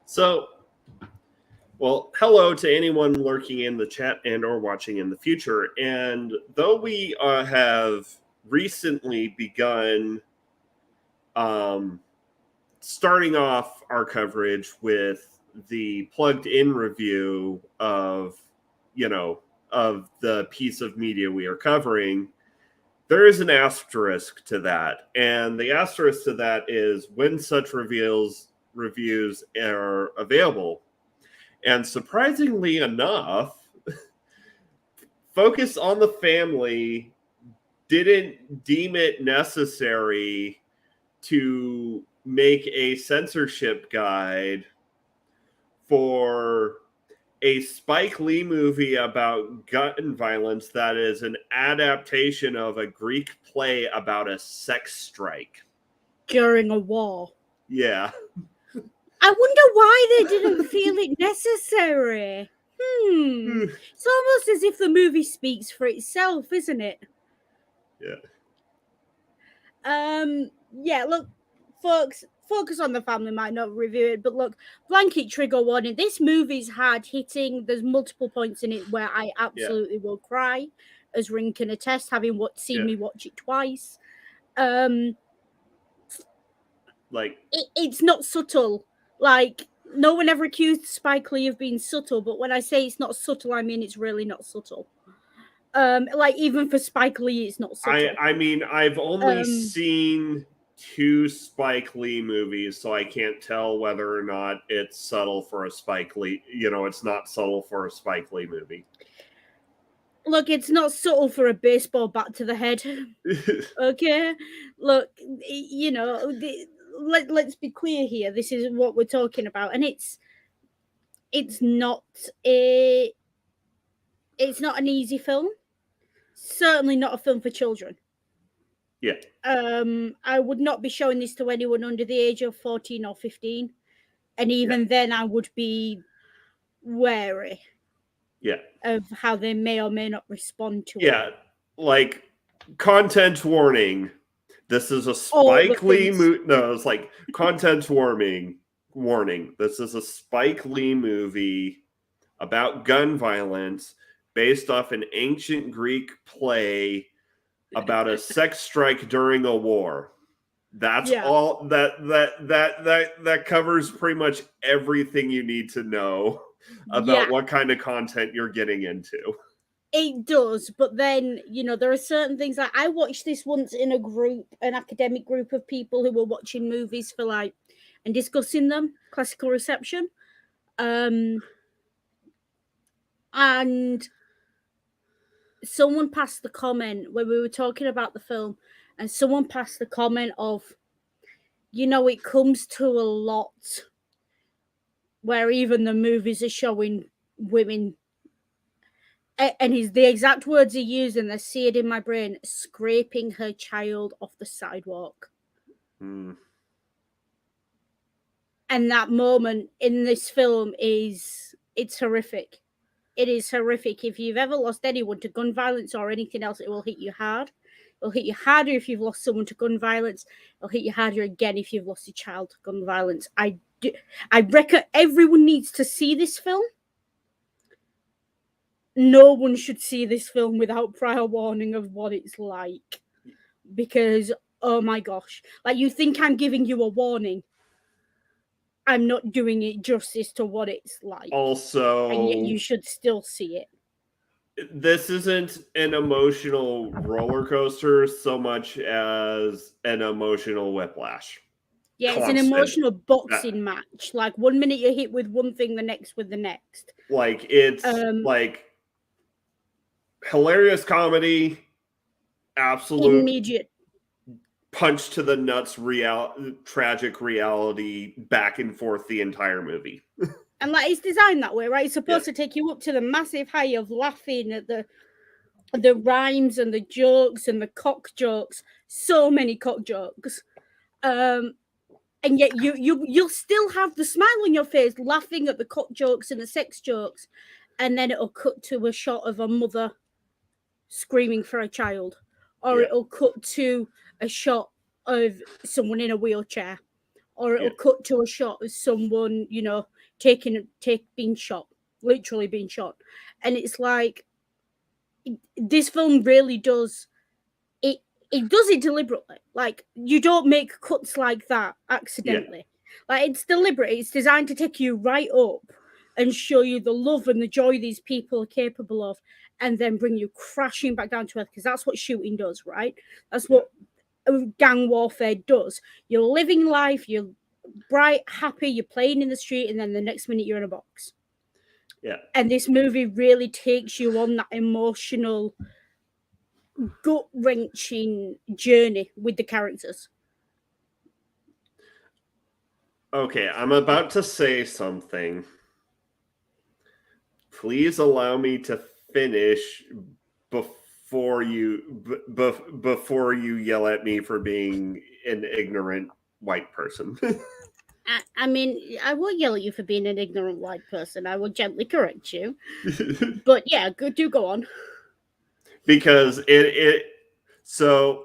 So, well, hello to anyone lurking in the chat and or watching in the future. And though we have recently begun um, starting off our coverage with the plugged in review of, of the piece of media we are covering, there is an asterisk to that. And the asterisk to that is when such reviews are available. And surprisingly enough, Focus on the Family didn't deem it necessary to make a censorship guide for a Spike Lee movie about gun violence that is an adaptation of a Greek play about a sex strike. During a war. Yeah. I wonder why they didn't feel it necessary. It's almost as if the movie speaks for itself, isn't it? Yeah. Yeah, look, folks, Focus on the Family might not review it, but look, blanket trigger warning. This movie's hard hitting. There's multiple points in it where I absolutely will cry, as Ring can attest, having seen me watch it twice. It's not subtle. Like, no one ever accused Spike Lee of being subtle, but when I say it's not subtle, I mean it's really not subtle. Like, even for Spike Lee, it's not subtle. I mean, I've only seen 2 Spike Lee movies, so I can't tell whether or not it's subtle for a Spike Lee. It's not subtle for a Spike Lee movie. Look, it's not subtle for a baseball bat to the head. Okay? Look, let's be clear here. This is what we're talking about, and it's not an easy film. Certainly not a film for children. Yeah. I would not be showing this to anyone under the age of 14 or 15, and even then, I would be wary. Yeah. Of how they may or may not respond to it. Yeah, like content warning. This is a Spike Lee movie. No, it's like content warning. This is a Spike Lee movie about gun violence based off an ancient Greek play about a sex strike during a war. That's all that covers pretty much everything you need to know about what kind of content you're getting into. It does, but then, there are certain things like I watched this once in an academic group of people who were watching movies for and discussing them, classical reception. And someone passed the comment when we were talking about the film, and someone passed the comment of, it comes to a lot where even the movies are showing women, and the exact words he used, and they're seared in my brain, scraping her child off the sidewalk. And that moment in this film it's horrific. It is horrific. If you've ever lost anyone to gun violence or anything else, it will hit you hard. It'll hit you harder if you've lost someone to gun violence. It'll hit you harder again if you've lost a child to gun violence. I reckon everyone needs to see this film. No one should see this film without prior warning of what it's like. Because, oh my gosh. Like, you think I'm giving you a warning. I'm not doing it justice to what it's like. Also, and yet you should still see it. This isn't an emotional roller coaster so much as an emotional whiplash. Yeah, it's an emotional boxing match. Like, 1 minute you're hit with one thing, the next with the next. Like, it's like hilarious comedy, absolute immediate punch to the nuts, tragic reality, back and forth the entire movie. And like, it's designed that way, right? It's supposed to take you up to the massive high of laughing at the rhymes and the jokes and the cock jokes. So many cock jokes. And yet you'll still have the smile on your face, laughing at the cock jokes and the sex jokes, and then it'll cut to a shot of a mother screaming for a child, or it'll cut to a shot of someone in a wheelchair, or it'll Yeah. cut to a shot of someone, you know, being shot, literally being shot. And it's like, this film really does it. It does it deliberately. Like, you don't make cuts like that accidentally. Like, it's deliberate. It's designed to take you right up and show you the love and the joy these people are capable of, and then bring you crashing back down to earth, because that's what shooting does, right? That's what gang warfare does. You're living life, you're bright, happy, you're playing in the street, and then the next minute you're in a box. Yeah. And this movie really takes you on that emotional, gut-wrenching journey with the characters. Okay, I'm about to say something. Please allow me to finish before you yell at me for being an ignorant white person. I mean, I won't yell at you for being an ignorant white person. I will gently correct you. But yeah, do go on. Because so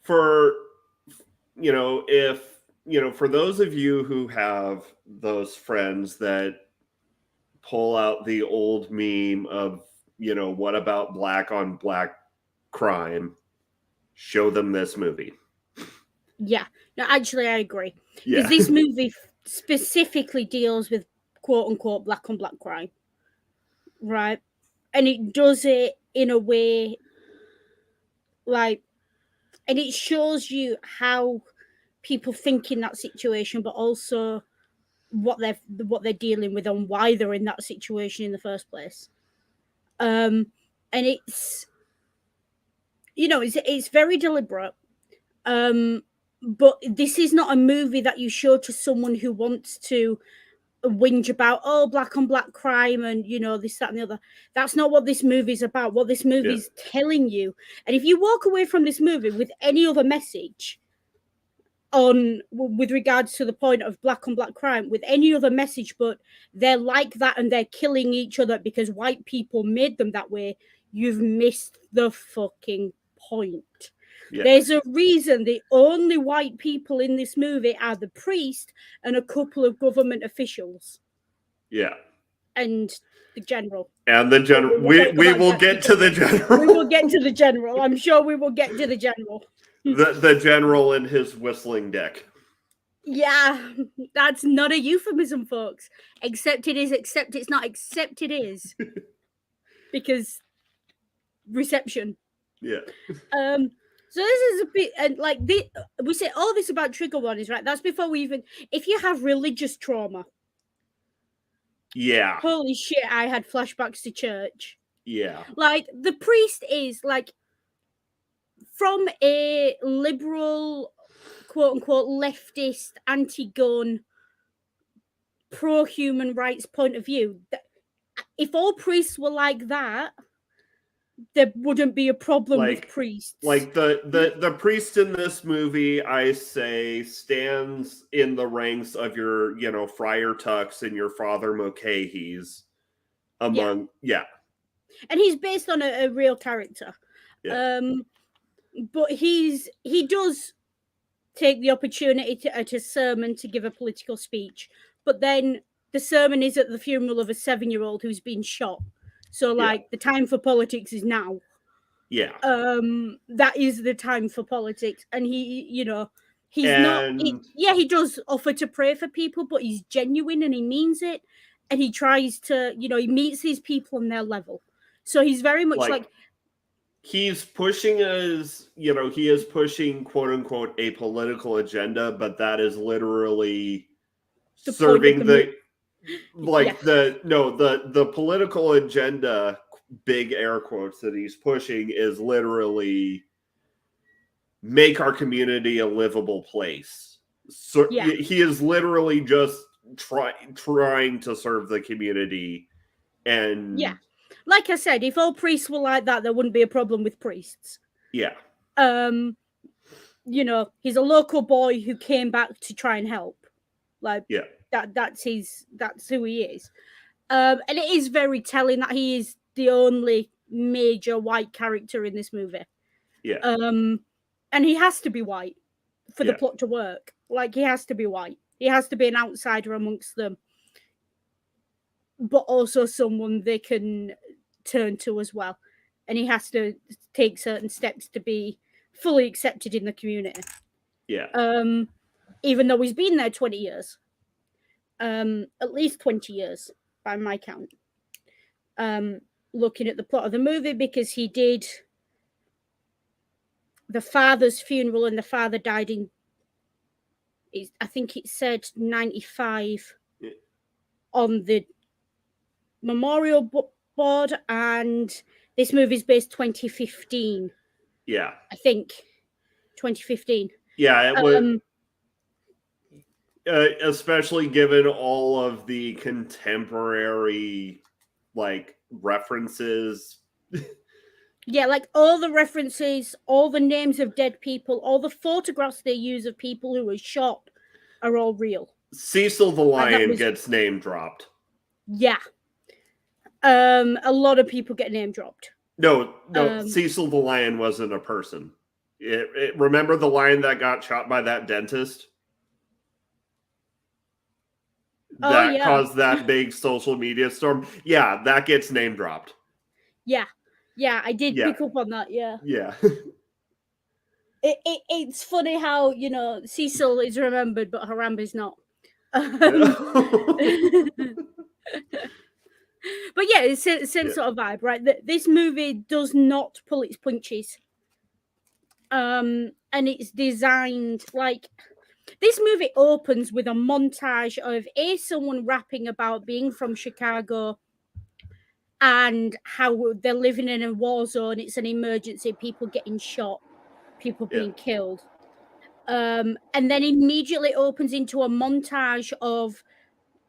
for for those of you who have those friends that pull out the old meme of, what about black on black crime, show them this movie. Yeah, no, actually, I agree. Yeah. Because this movie specifically deals with quote unquote black on black crime, right? And it does it in a way like, and it shows you how people think in that situation, but also what they're dealing with and why they're in that situation in the first place. And it's, it's very deliberate. But this is not a movie that you show to someone who wants to whinge about, oh, black on black crime and, this, that, and the other. That's not what this movie's about. What this movie's telling you. And if you walk away from this movie with any other message with regards to the point of black on black crime, with any other message, but they're like that and they're killing each other because white people made them that way, you've missed the fucking point. Yeah. There's a reason the only white people in this movie are the priest and a couple of government officials. Yeah. And the general. And the general. We will get to the general. We will get to the general. I'm sure we will get to the general. The general and his whistling deck. Yeah, that's not a euphemism, folks. Except it is, except it's not, except it is. Because reception. Yeah. So this is a bit, and like we say all this about trigger warnings, right? That's before we even, if you have religious trauma. Yeah. Holy shit, I had flashbacks to church. Yeah. Like, the priest is like, from a liberal, quote unquote, leftist, anti-gun, pro-human rights point of view, if all priests were like that, there wouldn't be a problem with priests. Like the priest in this movie, I say, stands in the ranks of your, Friar Tucks and your Father Mulcahy's among, yeah. And he's based on a real character. Yeah. But he does take the opportunity at a sermon to give a political speech, but then the sermon is at the funeral of a 7-year-old who's been shot. So, the time for politics is now. Yeah. That is the time for politics. And he, he's not... he does offer to pray for people, but he's genuine and he means it. And he tries to, he meets these people on their level. So he's very much like he's pushing he is pushing, quote unquote, a political agenda, but that is literally serving the political agenda, big air quotes, that he's pushing is literally make our community a livable place. So he is literally just trying to serve the community. And like I said, if all priests were like that, there wouldn't be a problem with priests. Yeah. He's a local boy who came back to try and help. That's who he is. And it is very telling that he is the only major white character in this movie. Yeah. And he has to be white for the plot to work. Like, he has to be white. He has to be an outsider amongst them, but also someone they can turn to as well. And he has to take certain steps to be fully accepted in the community. Yeah. Even though he's been there 20 years. At least 20 years, by my count. Looking at the plot of the movie, because he did the father's funeral, and the father died in, I think it said 95 on the memorial board, and this movie's based 2015. Yeah. I think 2015. Yeah, it would, especially given all of the contemporary like references. Yeah, like all the references, all the names of dead people, all the photographs they use of people who were shot are all real. Cecil the Lion gets name dropped. Yeah. A lot of people get name dropped. No, Cecil the Lion wasn't a person. Remember the lion that got shot by that dentist? That caused that big social media storm. Yeah, that gets name dropped. Yeah. Yeah, I did pick up on that, yeah. Yeah. It's funny how, you know, Cecil is remembered, but Harambe's not. But yeah, it's the same sort of vibe, right? This movie does not pull its punches. And it's designed like... This movie opens with a montage of someone rapping about being from Chicago and how they're living in a war zone. It's an emergency, people getting shot, people being killed. And then immediately opens into a montage of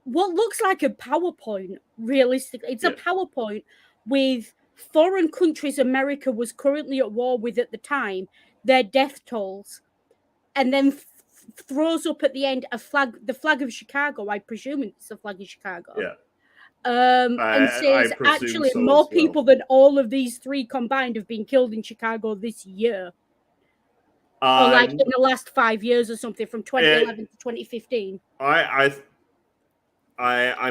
what looks like a PowerPoint, realistically. It's a PowerPoint with foreign countries America was currently at war with at the time, their death tolls, and then throws up at the end the flag of Chicago. I presume it's the flag of Chicago. Yeah. And says, actually, more people than all of these three combined have been killed in Chicago this year. Or like in the last 5 years or something, from 2011 to 2015. I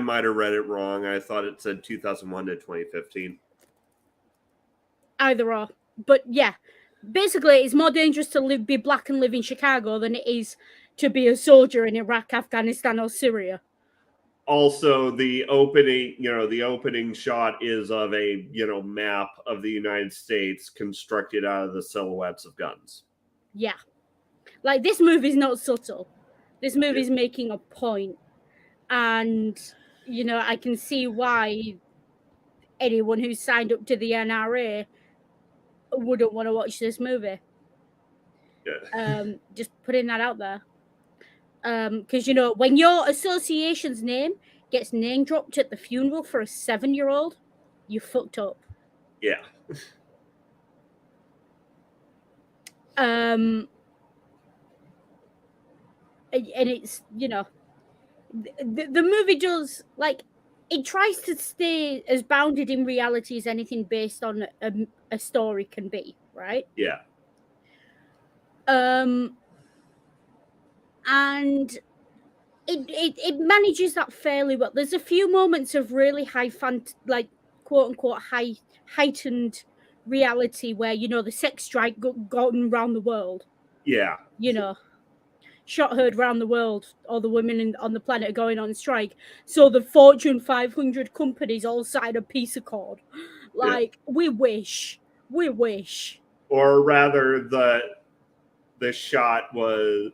might have read it wrong. I thought it said 2001 to 2015. Either or. But yeah, basically, it's more dangerous to be black and live in Chicago than it is to be a soldier in Iraq, Afghanistan, or Syria. Also, the opening shot is of a, map of the United States constructed out of the silhouettes of guns. Yeah. Like, this movie's not subtle. This movie's making a point. And, I can see why anyone who's signed up to the NRA wouldn't want to watch this movie. Yeah. Just putting that out there. Because, when your association's name gets name dropped at the funeral for a 7-year-old, you fucked up. Yeah. And it's, the movie does, like, it tries to stay as bounded in reality as anything based on a story can be, right? Yeah. And it manages that fairly well. There's a few moments of really high like quote unquote heightened reality where the sex strike gone around the world. Yeah. Shot heard around the world. All the women on the planet are going on strike. So the Fortune 500 companies all signed a peace accord. Like we wish. Or rather, the shot was.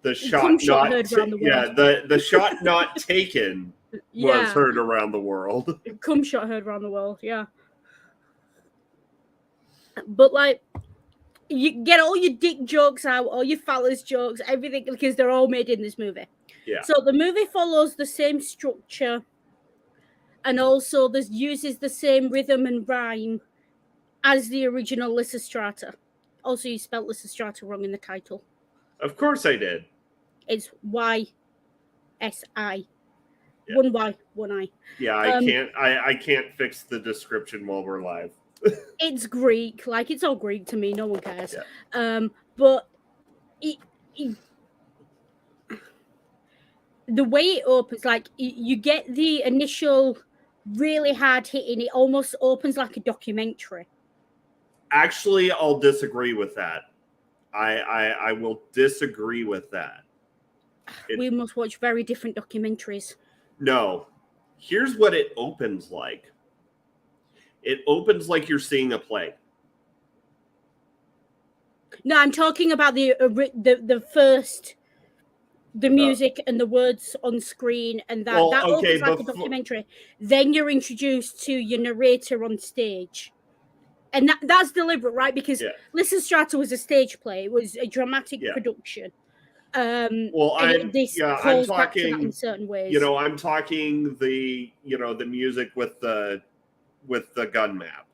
The shot not the shot not taken was heard around the world. Cum shot heard around the world, yeah. But like, you get all your dick jokes out, all your phallus jokes, everything, because they're all made in this movie. Yeah. So the movie follows the same structure, and also this uses the same rhythm and rhyme as the original Lysystrata. Also, you spelled Lysystrata wrong in the title. Of course I did. It's YSI. Yeah. One Y, one I. Yeah, I can't fix the description while we're live. It's Greek, like it's all Greek to me. No one cares. Yeah. But the way it opens, like you get the initial really hard hitting, it almost opens like a documentary. Actually, I'll disagree with that. I will disagree with that. We must watch very different documentaries. No. Here's what it opens like. It opens like you're seeing a play. No, I'm talking about the first, the music and the words on screen, and that opens like a documentary. Then you're introduced to your narrator on stage, and that's deliberate, right? Because Lysystrata was a stage play; it was a dramatic production. Well, I'm talking back to that in certain ways. You know, I'm talking the music with the gun map.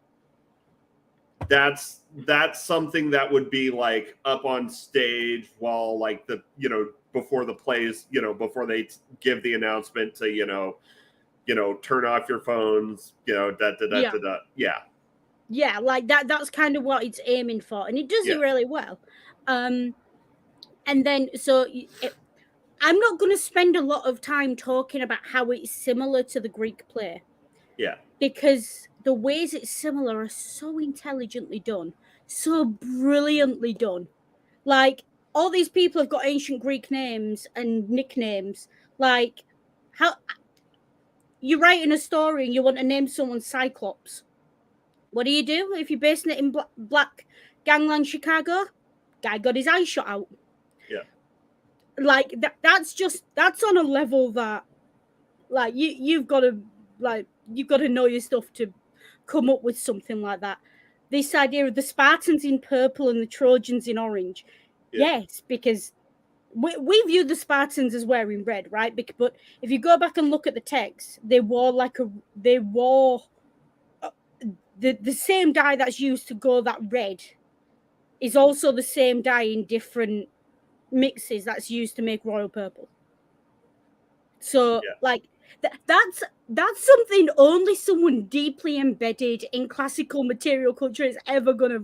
That's something that would be like up on stage while like the before the plays, before they give the announcement to turn off your phones, yeah, like that's kind of what it's aiming for, and it does it really well. And then I'm not going to spend a lot of time talking about how it's similar to the Greek play. Yeah. Because the ways it's similar are so intelligently done, so brilliantly done. Like, all these people have got ancient Greek names and nicknames. Like, how you're writing a story and you want to name someone Cyclops. What do you do if you're basing it in Black Gangland, Chicago? Guy got his eyes shot out. Yeah. Like, that's on a level that, like, you've got to know your stuff to come up with something like that. This idea of the Spartans in purple and the Trojans in orange. Yes, because we view the Spartans as wearing red, right? But if you go back and look at the text, they wore the same dye that's used to go that red is also the same dye in different mixes that's used to make royal purple. So like that's something only someone deeply embedded in classical material culture is ever gonna,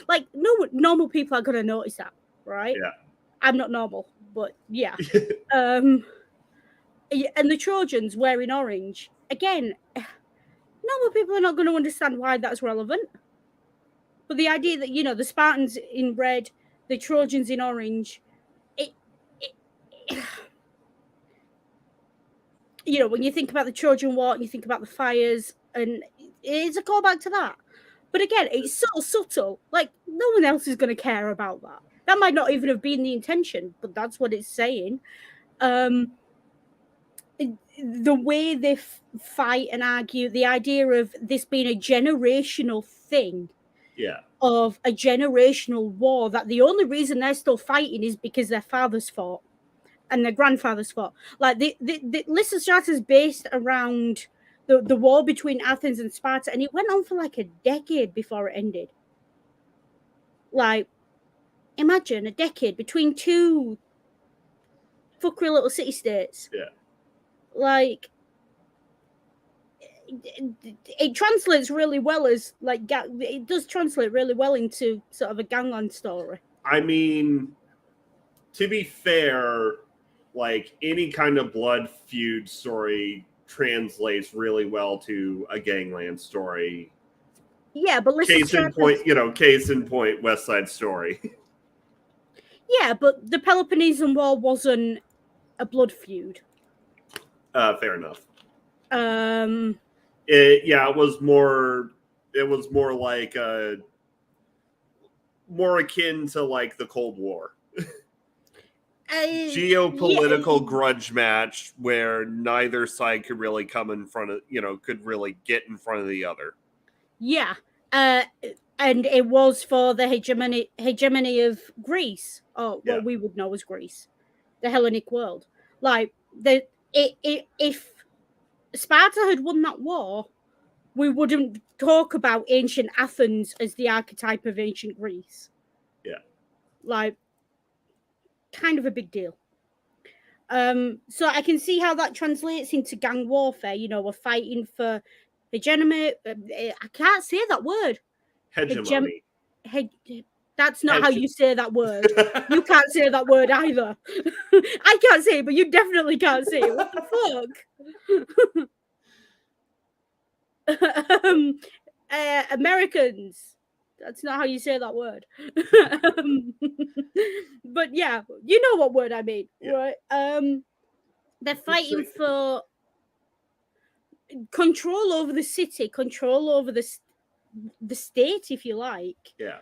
like, no normal people are gonna notice that, right? Yeah. I'm not normal, but yeah. And the Trojans wearing orange, again, normal people are not going to understand why that's relevant. But the idea that, the Spartans in red, the Trojans in orange, when you think about the Trojan War, you think about the fires, and it's a callback to that. But again, it's so subtle. Like, no one else is going to care about that. That might not even have been the intention, but that's what it's saying. The way they fight and argue, the idea of this being a generational thing, of a generational war, that the only reason they're still fighting is because their fathers fought and their grandfathers fought. Like, the Lysystrata is based around the war between Athens and Sparta, and it went on for like a decade before it ended. Like, imagine a decade between two fuckery little city-states. Yeah. Like, it translates really well as, like, it does translate really well into sort of a gangland story. I mean, to be fair, like, any kind of blood feud story translates really well to a gangland story. Yeah, but case in point, West Side Story. Yeah, but the Peloponnesian War wasn't a blood feud. Fair enough. It was more like more akin to like the Cold War. Geopolitical grudge match where neither side could really come in front of, could really get in front of the other. Yeah. And it was for the hegemony of Greece, or what we would know as Greece, the Hellenic world. Like, if Sparta had won that war, we wouldn't talk about ancient Athens as the archetype of ancient Greece. Yeah. Like, kind of a big deal. So I can see how that translates into gang warfare. We're fighting for hegemony. I can't say that word. Hegemony. That's not how you say that word. You can't say that word either. I can't say it, but you definitely can't say it. What the fuck? Americans. That's not how you say that word. But yeah, you know what word I mean, right? They're fighting for control over the city, control over the state, if you like. Yeah.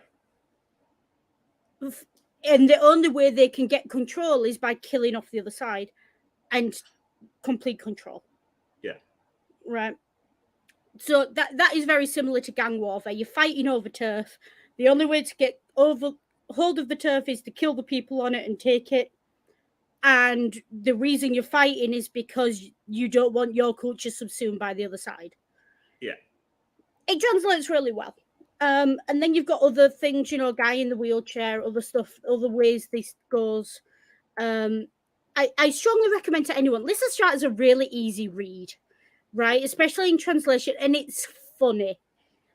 And the only way they can get control is by killing off the other side and complete control. Yeah. Right. So that is very similar to gang warfare. You're fighting over turf. The only way to get hold of the turf is to kill the people on it and take it. And the reason you're fighting is because you don't want your culture subsumed by the other side. Yeah. It translates really well. And then you've got other things, you know, guy in the wheelchair, other stuff, other ways this goes. I strongly recommend to anyone. Lysystrata is a really easy read, right? Especially in translation, and it's funny.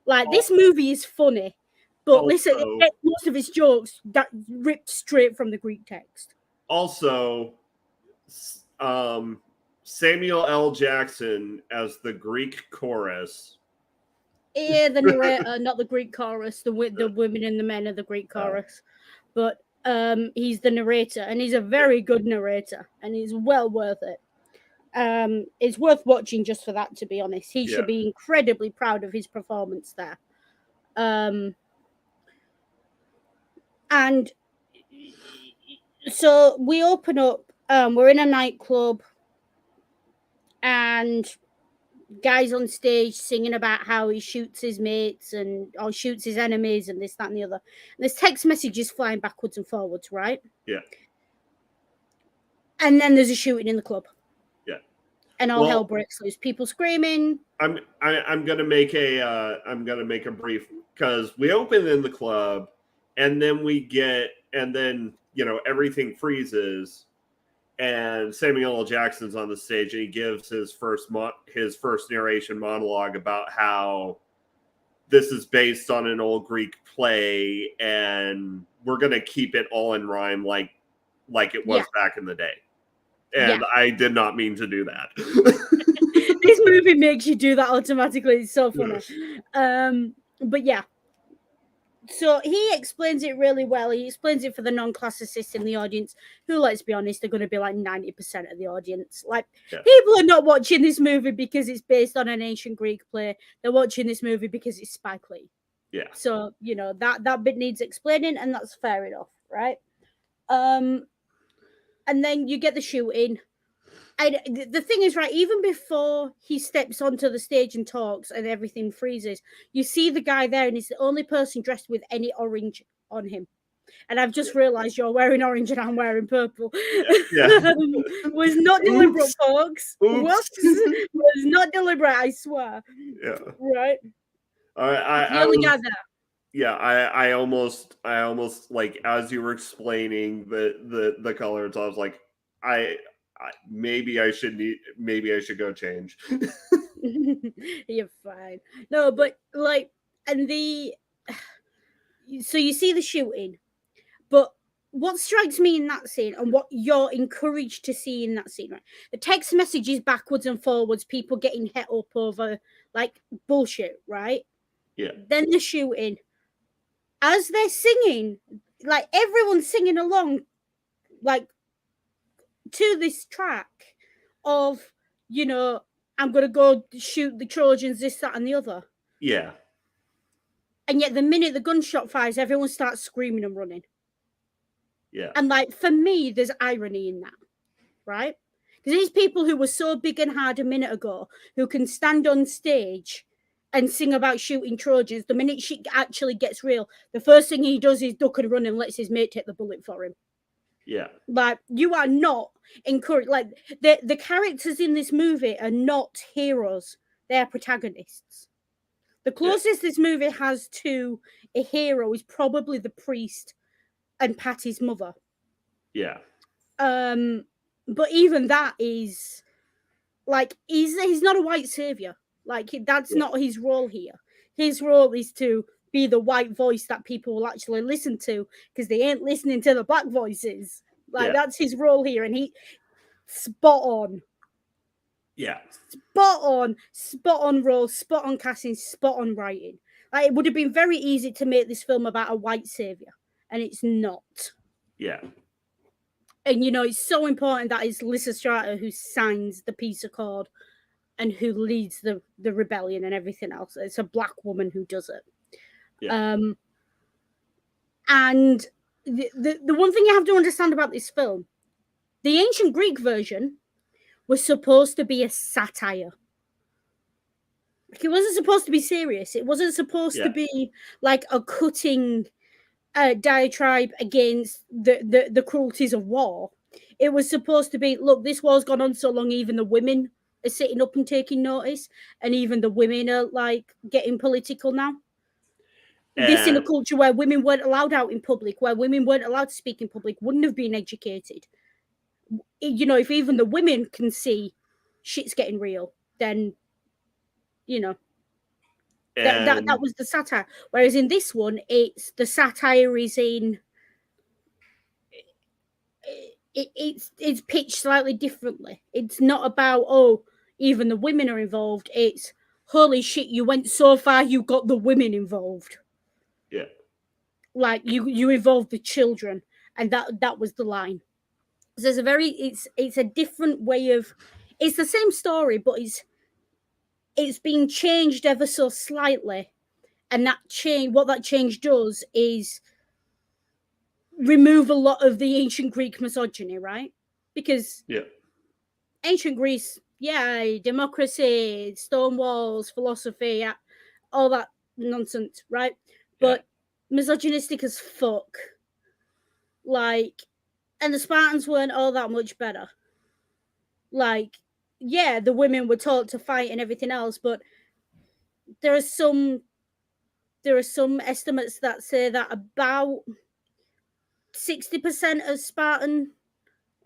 Like, this movie is funny, but listen, most of its jokes that ripped straight from the Greek text. Also, Samuel L. Jackson as the Greek chorus. Yeah, the narrator, not the Greek chorus. The women and the men are the Greek chorus, but he's the narrator, and he's a very good narrator, and he's well worth it. It's worth watching just for that, to be honest. He should be incredibly proud of his performance there. And so we open up, we're in a nightclub, and guys on stage singing about how he shoots his mates or shoots his enemies and this, that, and the other. And there's text messages flying backwards and forwards, right? Yeah. And then there's a shooting in the club. Yeah. And all hell breaks loose. People screaming. I'm gonna make a brief, because we open in the club, and then you know, everything freezes, and Samuel L. Jackson's on the stage, and he gives his first narration monologue about how this is based on an old Greek play, and we're gonna keep it all in rhyme like it was back in the day. And I did not mean to do that. This movie makes you do that automatically. It's so funny. But yeah. So he explains it really well. He explains it for the non-classicists in the audience, who, let's be honest, are going to be like 90% of the audience. Like, people are not watching this movie because it's based on an ancient Greek play. They're watching this movie because it's Spike Lee. Yeah. So, you know, that bit needs explaining, and that's fair enough, right? And then you get the shooting. And the thing is, right, even before he steps onto the stage and talks and everything freezes, you see the guy there, and he's the only person dressed with any orange on him. And I've just realised you're wearing orange and I'm wearing purple. Yeah. Was not deliberate, folks. Whoops. Was not deliberate, I swear. Yeah. Right? I only got that. Yeah, I almost like, as you were explaining the colors, I was like, maybe I should go change. You're fine. No, but like, and so you see the shooting, but what strikes me in that scene, and what you're encouraged to see in that scene, right? The text messages backwards and forwards, people getting hit up over like bullshit, right? Yeah. Then the shooting, as they're singing, like everyone's singing along, like, to this track of, you know, I'm going to go shoot the Trojans, this, that, and the other. Yeah. And yet the minute the gunshot fires, everyone starts screaming and running. Yeah. And like, for me, there's irony in that, right? Because these people who were so big and hard a minute ago, who can stand on stage and sing about shooting Trojans, the minute shit actually gets real, the first thing he does is duck and run and lets his mate take the bullet for him. Yeah. Like, you are not encouraged. Like, the characters in this movie are not heroes. They're protagonists. The closest this movie has to a hero is probably the priest and Patty's mother. Yeah. But even that is, like, he's not a white savior. Like, that's not his role here. His role is to be the white voice that people will actually listen to, because they ain't listening to the black voices. Like, that's his role here, and he spot on. Yeah. Spot on role, spot on casting, spot on writing. Like, it would have been very easy to make this film about a white savior, and it's not. Yeah. And, you know, it's so important that it's Lysystrata who signs the peace accord and who leads the rebellion and everything else. It's a black woman who does it. Yeah. And the one thing you have to understand about this film, the ancient Greek version was supposed to be a satire. Like, it wasn't supposed to be serious. It wasn't supposed to be like a cutting diatribe against the cruelties of war. It was supposed to be, look, this war's gone on so long, even the women are sitting up and taking notice, and even the women are like getting political now. This in a culture where women weren't allowed out in public, where women weren't allowed to speak in public, wouldn't have been educated. You know, if even the women can see shit's getting real, then, you know, that was the satire. Whereas in this one, it's the satire is in it's pitched slightly differently. It's not about, oh, even the women are involved. It's, holy shit, you went so far, you got the women involved. Yeah. Like, you involved the children, and that was the line. So there's a very it's a different way of, it's the same story, but it's being changed ever so slightly. And what that change does is remove a lot of the ancient Greek misogyny, right? Because ancient Greece, democracy, stone walls, philosophy, all that nonsense, right? But misogynistic as fuck. Like, and the Spartans weren't all that much better. Like, the women were taught to fight and everything else, but there are some estimates that say that about 60%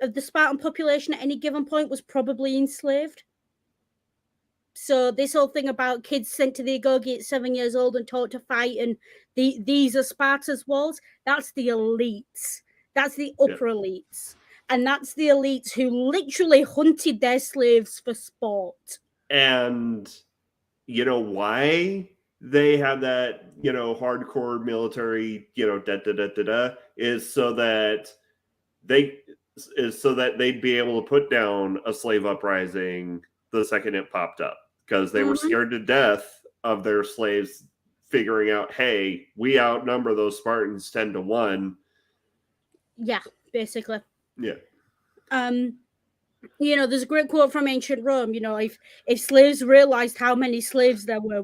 of the Spartan population at any given point was probably enslaved. So this whole thing about kids sent to the Agoge at 7 years old and taught to fight, and these are Sparta's walls, that's the elites. That's the upper elites. And that's the elites who literally hunted their slaves for sport. And you know why they have that, you know, hardcore military, you know, is so that they'd be able to put down a slave uprising the second it popped up, because they were scared to death of their slaves figuring out, hey, we outnumber those Spartans 10-1. Yeah, basically. Yeah. You know, there's a great quote from ancient Rome, you know, if slaves realized how many slaves there were,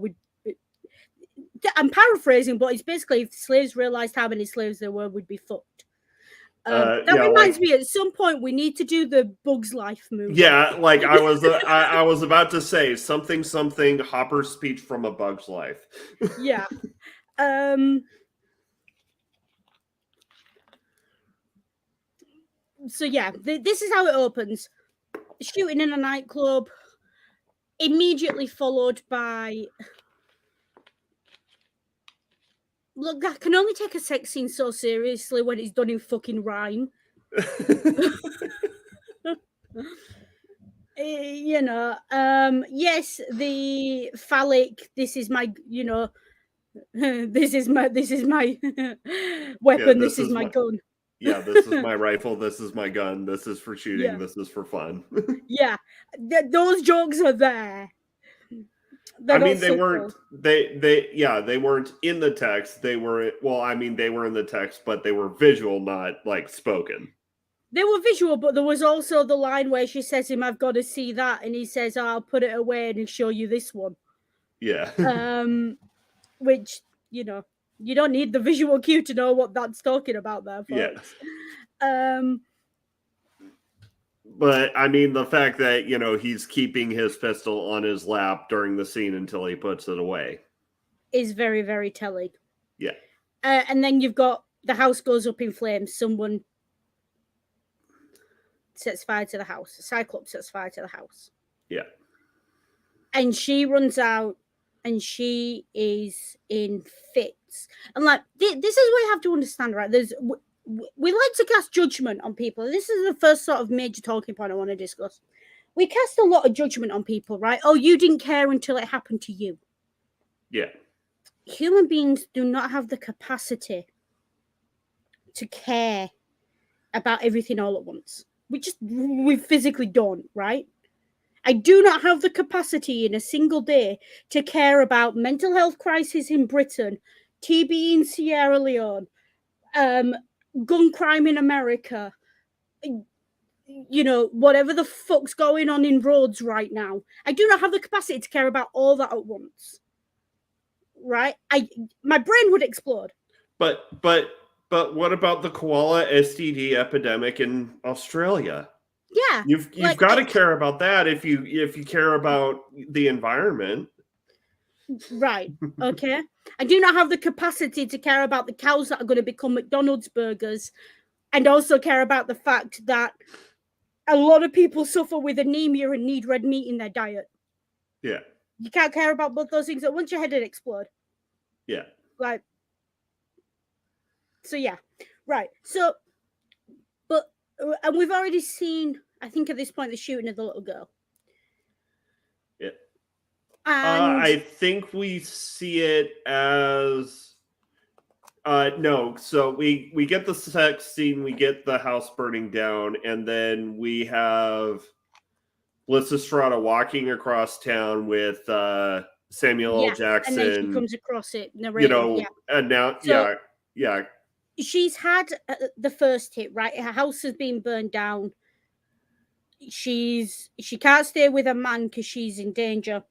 I'm paraphrasing, but it's basically, if slaves realized how many slaves there were, we'd be fucked. That reminds me, at some point we need to do the Bug's Life movie. Yeah, like I was about to say something Hopper's speech from A Bug's Life. Yeah. So yeah, this is how it opens. Shooting in a nightclub, immediately followed by, look, I can only take a sex scene so seriously when it's done in fucking rhyme. You know, yes, the phallic, this is my, you know, this is my weapon, this is my gun. Yeah, this is my rifle, this is my gun, this is for shooting, this is for fun. Yeah, those jokes are there. I mean, they weren't they weren't in the text. They were, well, I mean, they were in the text, but they were visual, not like spoken. They were visual, but there was also the line where she says to him, I've got to see that, and he says, I'll put it away and show you this one. Yeah. Which, you know, you don't need the visual cue to know what that's talking about there, folks. Yeah. But I mean, the fact that, you know, he's keeping his pistol on his lap during the scene until he puts it away is very, very telling. Yeah. And then you've got the house goes up in flames. Someone sets fire to the house. Cyclops sets fire to the house. Yeah. And she runs out and she is in fits. And like this is what you have to understand, right? We like to cast judgment on people. This is the first sort of major talking point I want to discuss. We cast a lot of judgment on people, right? Oh, you didn't care until it happened to you. Yeah. Human beings do not have the capacity to care about everything all at once. We physically don't, right? I do not have the capacity in a single day to care about mental health crisis in Britain, TB in Sierra Leone, gun crime in America, whatever the fuck's going on in roads right now. I do not have the capacity to care about all that at once. Right? My brain would explode. But what about the koala STD epidemic in Australia? Yeah. You've got to care about that if you care about the environment. Right. Okay. I do not have the capacity to care about the cows that are going to become McDonald's burgers, and also care about the fact that a lot of people suffer with anemia and need red meat in their diet. Yeah. You can't care about both those things at once. Your head would explode. Yeah. Like. So yeah. Right. So, and we've already seen, I think at this point, the shooting of the little girl. Yeah. And I think we see it as no. So we get the sex scene, we get the house burning down, and then we have Lysystrata walking across town with Samuel L. Jackson. And then she comes across it, narrated, and now, so, yeah. She's had the first hit, right? Her house has been burned down. She can't stay with a man because she's in danger,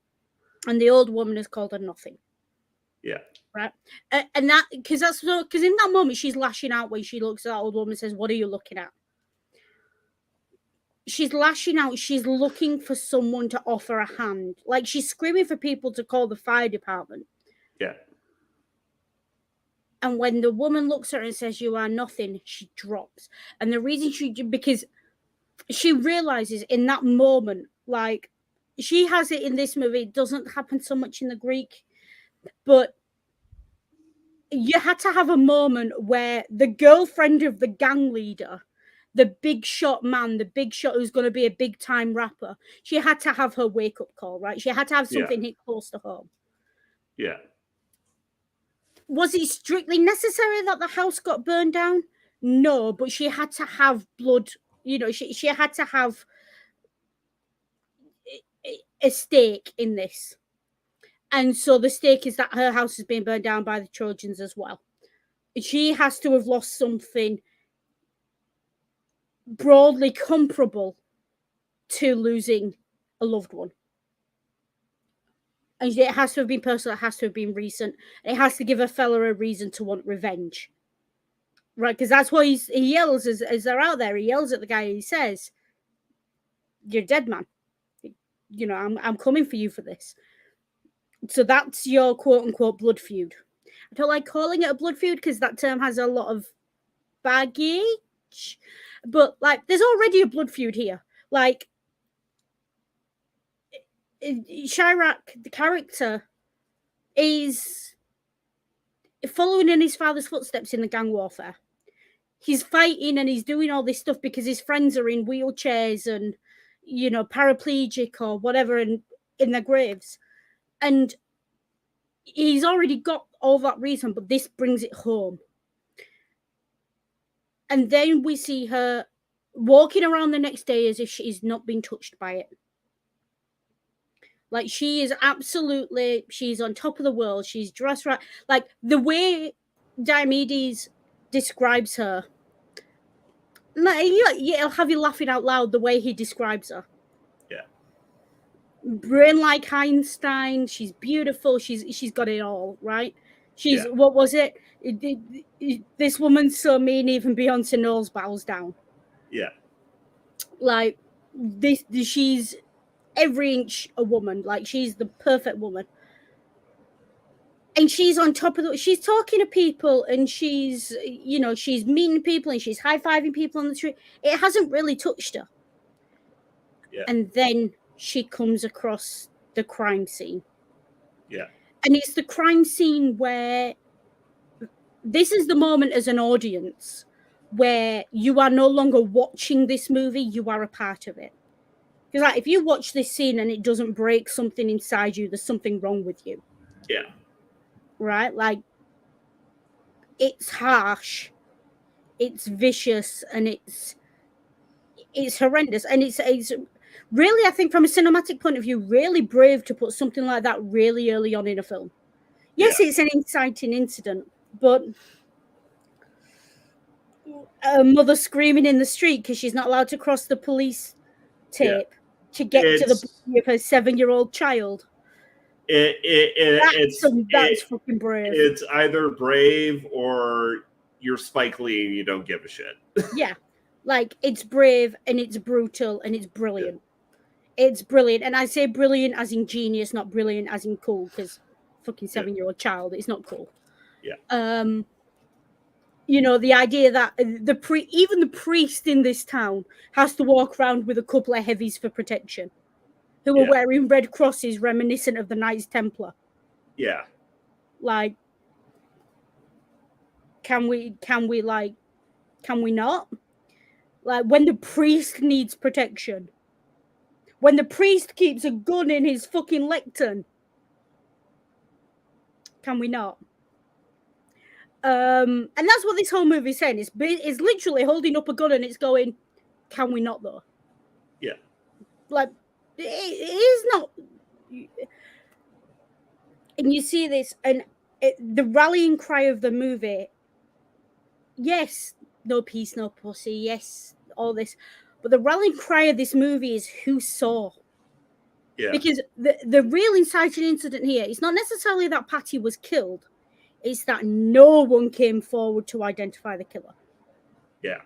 and the old woman has called her nothing. Yeah. Right. And that because in that moment she's lashing out when she looks at that old woman and says, "What are you looking at?" She's lashing out. She's looking for someone to offer a hand. Like she's screaming for people to call the fire department. Yeah. And when the woman looks at her and says, "You are nothing," she drops. And the reason because she realizes in that moment, like she has it in this movie, it doesn't happen so much in the Greek, but you had to have a moment where the girlfriend of the gang leader, the big shot man, the big shot who's going to be a big time rapper, she had to have her wake up call, right? She had to have something hit close to home. Yeah. Was it strictly necessary that the house got burned down? No, but she had to have blood. She had to have a stake in this. And so the stake is that her house has been burned down by the Trojans as well. She has to have lost something broadly comparable to losing a loved one. And it has to have been personal, it has to have been recent. It has to give a fella a reason to want revenge. Right, because that's what he yells as they're out there. He yells at the guy, he says, "You're dead, man. I'm coming for you for this." So that's your quote-unquote blood feud. I don't like calling it a blood feud because that term has a lot of baggage. But, like, there's already a blood feud here. Like, Chirac, the character, is following in his father's footsteps in the gang warfare. He's fighting and he's doing all this stuff because his friends are in wheelchairs and, paraplegic or whatever in their graves. And he's already got all that reason, but this brings it home. And then we see her walking around the next day as if she's not been touched by it. Like she's on top of the world. She's dressed right. Like the way Diomedes describes her, it'll have you laughing out loud the way he describes her. Yeah. Brain like Einstein. She's beautiful. She's got it all, right? What was it? This woman's so mean, even Beyonce Knowles bows down. Yeah. Like she's every inch a woman. Like she's the perfect woman. And she's on top of she's talking to people and she's meeting people and she's high-fiving people on the street. It hasn't really touched her. Yeah. And then she comes across the crime scene. Yeah. And it's the crime scene where this is the moment as an audience where you are no longer watching this movie, you are a part of it. Because like, if you watch this scene and it doesn't break something inside you, there's something wrong with you. Yeah. Right? Like, it's harsh, it's vicious, and it's horrendous. And it's really, I think from a cinematic point of view, really brave to put something like that really early on in a film. Yes, it's an inciting incident, but a mother screaming in the street because she's not allowed to cross the police tape to get to the body of her 7-year-old child. That's fucking brave. It's either brave or you're Spike Lee and you don't give a shit. Yeah, like it's brave and it's brutal and it's brilliant. It's brilliant, and I say brilliant as in genius, not brilliant as in cool, because fucking 7-year-old child, it's not cool. Yeah. You know, the idea that even the priest in this town has to walk around with a couple of heavies for protection, who are wearing red crosses reminiscent of the Knights Templar. Yeah. Like, can we not? Like, when the priest needs protection, when the priest keeps a gun in his fucking lectern, can we not? And that's what this whole movie is saying. It's literally holding up a gun and it's going, can we not though? Yeah. Like, it is not. And you see this, and the rallying cry of the movie, yes, no peace, no pussy, yes, all this. But the rallying cry of this movie is who saw. Yeah. Because the real inciting incident here is not necessarily that Patty was killed. It's that no one came forward to identify the killer. Yeah.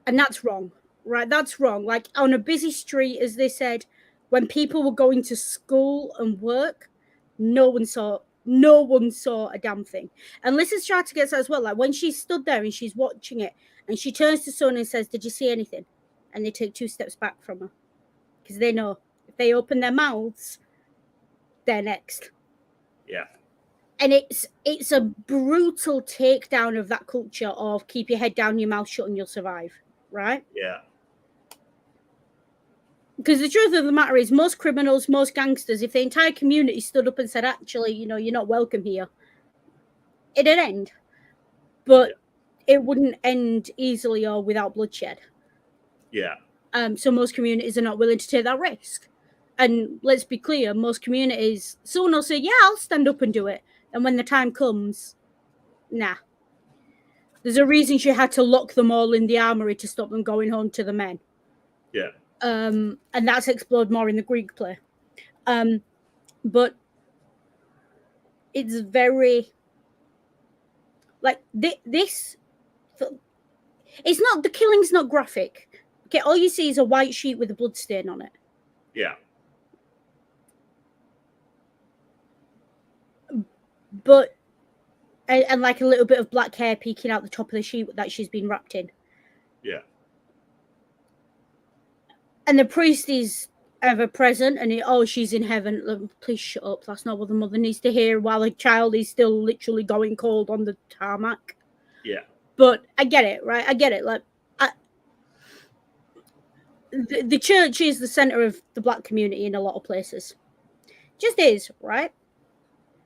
And that's wrong, right? That's wrong. Like, on a busy street, as they said, when people were going to school and work, no one saw a damn thing. And Lysystrata gets that as well. Like, when she stood there and she's watching it, and she turns to Son and says, "Did you see anything?" And they take 2 steps back from her. Because they know if they open their mouths, they're next. Yeah. And it's a brutal takedown of that culture of keep your head down, your mouth shut, and you'll survive, right? Yeah. Because the truth of the matter is, most criminals, most gangsters, if the entire community stood up and said, actually, you know, you're not welcome here, it'd end. But it wouldn't end easily or without bloodshed. Yeah. So most communities are not willing to take that risk. And let's be clear, most communities, someone will say, yeah, I'll stand up and do it. And when the time comes, nah. There's a reason she had to lock them all in the armory to stop them going home to the men. Yeah. And that's explored more in the Greek play. But it's very, like, this, it's not, the killing's not graphic. Okay, all you see is a white sheet with a blood stain on it. Yeah. But, and like a little bit of black hair peeking out the top of the sheet that she's been wrapped in. Yeah. And the priest is ever present, and she's in heaven. Please shut up. That's not what the mother needs to hear while the child is still literally going cold on the tarmac. Yeah. But I get it, right? I get it. Like, the church is the center of the black community in a lot of places. Just is, right?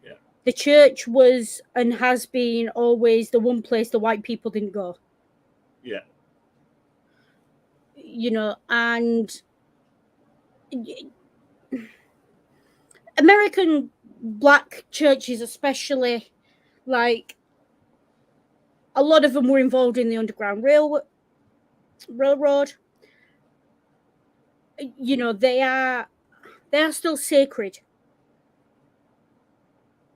Yeah. The church was and has been always the one place the white people didn't go. Yeah. You know, and American black churches especially, like, a lot of them were involved in the Underground Railroad. You know, they are still sacred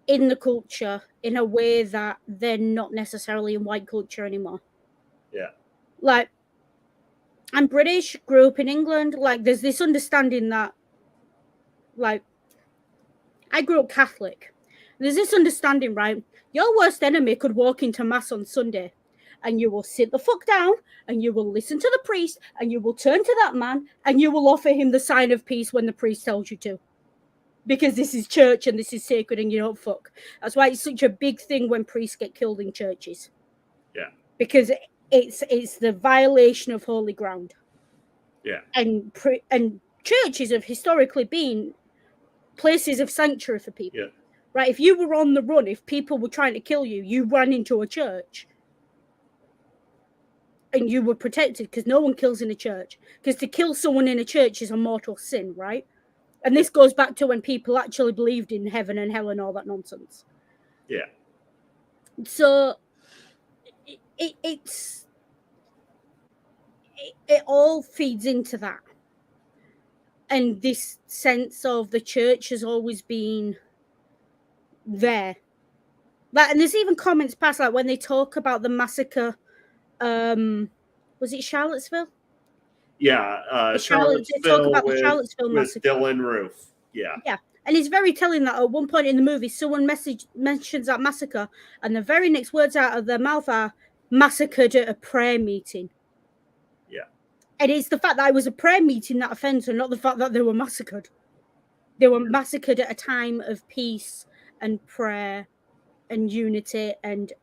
in the culture in a way that they're not necessarily in white culture anymore. Yeah. Like, I'm British, grew up in England. Like, there's this understanding that, like, I grew up Catholic. There's this understanding, right? Your worst enemy could walk into mass on Sunday and you will sit the fuck down and you will listen to the priest and you will turn to that man and you will offer him the sign of peace when the priest tells you to. because this is church and this is sacred and you don't fuck. That's why it's such a big thing when priests get killed in churches. Yeah. Because it's the violation of holy ground. Yeah. And churches have historically been places of sanctuary for people. Yeah. Right? If you were on the run, if people were trying to kill you, you ran into a church. And you were protected because no one kills in a church. Because to kill someone in a church is a mortal sin, right? And this goes back to when people actually believed in heaven and hell and all that nonsense. Yeah. So it all feeds into that. And this sense of the church has always been there. Like, and there's even comments past, like when they talk about the massacre, was it Charlottesville? Yeah, They Charlottesville talk about the with Charlottesville massacre. Dylan Roof. Yeah. Yeah. And it's very telling that at one point in the movie, someone mentions that massacre, and the very next words out of their mouth are massacred at a prayer meeting. Yeah. And it's the fact that it was a prayer meeting that offends her, not the fact that they were massacred. They were massacred at a time of peace and prayer and unity and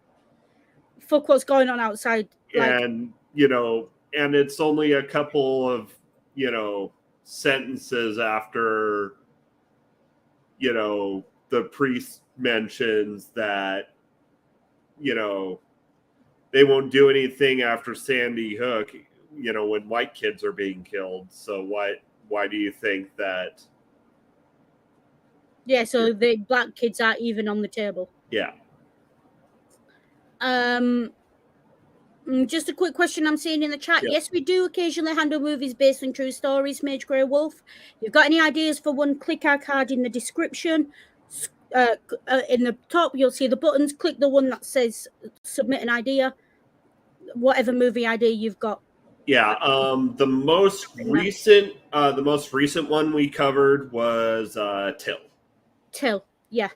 fuck what's going on outside. Like, And, you know, and it's only a couple of, you know, sentences after, you know, the priest mentions that, you know, they won't do anything after Sandy Hook, you know, when white kids are being killed. So why do you think that? Yeah, so the black kids aren't even on the table. Yeah. Just a quick question I'm seeing in the chat. Yeah. Yes, we do occasionally handle movies based on true stories, Mage Grey Wolf. If you've got any ideas for one, click our card in the description. In the top, you'll see the buttons. Click the one that says submit an idea. Whatever movie idea you've got. Yeah, the most recent one we covered was Till. Till, yeah.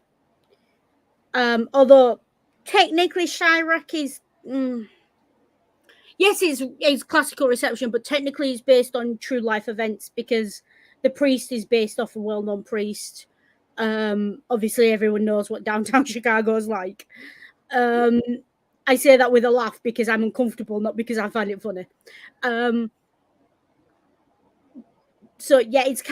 Although technically Chirac is yes, it's classical reception, but technically it's based on true life events because the priest is based off a well-known priest. Obviously everyone knows what downtown Chicago is like. I say that with a laugh because I'm uncomfortable, not because I find it funny. So yeah, it's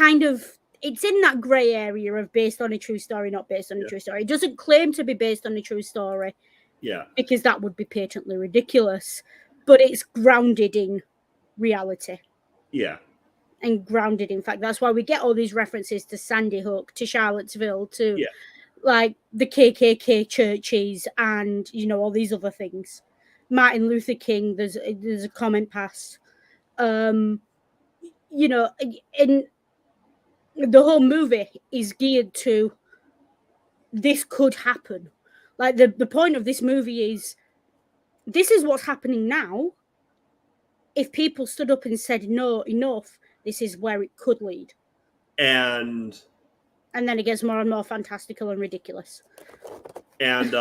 in that grey area of based on a true story, not based on a true story. It doesn't claim to be based on a true story. Yeah. Because that would be patently ridiculous. But it's grounded in reality. Yeah. And grounded in fact. That's why we get all these references to Sandy Hook, to Charlottesville, to like the KKK churches and, you know, all these other things. Martin Luther King, there's a comment past. You know, and the whole movie is geared to this could happen. Like the point of this movie is this is what's happening now. If people stood up and said no, enough, this is where it could lead. And then it gets more and more fantastical and ridiculous. And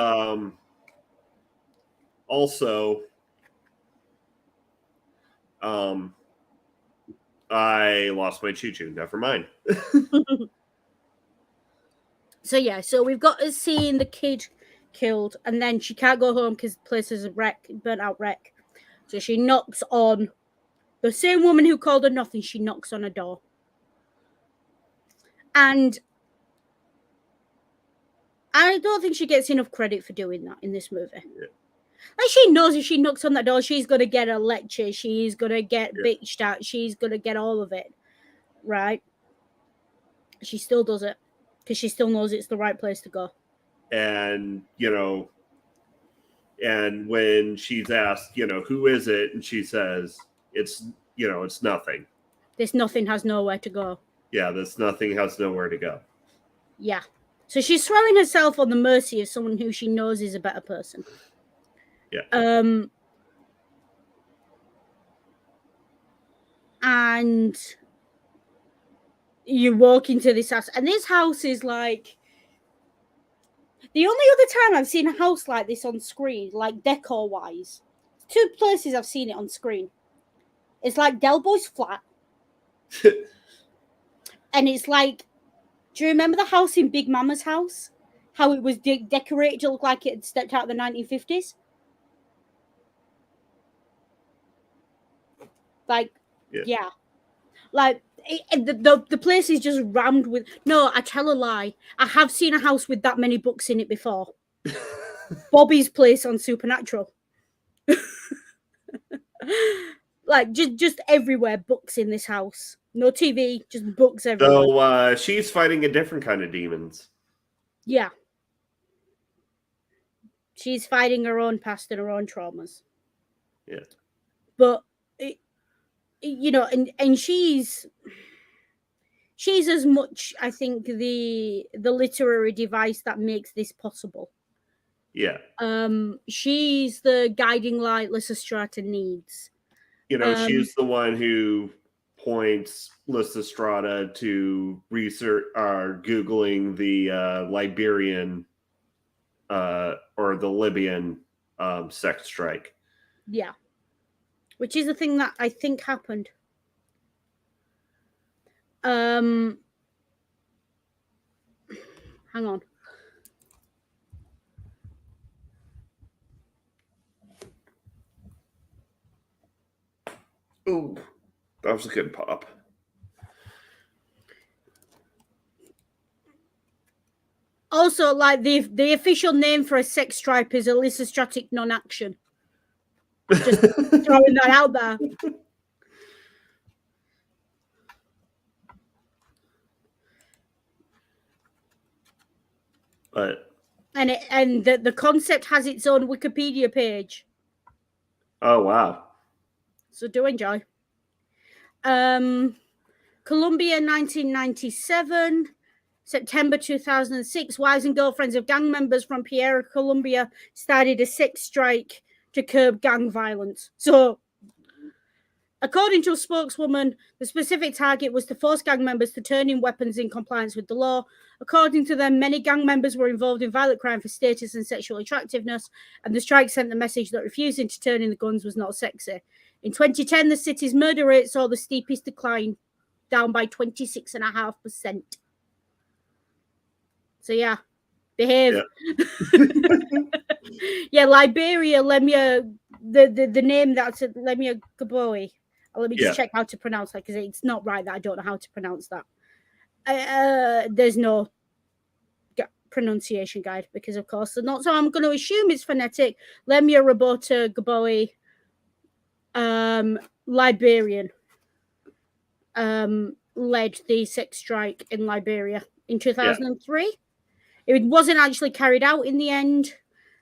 also, I lost my choo-choo. Never mind. So yeah, so we've got us seeing the kid killed, and then she can't go home because the place is a wreck, burnt out wreck. So she knocks on the same woman who called her nothing. She knocks on a door, and I don't think she gets enough credit for doing that in this movie. Yeah. Like, she knows if she knocks on that door, she's gonna get a lecture. She's gonna get bitched at. She's gonna get all of it, right? She still does it because she still knows it's the right place to go. And, you know, and when she's asked, you know, who is it? And she says, it's, you know, it's nothing. This nothing has nowhere to go. Yeah, this nothing has nowhere to go. Yeah. So she's throwing herself on the mercy of someone who she knows is a better person. Yeah. And you walk into this house, and this house is like the only other time I've seen a house like this on screen, like decor wise. Two places I've seen it on screen. It's like Del Boy's flat. And it's like Do you remember the house in Big Mama's house? How it was decorated to look like it had stepped out of the 1950s? Like, yeah. Like, the place is just rammed with... No, I tell a lie. I have seen a house with that many books in it before. Bobby's place on Supernatural. Like, just everywhere, books in this house. No TV, just books everywhere. So she's fighting a different kind of demons. Yeah. She's fighting her own past and her own traumas. Yeah. But, you know, and she's as much, I think, the literary device that makes this possible. Yeah. She's the guiding light Lysystrata needs. You know, she's the one who points Lysystrata to research or Googling the Liberian or the Libyan sex strike. Yeah. Which is the thing that I think happened. Hang on. Ooh, that was a good pop. Also, like the official name for a sex stripe is a lysostratic non-action. Just throwing that out there. But and the concept has its own Wikipedia page. Oh wow. So do enjoy. Colombia 1997, September 2006, wives and girlfriends of gang members from Piera, Colombia started a sex strike to curb gang violence. So, according to a spokeswoman, the specific target was to force gang members to turn in weapons in compliance with the law. According to them, many gang members were involved in violent crime for status and sexual attractiveness, and the strike sent the message that refusing to turn in the guns was not sexy. In 2010, the city's murder rate saw the steepest decline, down by 26.5%. So yeah, behave. Yeah, Liberia, Lemia, the name that's Lemia Gaboe. Let me just check how to pronounce that, because it's not right that I don't know how to pronounce that. There's no pronunciation guide, because of course they're not. So I'm going to assume it's phonetic. Lemia Robota Gaboe, Liberian, led the sex strike in Liberia in 2003. It wasn't actually carried out in the end,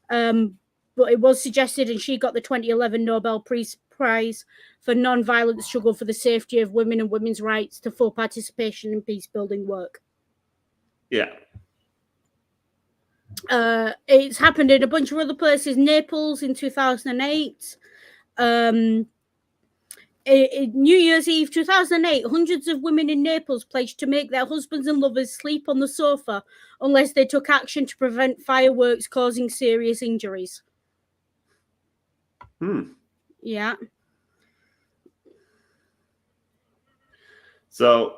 but it was suggested, and she got the 2011 Nobel Prize for non-violent struggle for the safety of women and women's rights to full participation in peace-building work. Yeah. It's happened in a bunch of other places. Naples in 2008. New Year's Eve 2008, hundreds of women in Naples pledged to make their husbands and lovers sleep on the sofa unless they took action to prevent fireworks causing serious injuries. Yeah. So,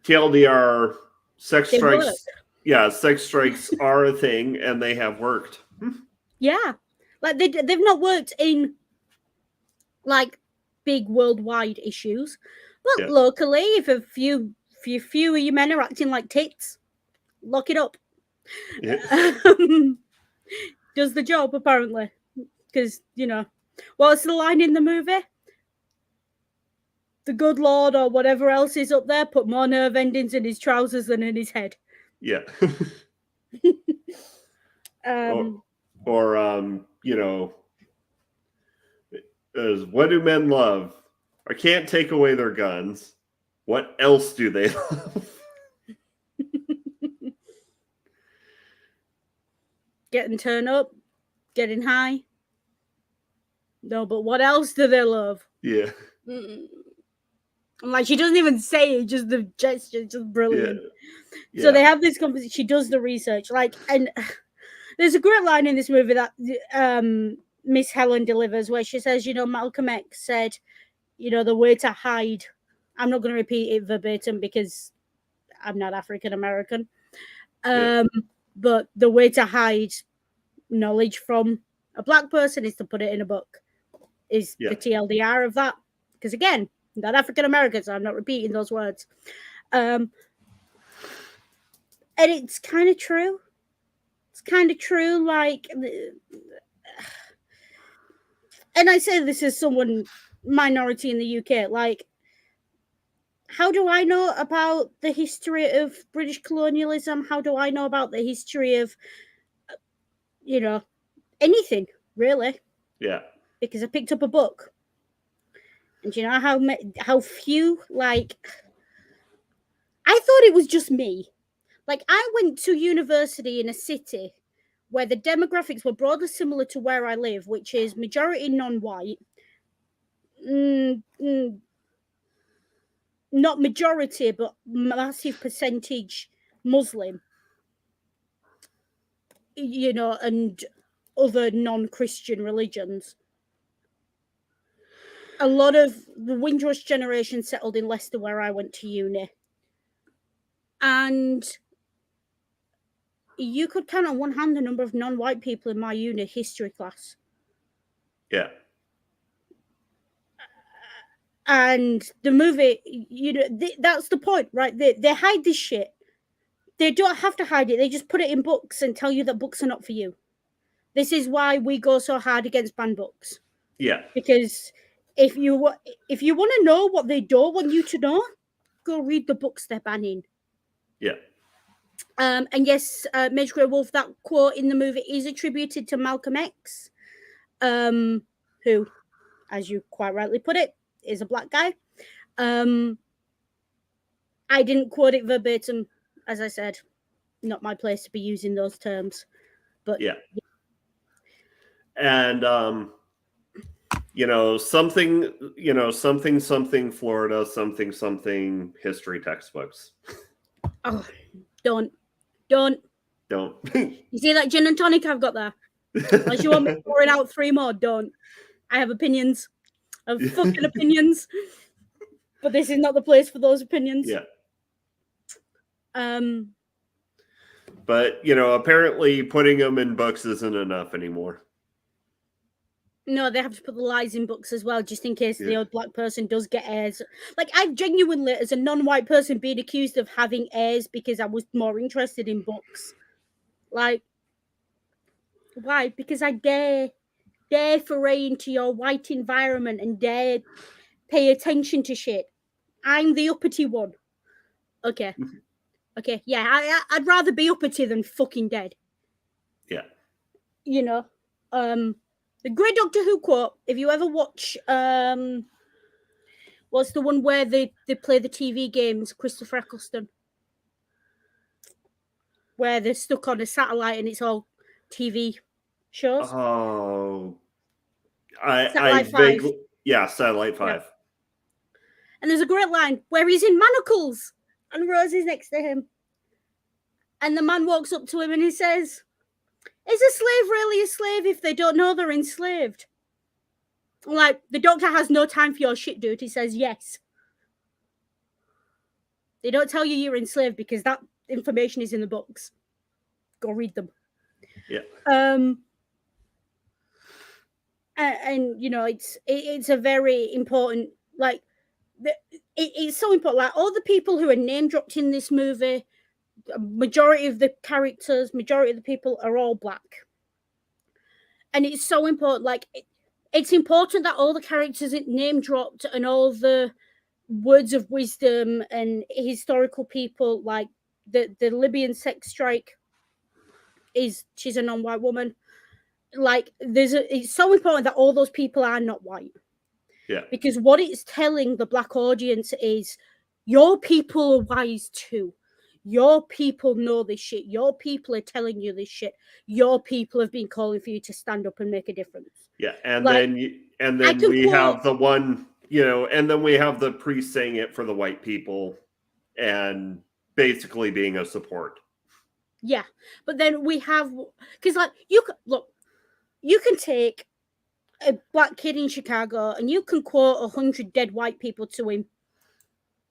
TLDR, sex strikes. Yeah, sex strikes are a thing, and they have worked. Yeah, like they've not worked in like big worldwide issues, but locally, if a few of you men are acting like tits, lock it up. Does the job, apparently, because you know what's the line in the movie? The good Lord or whatever else is up there put more nerve endings in his trousers than in his head. Yeah. Or you know, what do men love? I can't take away their guns. What else do they love? Getting turned up, getting high. No, but what else do they love? Yeah. I'm like, she doesn't even say it, just the gesture, just brilliant. Yeah. So they have this conversation. She does the research, like, and there's a great line in this movie that Miss Helen delivers, where she says, you know, Malcolm X said, you know, the way to hide. I'm not going to repeat it verbatim because I'm not African American. Yeah. But the way to hide knowledge from a black person is to put it in a book. Is Yeah. the TLDR of that? Because again, not African Americans. So I'm not repeating those words. And it's kind of true. It's kind of true. Like, and I say this as someone minority in the UK. Like, how do I know about the history of British colonialism? How do I know about the history of, anything really? Yeah. Because I picked up a book. And you know how few, like, I thought it was just me. Like, I went to university in a city where the demographics were broadly similar to where I live, which is majority non-white. Not majority, but massive percentage Muslim, and other non-Christian religions. A lot of the Windrush generation settled in Leicester, where I went to uni. And you could count on one hand the number of non-white people in my uni history class. Yeah. And the movie, that's the point, right? They hide this shit. They don't have to hide it. They just put it in books and tell you that books are not for you. This is why we go so hard against banned books. Yeah. Because if you want to know what they don't want you to know, go read the books they're banning. Yeah. And yes, Midge Grey Wolf, that quote in the movie is attributed to Malcolm X, who, as you quite rightly put it, is a black guy. I didn't quote it verbatim, as I said, not my place to be using those terms. But yeah. And something Florida, something history textbooks. Oh, don't. You see that gin and tonic I've got there? Unless you want me to pour it out 3 more, don't. I have opinions. I have fucking opinions. But this is not the place for those opinions. Yeah. But, apparently putting them in books isn't enough anymore. No, they have to put the lies in books as well, just in case the old black person does get heirs. Like, I've genuinely, as a non-white person, been accused of having heirs because I was more interested in books. Like, why? Because I dare foray into your white environment and dare pay attention to shit. I'm the uppity one. Okay. Okay, yeah, I'd rather be uppity than fucking dead. Yeah. The great Doctor Who quote, if you ever watch, what's the one where they play the TV games, Christopher Eccleston? Where they're stuck on a satellite and it's all TV shows. Oh. Satellite 5. Yeah, Satellite 5. Yeah. And there's a great line where he's in manacles and Rose is next to him. And the man walks up to him and he says, is a slave really a slave if they don't know they're enslaved? Like, the Doctor has no time for your shit, dude. He says, yes. They don't tell you you're enslaved because that information is in the books. Go read them. Yeah. And it's a very important, like, it's so important. Like, all the people who are name dropped in this movie, majority of the characters, majority of the people are all black. And it's so important. Like, it's important that all the characters name dropped and all the words of wisdom and historical people, like the Libyan sex strike, she's a non-white woman. Like, it's so important that all those people are not white. Yeah. Because what it's telling the black audience is, your people are wise too. Your people know this shit. Your people are telling you this shit. Your people have been calling for you to stand up and make a difference. Yeah, and like, then we have the one, and then we have the priest saying it for the white people and basically being a support. Yeah, but then we have, because like, you can take a black kid in Chicago and you can quote 100 dead white people to him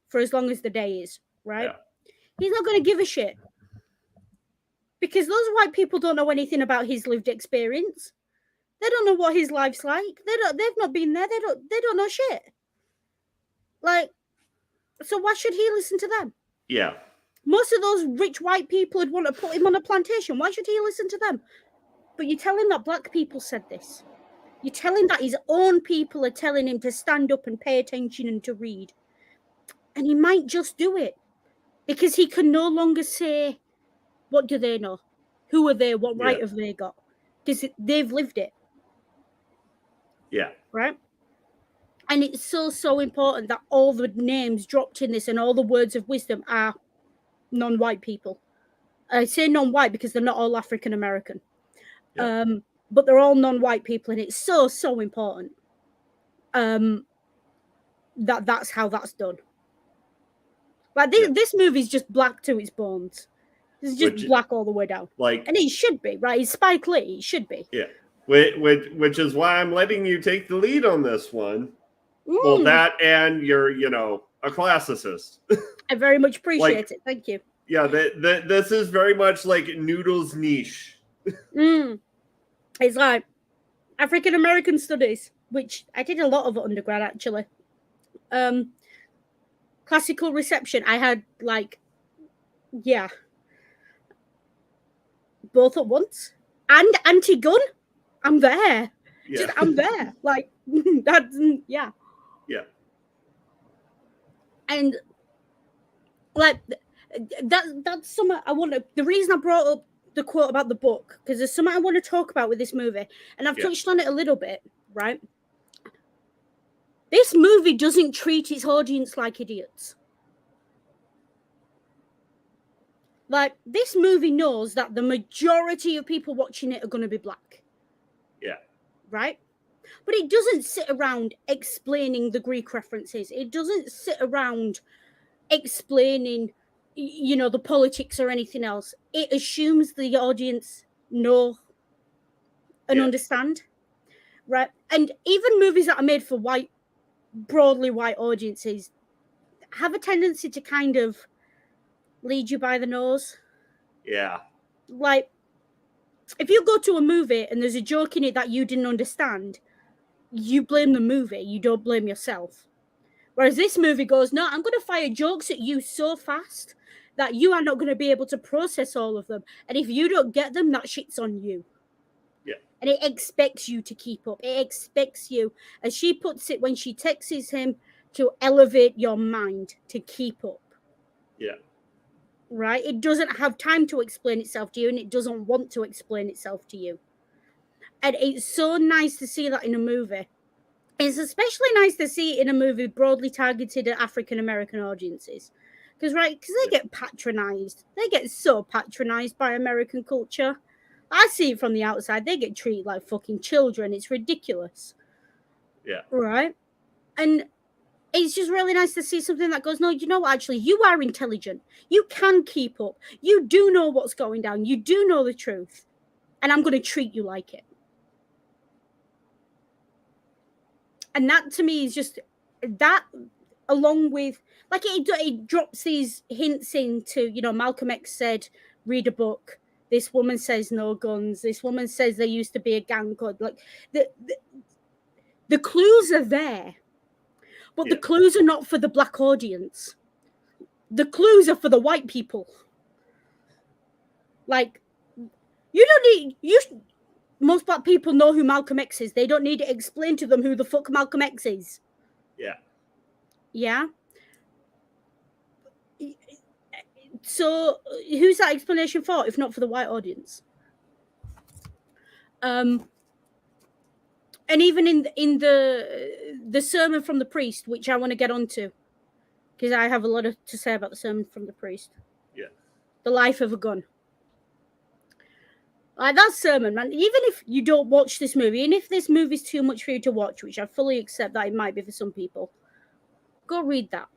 for as long as the day is, right? Yeah. He's not going to give a shit. Because those white people don't know anything about his lived experience. They don't know what his life's like. They've not been there. They don't know shit. Like, so why should he listen to them? Yeah. Most of those rich white people would want to put him on a plantation. Why should he listen to them? But you tell him that black people said this. You tell him that his own people are telling him to stand up and pay attention and to read. And he might just do it. Because he can no longer say, what do they know? Who are they? What right have they got? Because they've lived it. Yeah. Right? And it's so important that all the names dropped in this and all the words of wisdom are non-white people. I say non-white because they're not all African American. Yeah. But they're all non-white people, and it's so important that's how that's done. Like this movie's just black to its bones. It's just black all the way down. Like, and it should be, right? It's Spike Lee. It should be. Yeah. Which is why I'm letting you take the lead on this one. Well, that and you're, a classicist. I very much appreciate it. Thank you. Yeah, this is very much like Noodle's niche. It's like African American studies, which I did a lot of at undergrad, actually. Classical reception, I had both at once. And anti-gun, I'm there. Yeah. I'm there. That's, yeah. Yeah. And that's something I want to. The reason I brought up the quote about the book, because there's something I want to talk about with this movie, and I've touched on it a little bit, right? This movie doesn't treat its audience like idiots. This movie knows that the majority of people watching it are going to be black. Yeah. Right? But it doesn't sit around explaining the Greek references. It doesn't sit around explaining, the politics or anything else. It assumes the audience know and understand. Right? And even movies that are made for broadly white audiences have a tendency to kind of lead you by the nose. Yeah. If you go to a movie and there's a joke in it that you didn't understand, you blame the movie, you don't blame yourself. Whereas this movie goes, no, I'm going to fire jokes at you so fast that you are not going to be able to process all of them. And if you don't get them, that shit's on you. Yeah. And it expects you to keep up. It expects you, as she puts it when she texts him, to elevate your mind, to keep up. Yeah. Right? It doesn't have time to explain itself to you, and it doesn't want to explain itself to you. And it's so nice to see that in a movie. It's especially nice to see it in a movie broadly targeted at African American audiences. Because they get patronized. They get so patronized by American culture. I see it from the outside. They get treated like fucking children. It's ridiculous. Yeah. Right? And it's just really nice to see something that goes, no, you know what, actually, you are intelligent. You can keep up. You do know what's going down. You do know the truth. And I'm going to treat you like it. And that, to me, is just that, along with, it drops these hints into, Malcolm X said, read a book. This woman says no guns. This woman says there used to be a gang code. The clues are there. But the clues are not for the black audience. The clues are for the white people. Most black people know who Malcolm X is. They don't need to explain to them who the fuck Malcolm X is. Yeah. Yeah? So, who's that explanation for, if not for the white audience? And even in the sermon from the priest, which I want to get onto, because I have a lot to say about the sermon from the priest. Yeah. The life of a gun. That sermon, man, even if you don't watch this movie, and if this movie's too much for you to watch, which I fully accept that it might be for some people, go read that.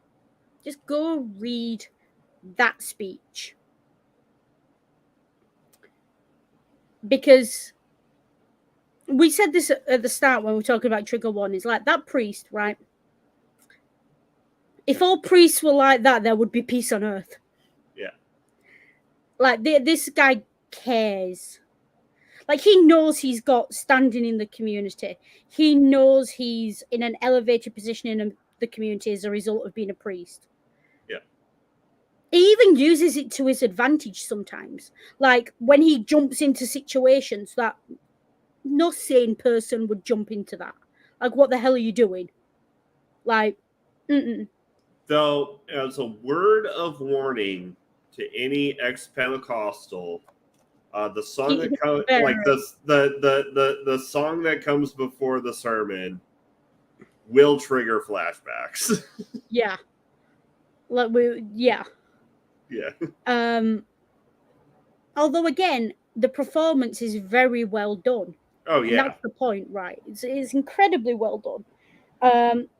Just go read that speech. Because we said this at the start when we were talking about trigger warnings, that priest, right? If all priests were like that, there would be peace on earth. Yeah. Like this guy cares. Like he knows he's got standing in the community. He knows he's in an elevated position in the community as a result of being a priest. Yeah. He even uses it to his advantage sometimes. Like when he jumps into situations that no sane person would jump into that. Like, what the hell are you doing? Like, Though, as a word of warning to any ex-Pentecostal, the song that comes, like the song that comes before the sermon, will trigger flashbacks. Yeah. Like yeah. Although again, the performance is very well done. Oh yeah. And that's the point, right? It's incredibly well done.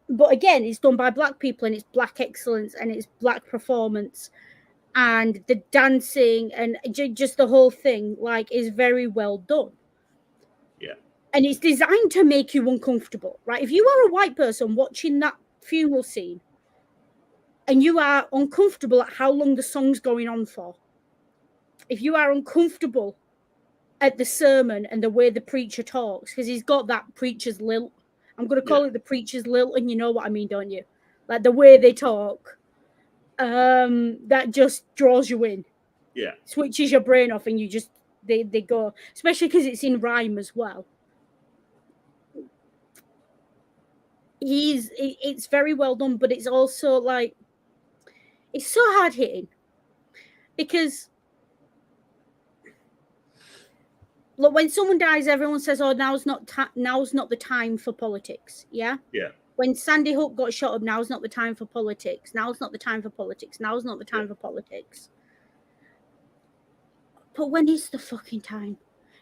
But again, it's done by black people and it's black excellence and it's black performance and the dancing and just the whole thing like is very well done. Yeah. And it's designed to make you uncomfortable, right? If you are a white person watching that funeral scene and you are uncomfortable at how long the song's going on for, if you are uncomfortable at the sermon and the way the preacher talks, because he's got that preacher's lilt. I'm going to call it the preacher's lilt, and you know what I mean, don't you? Like the way they talk, that just draws you in. Yeah. Switches your brain off, and you just they go, especially because it's in rhyme as well. It's very well done, but it's also like it's so hard hitting because look, when someone dies, everyone says, "Oh, now's not the time for politics." Yeah. Yeah. When Sandy Hook got shot up, now's not the time for politics. Now's not the time for politics. Now's not the time for politics. But when is the fucking time?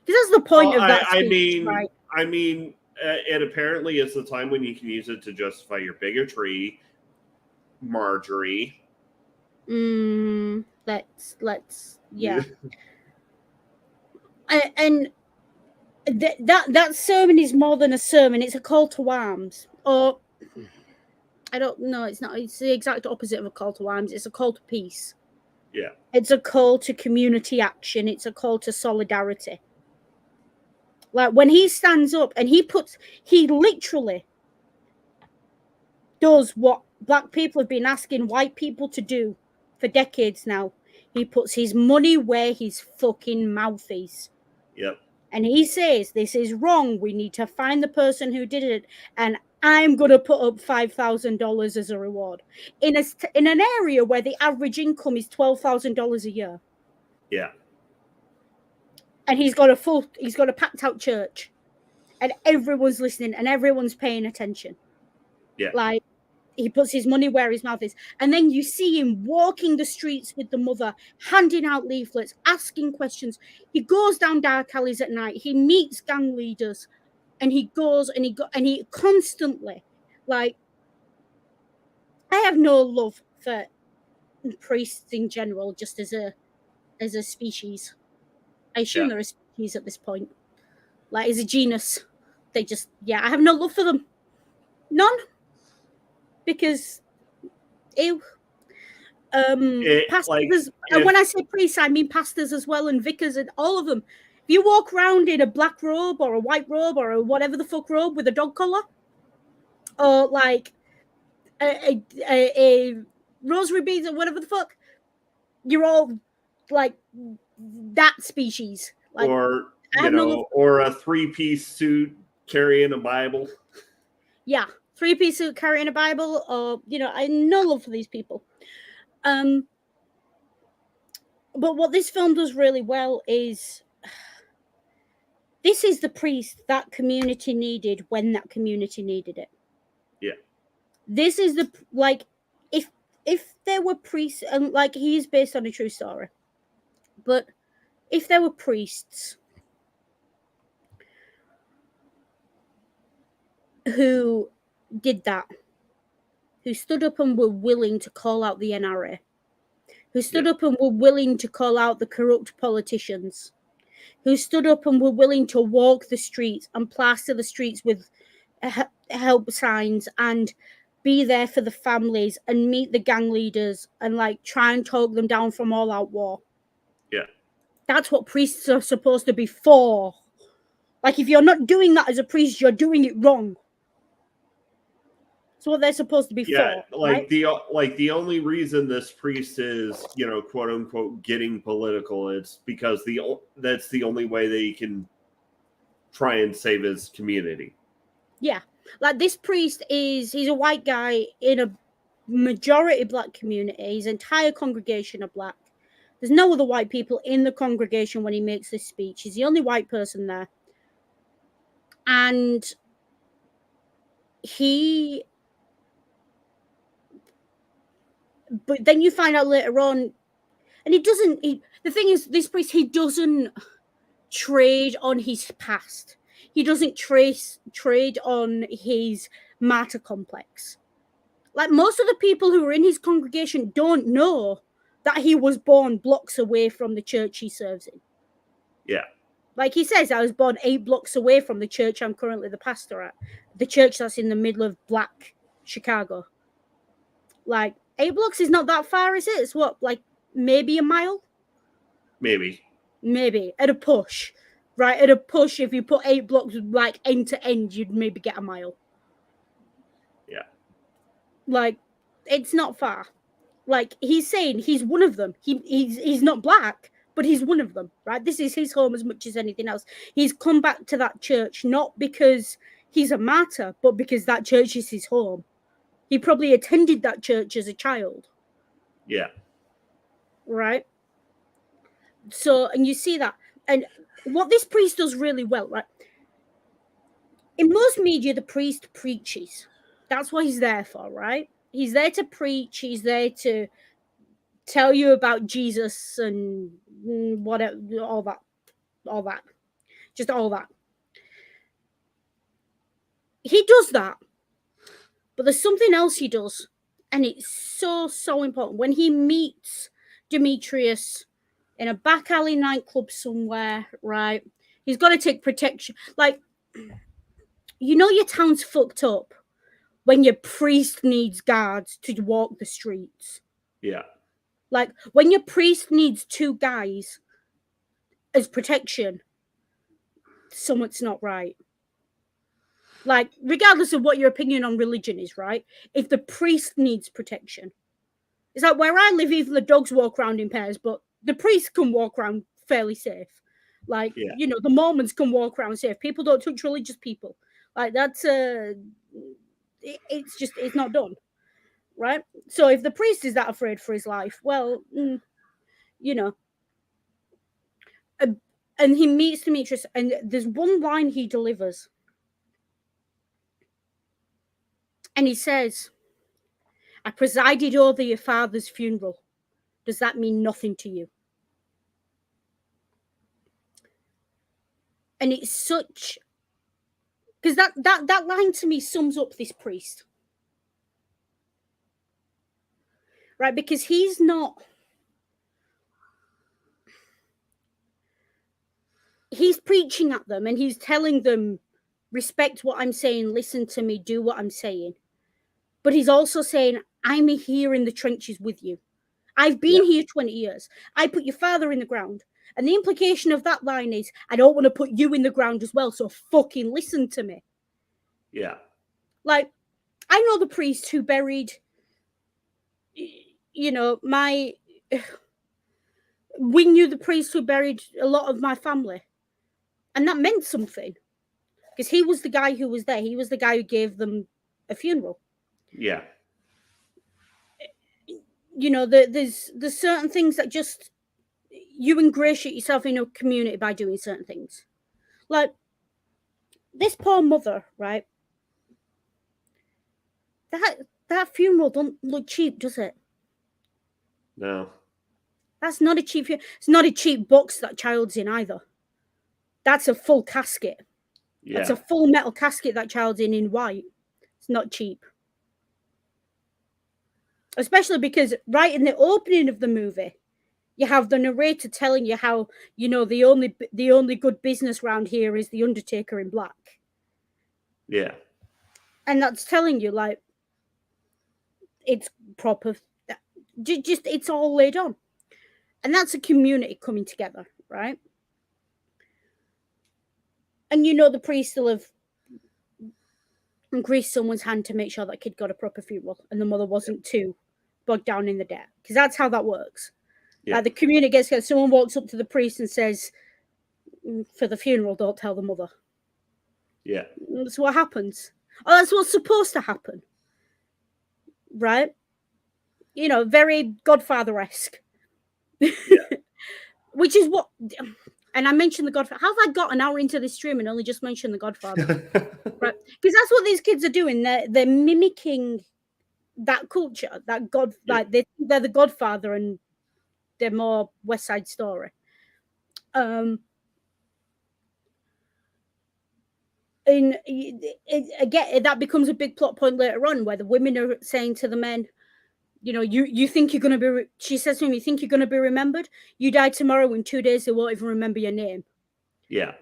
Because that's the point of that speech, right? I mean, and apparently it's the time when you can use it to justify your bigotry, Marjorie. Let's yeah. And that sermon is more than a sermon. It's a call to arms. Or I don't know. It's not. It's the exact opposite of a call to arms. It's a call to peace. Yeah. It's a call to community action. It's a call to solidarity. Like when he stands up and he literally does what black people have been asking white people to do for decades now. He puts his money where his fucking mouth is. Yep. And he says, this is wrong. We need to find the person who did it. And I'm going to put up $5,000 as a reward in an area where the average income is $12,000 a year. Yeah. And he's got a packed out church and everyone's listening and everyone's paying attention. Yeah. Like he puts his money where his mouth is. And then you see him walking the streets with the mother, handing out leaflets, asking questions. He goes down dark alleys at night. He meets gang leaders and he goes and he constantly, like, I have no love for priests in general, just as a species. I assume they're a species at this point. Like, as a genus. They just, I have no love for them. None. Because ew. Pastors, when I say priests, I mean pastors as well, and vicars, and all of them. If you walk around in a black robe or a white robe or a whatever the fuck robe with a dog collar, or like a rosary beads or whatever the fuck, you're all like that species. Like, or or a 3-piece suit carrying a Bible. Yeah. 3-piece suit carrying a Bible, or I have no love for these people. But what this film does really well is this is the priest that community needed when that community needed it. Yeah. This is if there were priests, and like he is based on a true story, but if there were priests who did that, who stood up and were willing to call out the NRA, who stood up and were willing to call out the corrupt politicians, who stood up and were willing to walk the streets and plaster the streets with help signs and be there for the families and meet the gang leaders and like try and talk them down from all out war. Yeah. That's what priests are supposed to be for. Like, if you're not doing that as a priest, you're doing it wrong. It's what they're supposed to be for, right? The only reason this priest is, quote unquote, getting political is because that's the only way that he can try and save his community. Yeah. Like, this priest he's a white guy in a majority black community. His entire congregation are black. There's no other white people in the congregation when he makes this speech. He's the only white person there. And but then you find out later on, and the thing is, this priest, he doesn't trade on his past. He doesn't trade on his martyr complex. Like, most of the people who are in his congregation don't know that he was born blocks away from the church he serves in. Yeah. Like he says, I was born 8 blocks away from the church I'm currently the pastor at. The church that's in the middle of black Chicago. Like, 8 blocks is not that far, is it? It's what, like, maybe a mile? Maybe. At a push. Right, at a push, if you put 8 blocks, like, end to end, you'd maybe get a mile. Yeah. Like, it's not far. Like, he's saying he's one of them. He's not black, but he's one of them, right? This is his home as much as anything else. He's come back to that church not because he's a martyr, but because that church is his home. He probably attended that church as a child. Yeah. Right? So, and you see that. And what this priest does really well, right? In most media, the priest preaches. That's what he's there for, right? He's there to preach. He's there to tell you about Jesus and whatever, all that. Just all that. He does that. But there's something else he does. And it's so important. When he meets Demetrius in a back alley nightclub somewhere, right? He's got to take protection. Like, your town's fucked up when your priest needs guards to walk the streets. Yeah. Like, when your priest needs 2 guys as protection, something's not right. Like, regardless of what your opinion on religion is, right? If the priest needs protection, it's like where I live, even the dogs walk around in pairs, but the priest can walk around fairly safe. Like, the Mormons can walk around safe. People don't touch religious people. Like, that's it's not done, right? So if the priest is that afraid for his life, well, and he meets Demetrius, and there's one line he delivers. And he says, I presided over your father's funeral. Does that mean nothing to you? And it's such... Because that line to me sums up this priest. Right? Because he's not... He's preaching at them and he's telling them, respect what I'm saying, listen to me, do what I'm saying. But he's also saying, I'm here in the trenches with you. I've been here 20 years. I put your father in the ground. And the implication of that line is, I don't want to put you in the ground as well, so fucking listen to me. Yeah. Like, I know the priest who buried, we knew the priest who buried a lot of my family. And that meant something. Because he was the guy who was there. He was the guy who gave them a funeral. Yeah. There's certain things that just... You ingratiate yourself in a community by doing certain things. Like, this poor mother, right? That funeral don't look cheap, does it? No. That's not a cheap... It's not a cheap box that child's in either. That's a full casket. Yeah. That's a full metal casket that child's in white. It's not cheap. Especially because right in the opening of the movie, you have the narrator telling you how, the only good business around here is the Undertaker in black. Yeah. And that's telling you, like, it's proper. Just it's all laid on. And that's a community coming together, right? And the priest will have greased someone's hand to make sure that kid got a proper funeral and the mother wasn't too bogged down in the debt. Because that's how that works. Yeah. Like the community gets together, someone walks up to the priest and says, for the funeral, don't tell the mother. Yeah. That's what happens. Oh, that's what's supposed to happen. Right? Very Godfather-esque. Yeah. Which is what, and I mentioned the Godfather. How have I got an hour into this stream and only just mentioned the Godfather? Right? Because that's what these kids are doing. They're mimicking that culture, that God, like they're the Godfather, and they're more West Side Story. And again, that becomes a big plot point later on, where the women are saying to the men, you think you're going to be, she says to him, you think you're going to be remembered? You die tomorrow, in 2 days, they won't even remember your name. Yeah.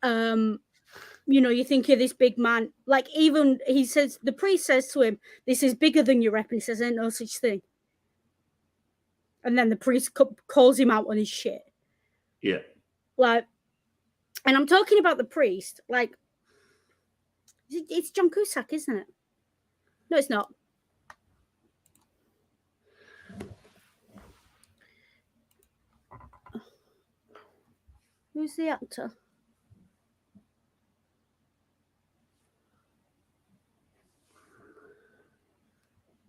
You think you're this big man. Like, even, he says, the priest says to him, this is bigger than your rep. And he says, ain't no such thing. And then the priest calls him out on his shit. Yeah. Like, and I'm talking about the priest, like, it's John Cusack, isn't it? No, it's not. Who's the actor?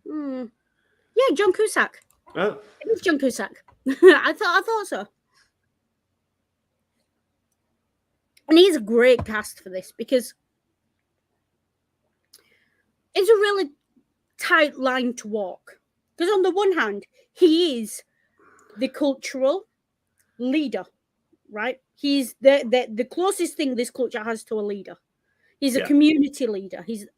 Yeah, John Cusack. Oh. It's John Cusack. I thought so. And he's a great cast for this, because it's a really tight line to walk. Because on the one hand, he is the cultural leader, right? He's the closest thing this culture has to a leader. He's a community leader. He's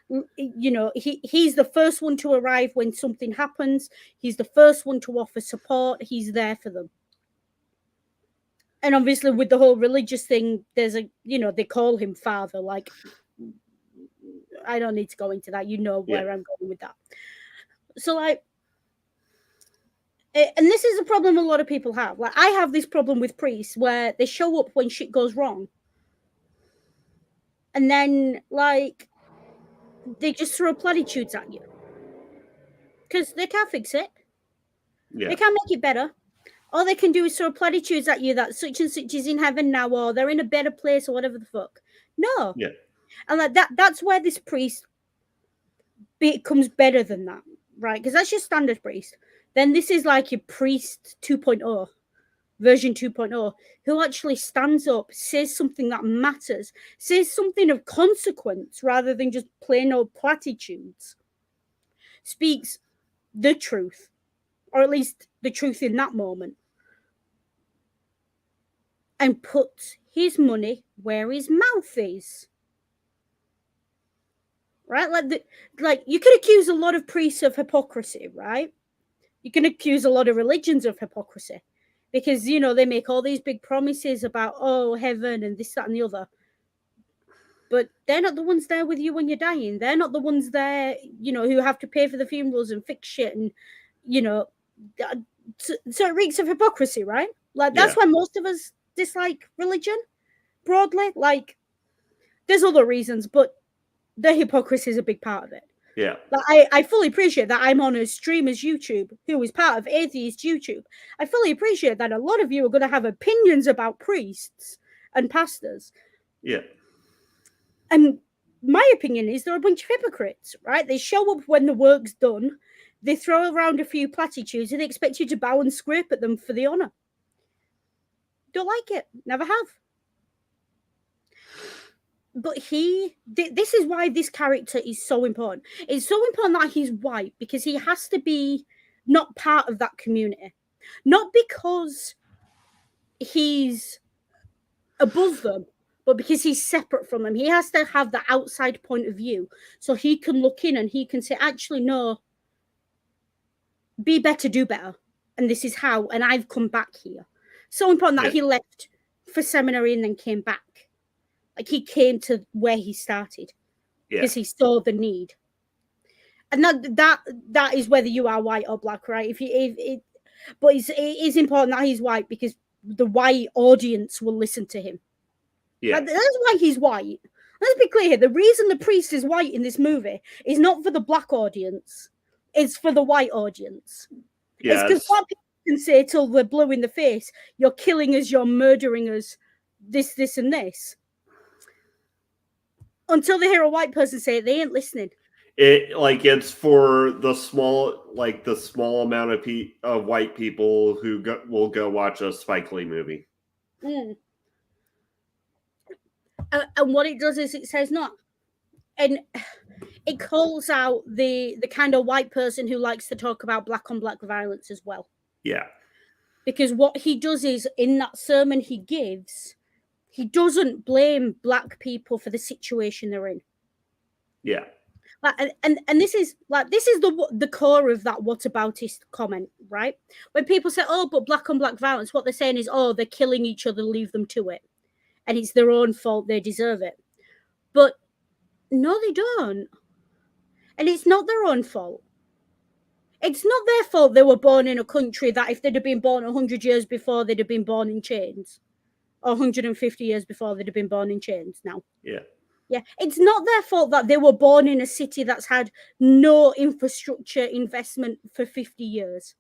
the first one to arrive when something happens. He's the first one to offer support. He's there for them. And obviously with the whole religious thing, there's they call him father. Like, I don't need to go into that. Where I'm going with that. So, like, and this is a problem a lot of people have. Like, I have this problem with priests where they show up when shit goes wrong. And then, like, they just throw platitudes at you. Because they can't fix it. Yeah. They can't make it better. All they can do is throw platitudes at you that such and such is in heaven now, or they're in a better place, or whatever the fuck. No. Yeah. And like that's where this priest becomes better than that, right? Because that's your standard priest. Then this is like your priest 2.0, version 2.0, who actually stands up, says something that matters, says something of consequence rather than just plain old platitudes, speaks the truth, or at least the truth in that moment, and puts his money where his mouth is. Right? Like you can accuse a lot of priests of hypocrisy, right? You can accuse a lot of religions of hypocrisy, because they make all these big promises about heaven and this, that, and the other, but they're not the ones there with you when you're dying. They're not the ones there who have to pay for the funerals and fix shit, and so it reeks of hypocrisy, right? Like, that's why most of us dislike religion broadly. Like, there's other reasons, but the hypocrisy is a big part of it. Yeah. Like, I fully appreciate that I'm on a streamer's YouTube who is part of Atheist YouTube. I fully appreciate that a lot of you are going to have opinions about priests and pastors. Yeah. And my opinion is they're a bunch of hypocrites, right? They show up when the work's done, they throw around a few platitudes, and they expect you to bow and scrape at them for the honor. Don't like it. Never have. But this is why this character is so important. It's so important that he's white, because he has to be not part of that community. Not because he's above them, but because he's separate from them. He has to have the outside point of view, so he can look in and he can say, actually, no, be better, do better. And this is how, and I've come back here. So important that he left for seminary and then came back. Like, he came to where he started because he saw the need. And that is whether you are white or black, right? But it is important that he's white because the white audience will listen to him. Yeah. Like, that's why he's white. Let's be clear here. The reason the priest is white in this movie is not for the black audience. It's for the white audience. Yeah, it's because black people can say till they're blue in the face, you're killing us, you're murdering us, this, and this. Until they hear a white person say it, they ain't listening. It's for the small amount of white people who will go watch a Spike Lee movie. And what it does is it says not, and it calls out the kind of white person who likes to talk about black on black violence as well. Yeah. Because what he does is, in that sermon he gives, he doesn't blame black people for the situation they're in. Yeah. And this is the core of that whataboutist comment, right? When people say, oh, but black on black violence, what they're saying is, oh, they're killing each other, leave them to it. And it's their own fault, they deserve it. But no, they don't. And it's not their own fault. It's not their fault they were born in a country that if they'd have been born 100 years before, they'd have been born in chains. Or 150 years before, they'd have been born in chains now. Yeah. Yeah, it's not their fault that they were born in a city that's had no infrastructure investment for 50 years.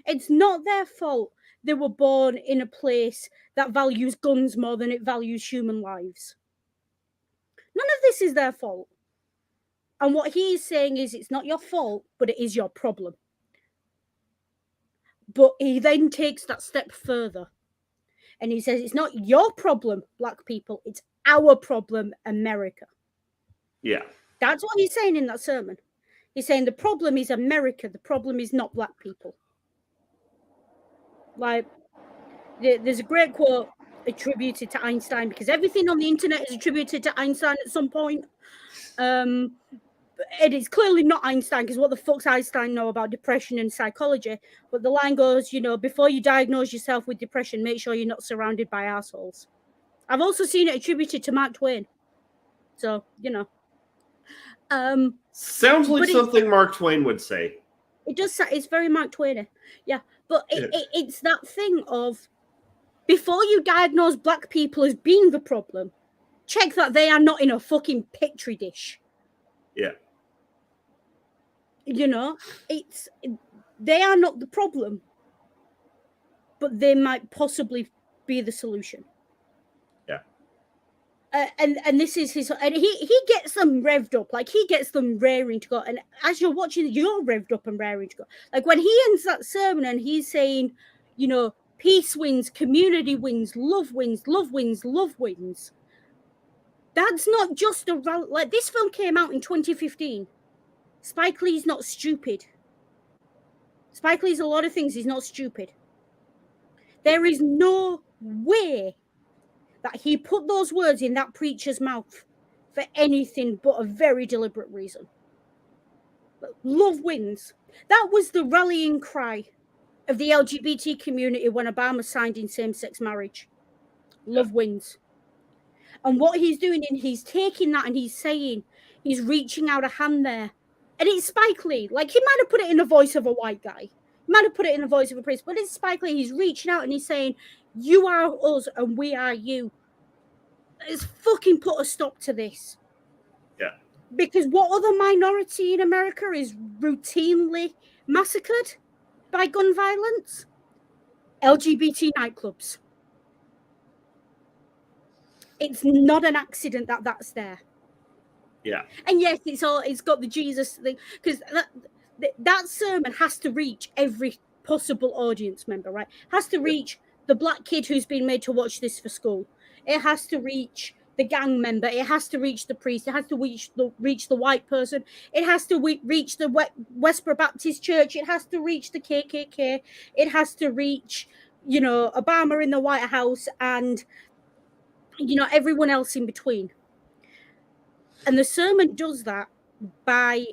It's not their fault they were born in a place that values guns more than it values human lives. None of this is their fault. And what he is saying is it's not your fault, but it is your problem. But he then takes that step further. And he says it's not your problem, black people, it's our problem, America. Yeah. That's what he's saying in that sermon. He's saying the problem is America. The problem is not black people. Like, there's a great quote attributed to Einstein, because everything on the internet is attributed to Einstein at some point. It is clearly not Einstein, because what the fuck's Einstein know about depression and psychology? But the line goes, before you diagnose yourself with depression, make sure you're not surrounded by assholes. I've also seen it attributed to Mark Twain. So, Sounds like something Mark Twain would say. It does. It's very Mark Twain. Yeah. But it's that thing of, before you diagnose black people as being the problem, check that they are not in a fucking petri dish. Yeah. They are not the problem, but they might possibly be the solution. Yeah. And this is his, and he gets them revved up, like he gets them raring to go. And as you're watching, you're revved up and raring to go. Like when he ends that sermon and he's saying, peace wins, community wins, love wins, love wins, love wins. That's not just like, this film came out in 2015. Spike Lee's not stupid. Spike Lee's a lot of things. He's not stupid. There is no way that he put those words in that preacher's mouth for anything but a very deliberate reason. But love wins. That was the rallying cry of the LGBT community when Obama signed in same-sex marriage. Love wins. And what he's doing, and he's taking that and he's saying, he's reaching out a hand there. And it's Spike Lee. Like, he might have put it in the voice of a white guy. He might have put it in the voice of a priest. But it's Spike Lee. He's reaching out and he's saying, you are us and we are you. It's fucking put a stop to this. Yeah. Because what other minority in America is routinely massacred by gun violence? LGBT nightclubs. It's not an accident that that's there. Yeah. And yes, it's got the Jesus thing, because that sermon has to reach every possible audience member, right? Has to reach the black kid who's been made to watch this for school. It has to reach the gang member. It has to reach the priest. It has to reach the white person. It has to reach the Westboro Baptist Church. It has to reach the KKK. It has to reach, Obama in the White House and, everyone else in between. And the sermon does that by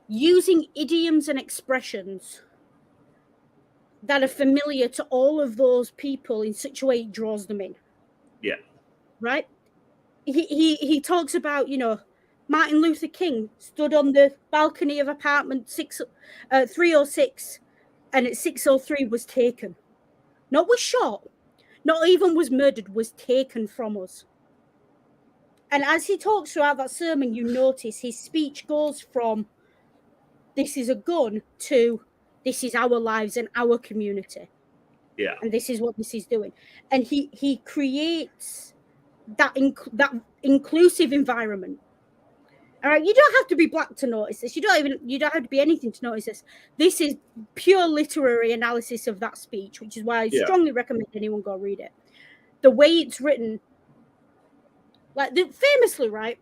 using idioms and expressions that are familiar to all of those people in such a way it draws them in. Yeah. Right? He talks about, Martin Luther King stood on the balcony of apartment 306, and at 6:03 was taken. Not was shot, not even was murdered, was taken from us. And as he talks throughout that sermon, you notice his speech goes from this is a gun to this is our lives and our community. Yeah. And this is what this is doing. And he creates that inclusive environment. All right, you don't have to be black to notice this. You don't have to be anything to notice this. This is pure literary analysis of that speech, which is why I strongly recommend anyone go read it. The way it's written, like famously, right?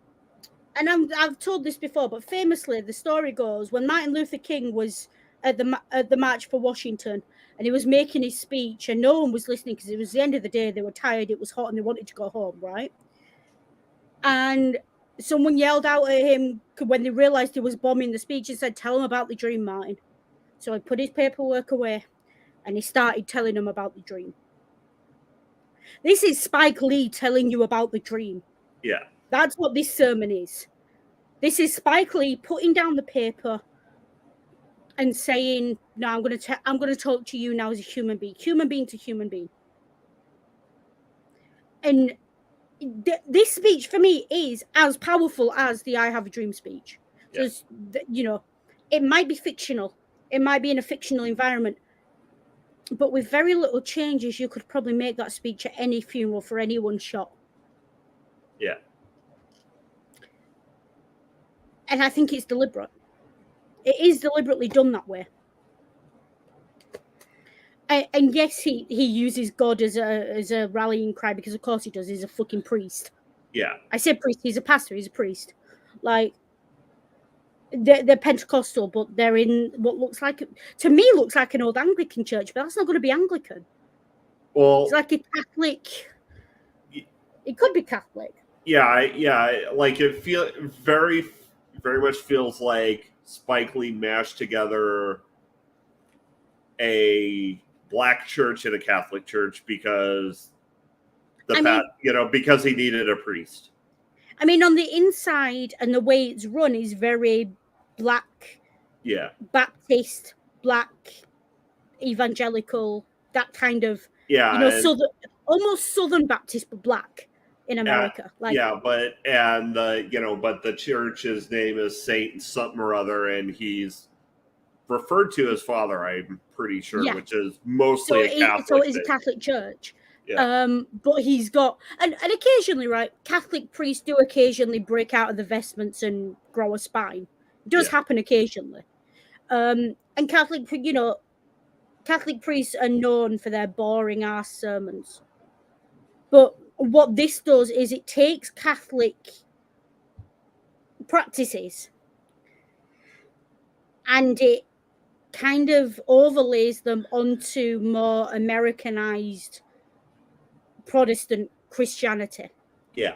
And I've told this before, but famously, the story goes when Martin Luther King was at the March for Washington, and he was making his speech, and no one was listening because it was the end of the day. They were tired, it was hot, and they wanted to go home, right? And someone yelled out at him when they realized he was bombing the speech and said, "Tell him about the dream, Martin." So he put his paperwork away, and he started telling him about the dream. This is Spike Lee telling you about the dream. Yeah. That's what this sermon is. This is Spike Lee putting down the paper and saying, "No, I'm going to talk to you now as a human being to human being." And this speech for me is as powerful as the "I Have a Dream" speech. Yeah. Just, you know, it might be fictional, it might be in a fictional environment, but with very little changes, you could probably make that speech at any funeral for anyone shot. Yeah. And I think it's deliberate. It is deliberately done that way. And yes, he uses God as a rallying cry, because of course he does. He's a fucking priest. Yeah. I said priest. He's a pastor. He's a priest. Like, they're Pentecostal, but they're in what looks like an old Anglican church, but that's not going to be Anglican. Well, it's like a Catholic. It could be Catholic. Yeah. Like, it very much feels like Spike Lee mashed together a black church and a Catholic church because because he needed a priest. I mean, on the inside and the way it's run is very black. Yeah. Baptist, black, evangelical, that kind of. Yeah. Southern, almost Southern Baptist, but black in America. But the church's name is Saint something or other, and he's referred to as Father, I'm pretty sure, which is mostly a Catholic. So it's a Catholic church. Yeah. But he's got, and occasionally, right, Catholic priests do occasionally break out of the vestments and grow a spine. It does happen occasionally. And Catholic priests are known for their boring ass sermons. But what this does is it takes Catholic practices and it kind of overlays them onto more Americanized Protestant Christianity. Yeah.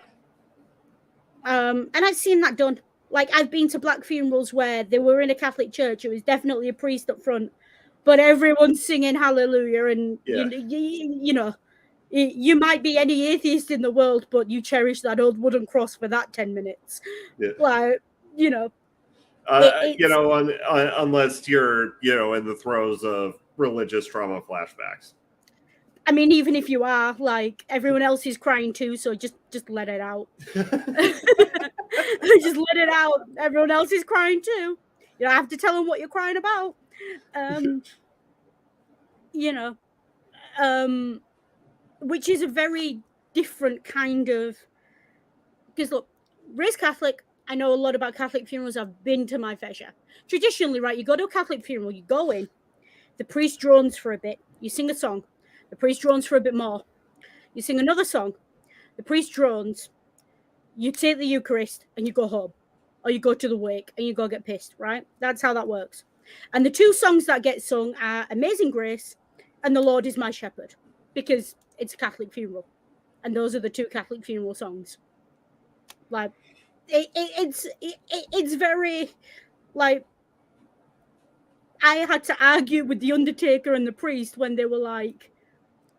And I've seen that done. Like, I've been to black funerals where they were in a Catholic church. It was definitely a priest up front, but everyone's singing hallelujah. And, you might be any atheist in the world, but you cherish that old wooden cross for that 10 minutes. Yeah. Like, unless you're, in the throes of religious trauma flashbacks. I mean, even if you are, like, everyone else is crying too, so just let it out. Just let it out. Everyone else is crying too. You don't have to tell them what you're crying about. Which is a very different kind of... Because, look, raised Catholic, I know a lot about Catholic funerals. I've been to my fair share. Traditionally, right, you go to a Catholic funeral, you go in, the priest drones for a bit, you sing a song, the priest drones for a bit more, you sing another song, the priest drones, you take the Eucharist, and you go home. Or you go to the wake, and you go get pissed, right? That's how that works. And the two songs that get sung are Amazing Grace and The Lord is My Shepherd, because it's a Catholic funeral. And those are the two Catholic funeral songs. Like, it's very, like, I had to argue with the undertaker and the priest when they were like,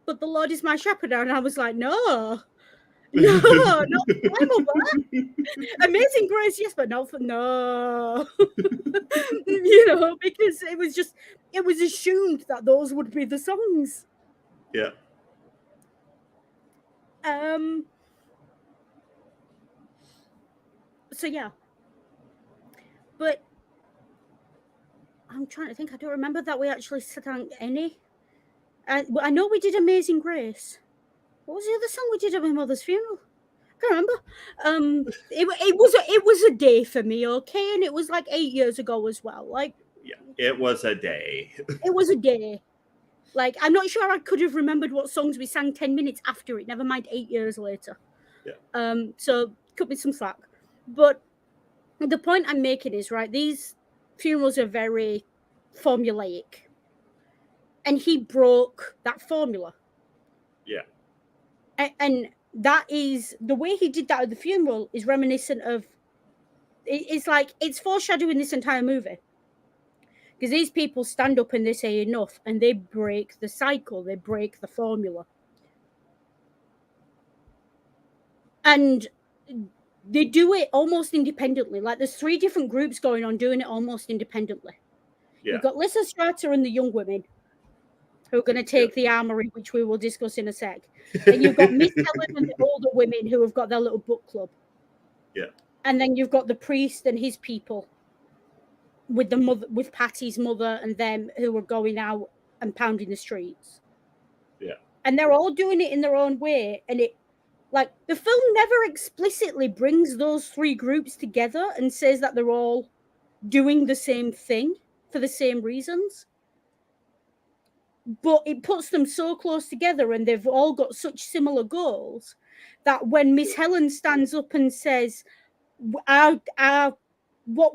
but the Lord is my shepherd. And I was like, no, No, not Bible, but Amazing Grace, yes, but not for no. Because it was assumed that those would be the songs. Yeah. So yeah. But I'm trying to think. I don't remember that we actually sang any. I know we did Amazing Grace. What was the other song we did at my mother's funeral? I can't remember. It was a day for me, okay, and it was like 8 years ago as well. Like, yeah, it was a day. It was a day. Like, I'm not sure I could have remembered what songs we sang 10 minutes after it. Never mind 8 years later. Yeah. So cut me some slack. But the point I'm making is, right, these funerals are very formulaic. And he broke that formula. Yeah. And that is, the way he did that at the funeral is reminiscent of, it's like, it's foreshadowing this entire movie. Because these people stand up and they say enough, and they break the cycle, they break the formula. And they do it almost independently. Like, there's 3 different groups going on doing it almost independently. Yeah. You've got Lysystrata and the young women who are going to take the armory, which we will discuss in a sec. Then you've got Miss Helen and the older women who have got their little book club. Yeah. And then you've got the priest and his people with the mother, with Patty's mother and them, who are going out and pounding the streets. Yeah. And they're all doing it in their own way. And it, like, the film never explicitly brings those 3 groups together and says that they're all doing the same thing for the same reasons. But it puts them so close together, and they've all got such similar goals, that when Miss Helen stands up and says, what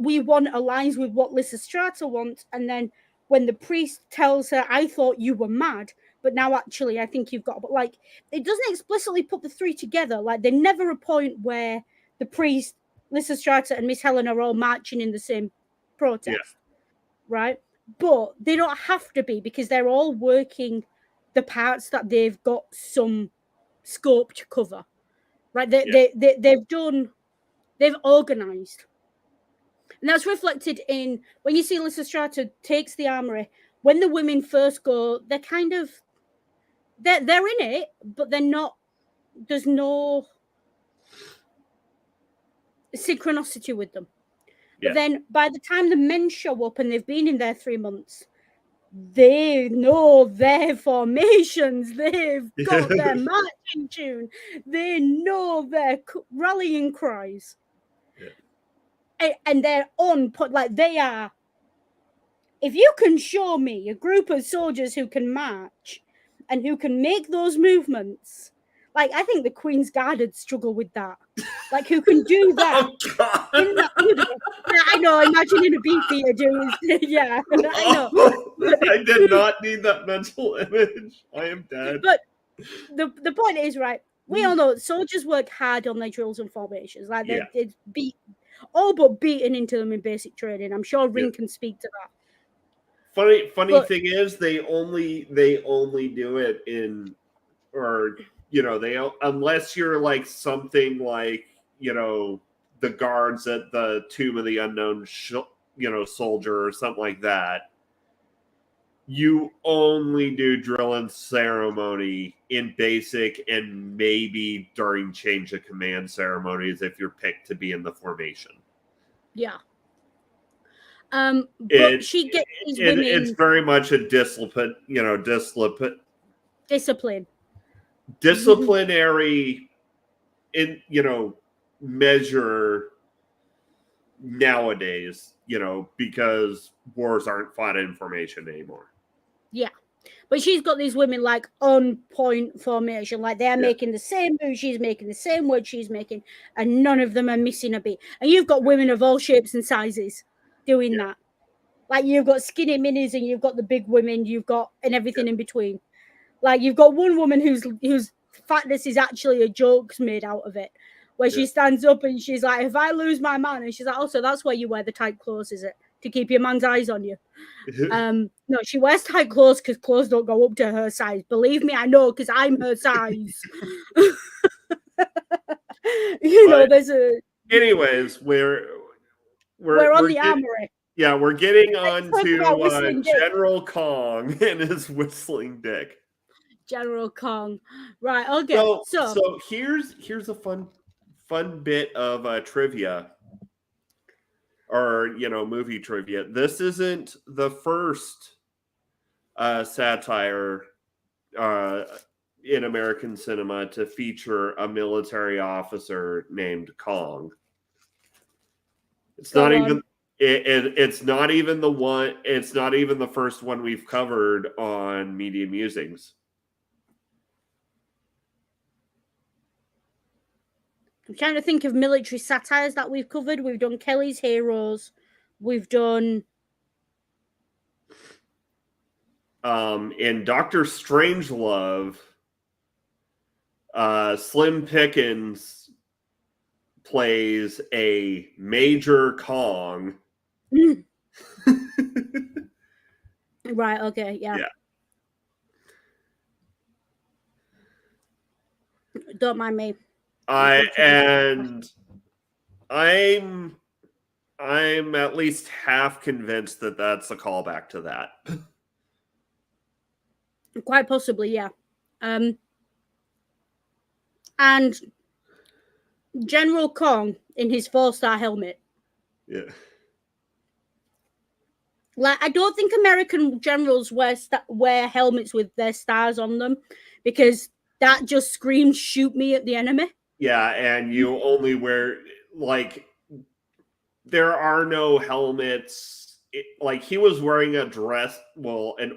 we want aligns with what Lysystrata wants, and then when the priest tells her, I thought you were mad, but now actually I think you've got, but like, it doesn't explicitly put the 3 together. Like, there's never a point where the priest, Lysystrata, and Miss Helen are all marching in the same protest, right? But they don't have to be, because they're all working the parts that they've got some scope to cover, right? They've organized. And that's reflected in, when you see Lysystrata takes the armory, when the women first go, they're kind of, they're in it, but they're not, there's no synchronicity with them. But then by the time the men show up and they've been in there 3 months, they know their formations, they've got their marching tune, they know their rallying cries. And they're on, like, they are, if you can show me a group of soldiers who can march and who can make those movements, like, I think the Queen's Guard would struggle with that. Like, who can do that? In that movie. Yeah, I know, imagine in a beat theater doing, yeah, I know. I did not need that mental image. I am dead. But the point is, right, we all know soldiers work hard on their drills and formations. Like, they beat, all but beaten into them in basic training. I'm sure Ring can speak to that. Funny thing is, they only do it in, or they, unless you're like something like the guards at the Tomb of the Unknown soldier or something like that. You only do drill and ceremony in basic, and maybe during change of command ceremonies if you're picked to be in the formation. Yeah. But she gets these women. It's very much a discipline, disciplinary measure nowadays, because wars aren't fought in formation anymore. Yeah. But she's got these women like on point formation, like they're making the same move she's making, the same word she's making, and none of them are missing a beat. And you've got women of all shapes and sizes doing that. Like, you've got skinny minis and you've got the big women, you've got, and everything in between. Like, you've got one woman whose fatness is actually a joke's made out of it, where she stands up and she's like, if I lose my man, and she's like, also, that's why you wear the tight clothes, is it? To keep your man's eyes on you. No, she wears tight clothes because clothes don't go up to her size. Believe me, I know, because I'm her size. There's a. Anyways, we're on the getting, armory. yeah, we're getting Let's on talk about Whistling to Dick. General Kong and his whistling dick. General Kong. Right, okay. So here's a fun bit of trivia, or movie trivia. This isn't the first satire in American cinema to feature a military officer named Kong. It's Go not on. even it's not even the one. It's not even the first one we've covered on Media Musings. I'm trying to think of military satires that we've covered. We've done Kelly's Heroes. We've done. In Doctor Strangelove, Slim Pickens plays a Major Kong. Right, okay, yeah. Don't mind me. I'm at least half convinced that that's a callback to that. Quite possibly, yeah. And General Kong in his 4-star helmet. Yeah. Like, I don't think American generals wear helmets with their stars on them, because that just screams "shoot me" at the enemy. Yeah, and you only wear, like, there are no helmets. Like, he was wearing an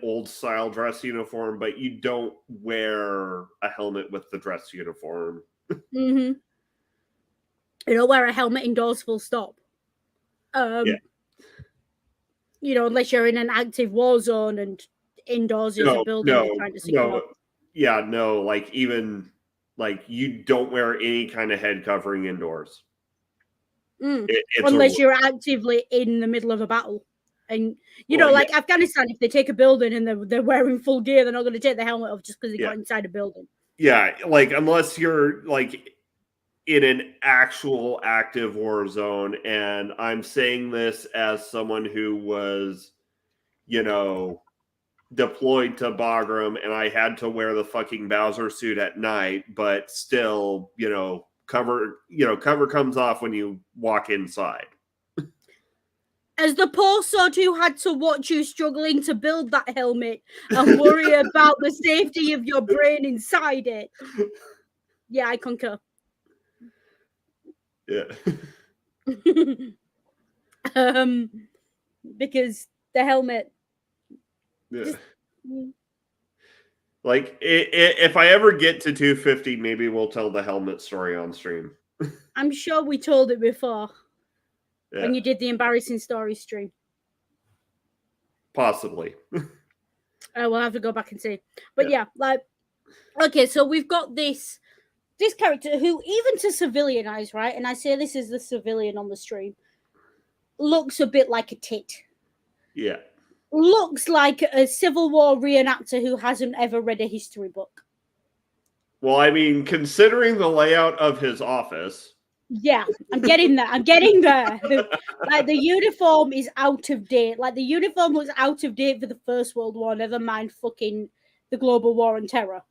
old style dress uniform, but you don't wear a helmet with the dress uniform. Mm-hmm. You don't wear a helmet indoors, full stop. Yeah. Unless you're in an active war zone and indoors is a building you're trying to secure. Yeah, no, like, even, like, you don't wear any kind of head covering indoors. Unless you're actively in the middle of a battle. And, like Afghanistan, if they take a building and they're wearing full gear, they're not going to take the helmet off just because they got inside a building. Yeah, like, unless you're, like, in an actual active war zone. And I'm saying this as someone who was, deployed to Bagram, and I had to wear the fucking Bowser suit at night, but still, cover comes off when you walk inside. As the poor sod who had to watch you struggling to build that helmet and worry about the safety of your brain inside it. Yeah, I concur. Yeah. Because the helmet. Yeah. Just, like, if I ever get to 250, maybe we'll tell the helmet story on stream. I'm sure we told it before. Yeah. When you did the embarrassing story stream. Possibly. We'll have to go back and see. But yeah, like, okay, so we've got this character who, even to civilian eyes, right, and I say this is the civilian on the stream, looks a bit like a tit. Yeah. Looks like a Civil War reenactor who hasn't ever read a history book. Well, I mean, considering the layout of his office. Yeah, I'm getting there. Like, the uniform is out of date. Like, the uniform was out of date for the First World War, never mind fucking the global war on terror.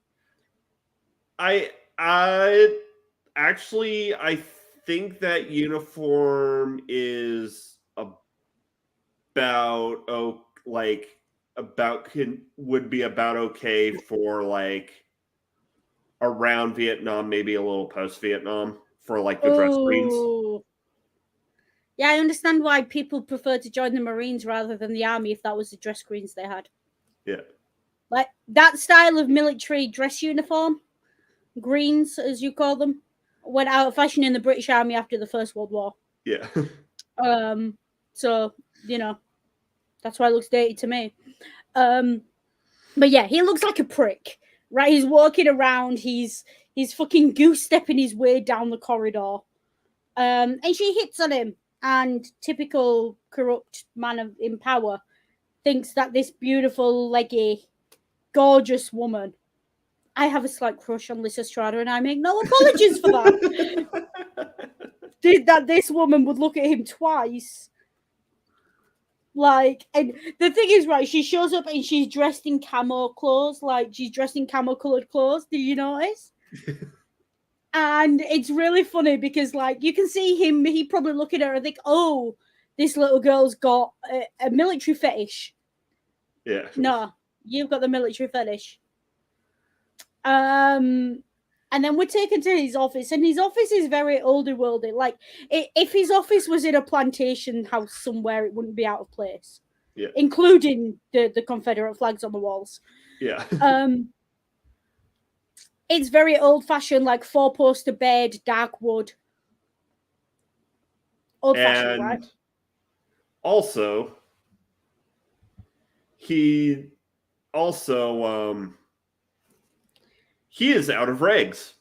I think that uniform is would be about okay for, like, around Vietnam, maybe a little post Vietnam, for, like, the dress screens. Yeah, I understand why people prefer to join the Marines rather than the Army if that was the dress screens they had. Yeah. Like, that style of military dress uniform, greens, as you call them, went out of fashion in the British Army after the First World War. Yeah. So, that's why it looks dated to me. But yeah, he looks like a prick, right? He's walking around, he's fucking goose-stepping his way down the corridor. And she hits on him, and typical corrupt man in power thinks that this beautiful, leggy, gorgeous woman I have a slight crush on Lysystrata, and I make no apologies for that. That this woman would look at him twice. Like, and the thing is, right, she shows up and she's dressed in camo clothes, like she's dressed in camo colored clothes. Did you notice? And it's really funny because, like, you can see him, he probably looking at her and think, oh, this little girl's got a military fetish. Yeah. No, you've got the military fetish. And then we're taken to his office, and his office is very oldie worldy. Like, if his office was in a plantation house somewhere, it wouldn't be out of place. Yeah. Including the Confederate flags on the walls. Yeah. It's very old-fashioned, like 4-poster bed, dark wood. Old-fashioned, right? Also, he is out of regs.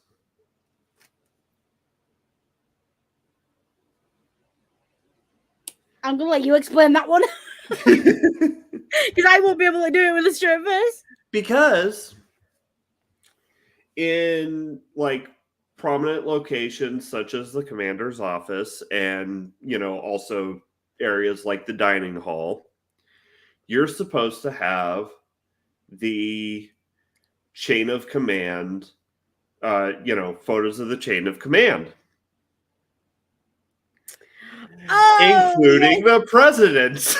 I'm gonna let you explain that one because I won't be able to do it with a straight face. Because in like prominent locations such as the commander's office and, you know, also areas like the dining hall, you're supposed to have the chain of command, photos of the chain of command. Including the president.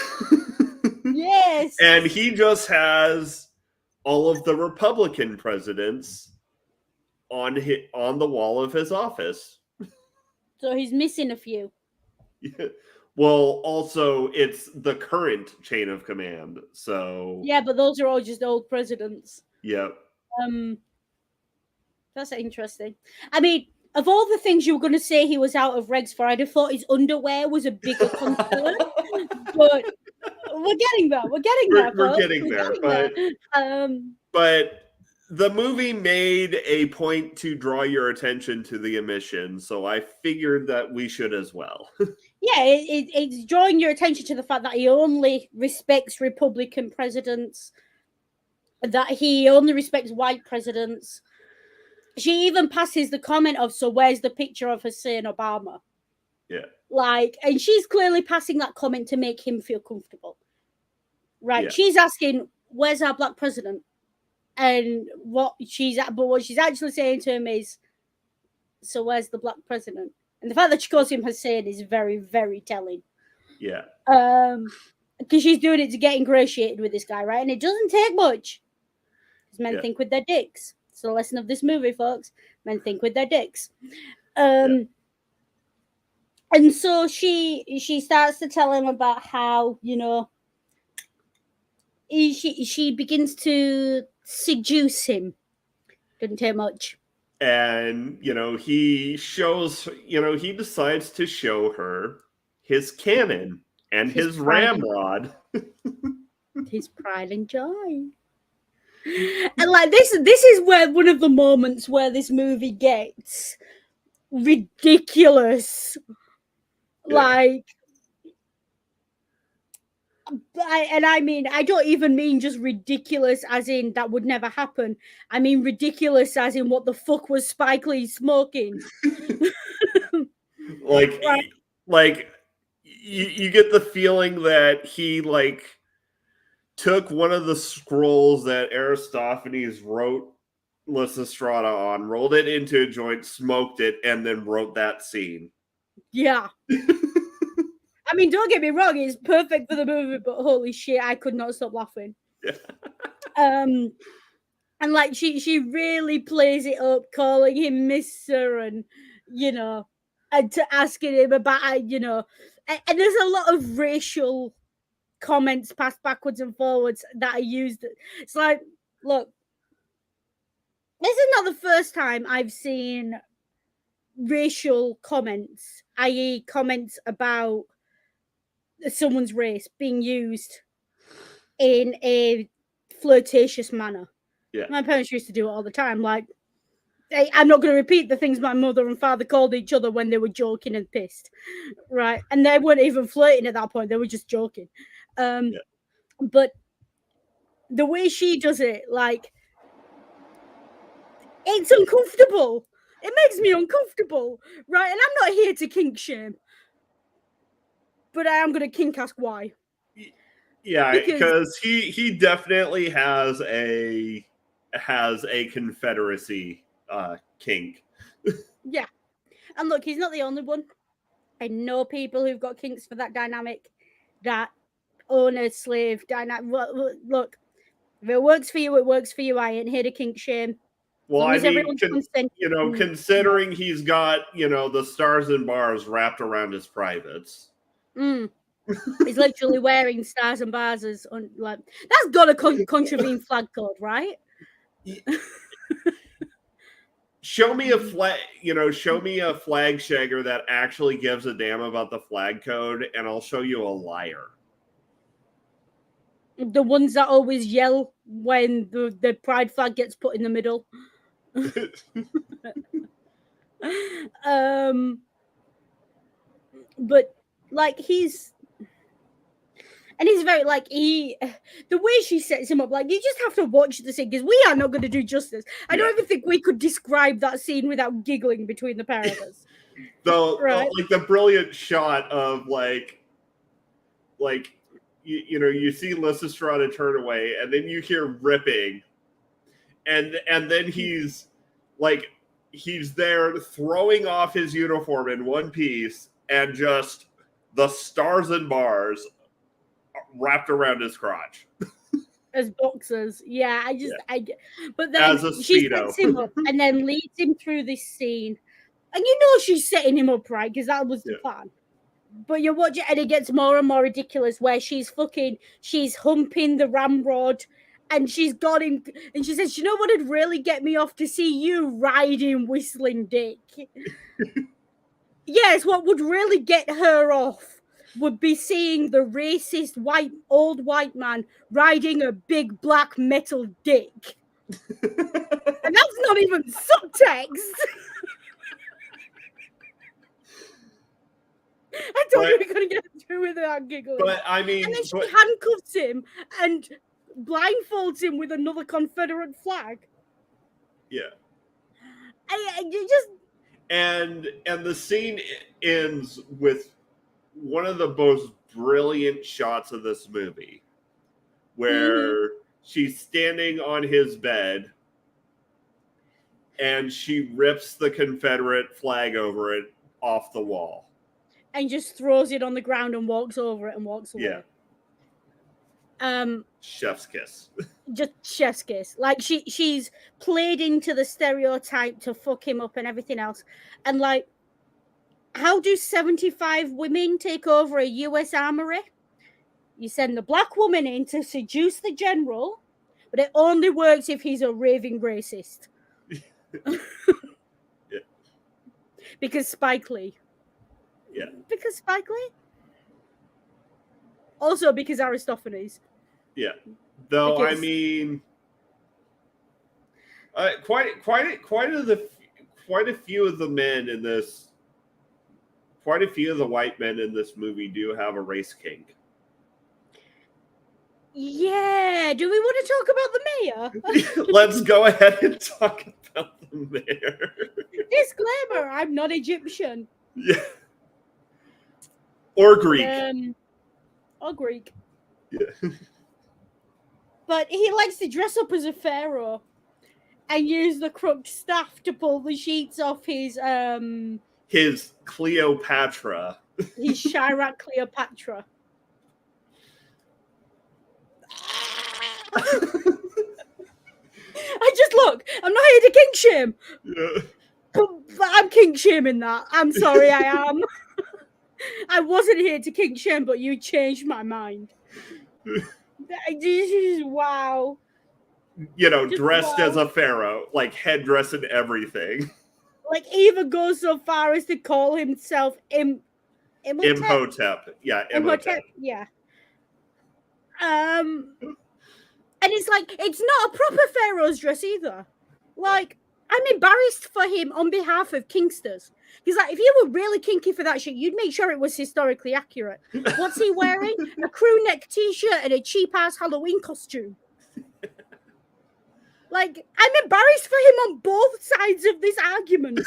Yes. And he just has all of the Republican presidents on the wall of his office. So he's missing a few. Well, also, it's the current chain of command. So yeah, but those are all just old presidents. Yep. That's interesting. I mean, of all the things you were going to say he was out of regs for, I'd have thought his underwear was a bigger concern. But we're getting there. We're getting there. But the movie made a point to draw your attention to the omission, so I figured that we should as well. Yeah, it's drawing your attention to the fact that he only respects Republican presidents, that he only respects white presidents. She even passes the comment of, so where's the picture of Hussein Obama? Yeah. Like, and she's clearly passing that comment to make him feel comfortable. Right. Yeah. She's asking, where's our black president? And what she's actually saying to him is, so where's the black president? And the fact that she calls him Hussein is very, very telling. Yeah. Because she's doing it to get ingratiated with this guy, right? And it doesn't take much. Because men think with their dicks. It's the lesson of this movie, folks. Men think with their dicks. And so she starts to tell him about how, you know, she begins to seduce him. Didn't take much. And, you know, he decides to show her his cannon and his ramrod. His pride and joy. And like this is where one of the moments where this movie gets ridiculous. Yeah. Like, I don't even mean just ridiculous as in that would never happen. I mean ridiculous as in what the fuck was Spike Lee smoking? Like you get the feeling that he like took one of the scrolls that Aristophanes wrote Lysystrata on, rolled it into a joint, smoked it, and then wrote that scene. Yeah. I mean, don't get me wrong, it's perfect for the movie, but holy shit, I could not stop laughing. Yeah. And like she really plays it up, calling him Mister, and you know, and to asking him about, you know, and there's a lot of racial comments passed backwards and forwards that are used. It's like, look, this is not the first time I've seen racial comments, i.e. comments about someone's race being used in a flirtatious manner. Yeah. My parents used to do it all the time. Like, I'm not going to repeat the things my mother and father called each other when they were joking and pissed, right? And they weren't even flirting at that point; they were just joking. But the way she does it, like, It's uncomfortable. It makes me uncomfortable, right? And I'm not here to kink shame, but I am going to kink ask why. Yeah, Because because he definitely has a Confederacy kink. yeah, and look, he's not the only one. I know people who've got kinks for that dynamic, that owner slave dynamic. Look, if it works for you, it works for you. I ain't here to kink shame. Well, As long I as mean, everyone's consenting. considering he's got the stars and bars wrapped around his privates. He's literally wearing stars and bars as like that's got to contravene flag code, right? Show me a flag, show me a flag shagger that actually gives a damn about the flag code, and I'll show you a liar. The ones that always yell when the pride flag gets put in the middle. But like he's very like the way she sets him up, like you just have to watch the scene because we are not going to do justice. I don't even think we could describe that scene without giggling between the pair of us. Right? Like the brilliant shot of like you see Lysystrata turn away, and then you hear ripping, and then he's there throwing off his uniform in one piece, and just the stars and bars wrapped around his crotch as boxers. But then she sets him up and then leads him through this scene, and she's setting him up, right? Because that was the plan. But you watch it and it gets more and more ridiculous, where she's humping the ramrod, and she's got him, and she says, "You know what would really get me off? To see you riding Whistling Dick." Yes, what would really get her off would be seeing the racist old white man riding a big black metal dick. And that's not even subtext. I don't think we're going to get through without giggling. But I mean, and then she handcuffs him and blindfolds him with another Confederate flag. Yeah. And the scene ends with one of the most brilliant shots of this movie, where she's standing on his bed and she rips the Confederate flag over it off the wall. And just throws it on the ground and walks over it and walks away. Yeah. Chef's kiss. Just chef's kiss. Like she's played into the stereotype to fuck him up and everything else. And like, how do 75 women take over a US armory? You send the black woman in to seduce the general, but it only works if he's a raving racist. Yeah. Because Spike Lee. Yeah. Because Spike Lee. Also because Aristophanes. Yeah. Though I mean, quite a few of the men in this. Quite a few of the white men in this movie do have a race kink. Yeah. Do we want to talk about the mayor? Let's go ahead and talk about the mayor. Disclaimer, I'm not Egyptian. Yeah. Or Greek. Or Greek. Yeah. But he likes to dress up as a pharaoh and use the crooked staff to pull the sheets off his Cleopatra. His Chirac Cleopatra. I'm not here to kink shame. Yeah. But I'm kink shaming that. I'm sorry, I am. I wasn't here to kink shame, but you changed my mind. Wow. Dressed as a pharaoh, like headdress and everything. Like, even goes so far as to call himself Imhotep. Yeah, Imhotep. Yeah. And it's like, it's not a proper pharaoh's dress either. Like, I'm embarrassed for him on behalf of kinksters. He's like, if you were really kinky for that shit, you'd make sure it was historically accurate. What's he wearing? A crew neck t-shirt and a cheap ass Halloween costume. Like, I'm embarrassed for him on both sides of this argument.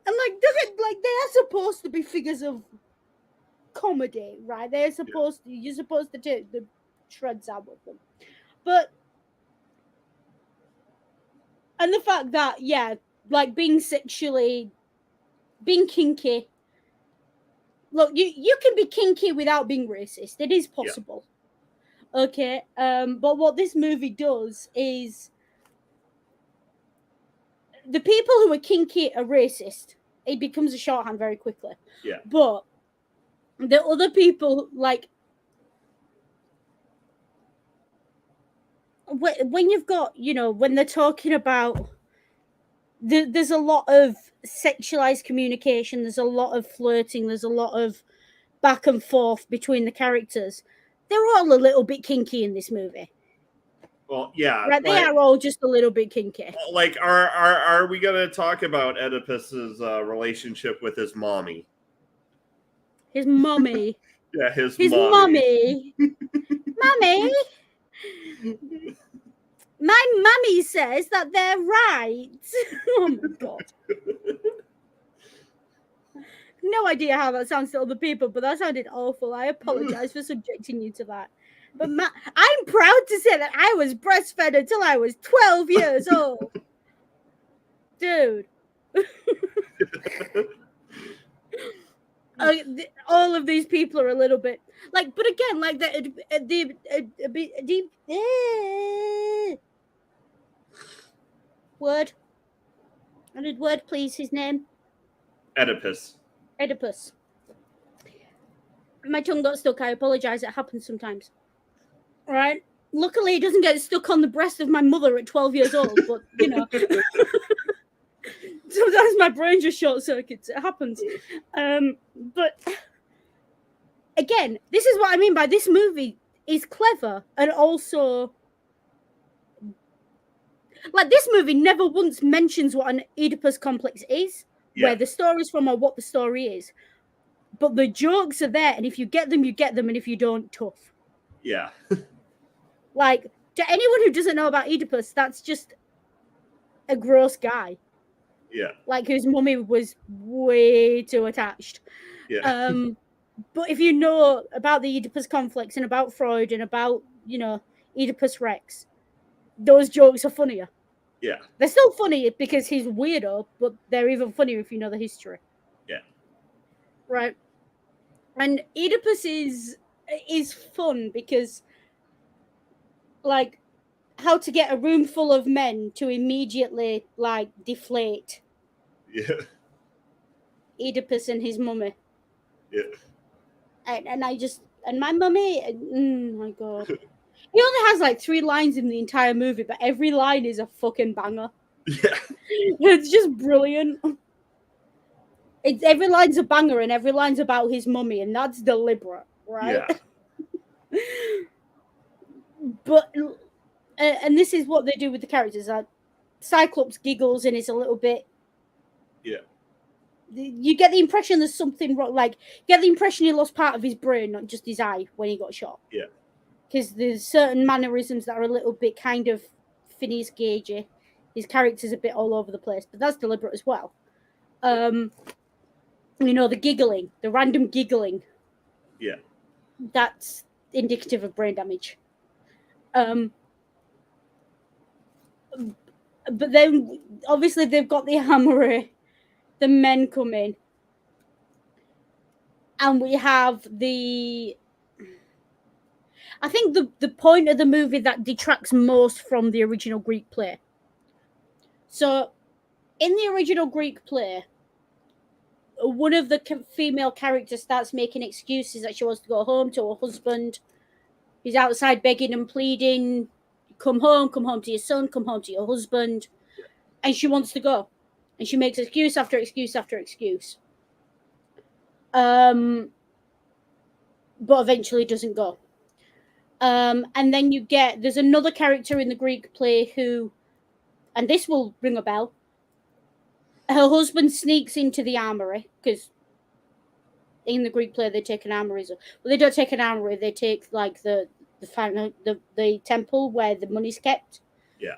And they are supposed to be figures of comedy, right? They're supposed to, you're supposed to take the shreds out of them. But and the fact that, like being kinky. Look, you can be kinky without being racist. It is possible. Yeah. Okay. But what this movie does is the people who are kinky are racist. It becomes a shorthand very quickly. Yeah. But the other people, like, when you've got, when they're talking about, there's a lot of sexualized communication, there's a lot of flirting, there's a lot of back and forth between the characters. They're all a little bit kinky in this movie. Well, yeah. Right, they are all just a little bit kinky. Like, are we going to talk about Oedipus's relationship with his mommy? His mommy. Yeah, his mommy. Mommy? My mummy says that they're right. Oh my God. No idea how that sounds to other people, but that sounded awful. I apologize for subjecting you to that. But I'm proud to say that I was breastfed until I was 12 years old. Dude. All of these people are a little bit like, but again, like word. I need word, please. His name. Oedipus. My tongue got stuck. I apologize. It happens sometimes. All right. Luckily, it doesn't get stuck on the breast of my mother at 12 years old. But sometimes my brain just short circuits. It happens. But again, this is what I mean by this movie is clever and also. Like, this movie never once mentions what an Oedipus complex is, where the story's from, or what the story is. But the jokes are there, and if you get them, you get them, and if you don't, tough. Yeah. Like, to anyone who doesn't know about Oedipus, that's just a gross guy. Yeah. Like, whose mummy was way too attached. Yeah. But if you know about the Oedipus complex and about Freud and about, Oedipus Rex, those jokes are funnier. Yeah. They're still funny because he's weirdo, but they're even funnier if you know the history. Yeah. Right. And Oedipus is fun because, like, how to get a room full of men to immediately, like, deflate. Yeah. Oedipus and his mummy. Yeah. And my mummy, oh my God. He only has like 3 lines in the entire movie, but every line is a fucking banger. Yeah. It's just brilliant. Every line's a banger and every line's about his mummy, and that's deliberate, right? Yeah. But and this is what they do with the characters. Cyclops giggles and is a little bit. Yeah. You get the impression there's something wrong. Like, you get the impression he lost part of his brain, not just his eye, when he got shot. Yeah. Because there's certain mannerisms that are a little bit kind of Phineas Gagey. His character's a bit all over the place, but that's deliberate as well. The giggling, the random giggling. Yeah. That's indicative of brain damage. But then, obviously, they've got the armory. The men come in. And we have I think the point of the movie that detracts most from the original Greek play. So, in the original Greek play, one of the female characters starts making excuses that she wants to go home to her husband. He's outside begging and pleading, come home to your son, come home to your husband. And she wants to go. And she makes excuse after excuse after excuse. But eventually doesn't go. And then there's another character in the Greek play who, and this will ring a bell, her husband sneaks into the armory, because in the Greek play they take an armory. Well, they don't take an armory, they take like the the temple where the money's kept. Yeah.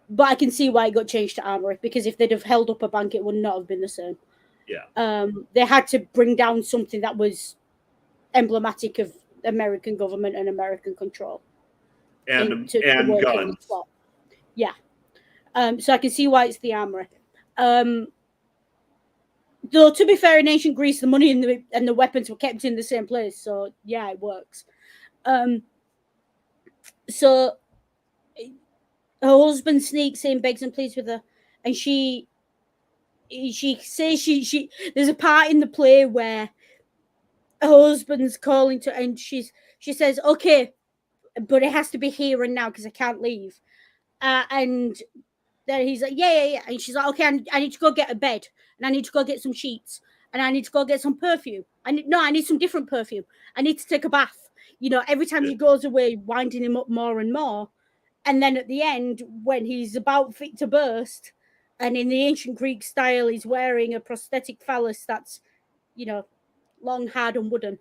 But I can see why it got changed to armory, because if they'd have held up a bank, it would not have been the same. Yeah. They had to bring down something that was emblematic of American government and American control, And to work guns. in the plot. Yeah. So I can see why it's the armory. Though, to be fair, in ancient Greece, the money and the weapons were kept in the same place, so yeah, it works. So her husband sneaks in, begs and pleads with her, and she says she there's a part in the play where her husband's calling to, and she says, okay, but it has to be here and now because I can't leave. And then he's like, yeah. And she's like, okay, I need to go get a bed, and I need to go get some sheets, and I need to go get some perfume. I need some different perfume. I need to take a bath. Every time she goes away, winding him up more and more. And then at the end, when he's about fit to burst, and in the ancient Greek style, he's wearing a prosthetic phallus that's, long, hard, and wooden.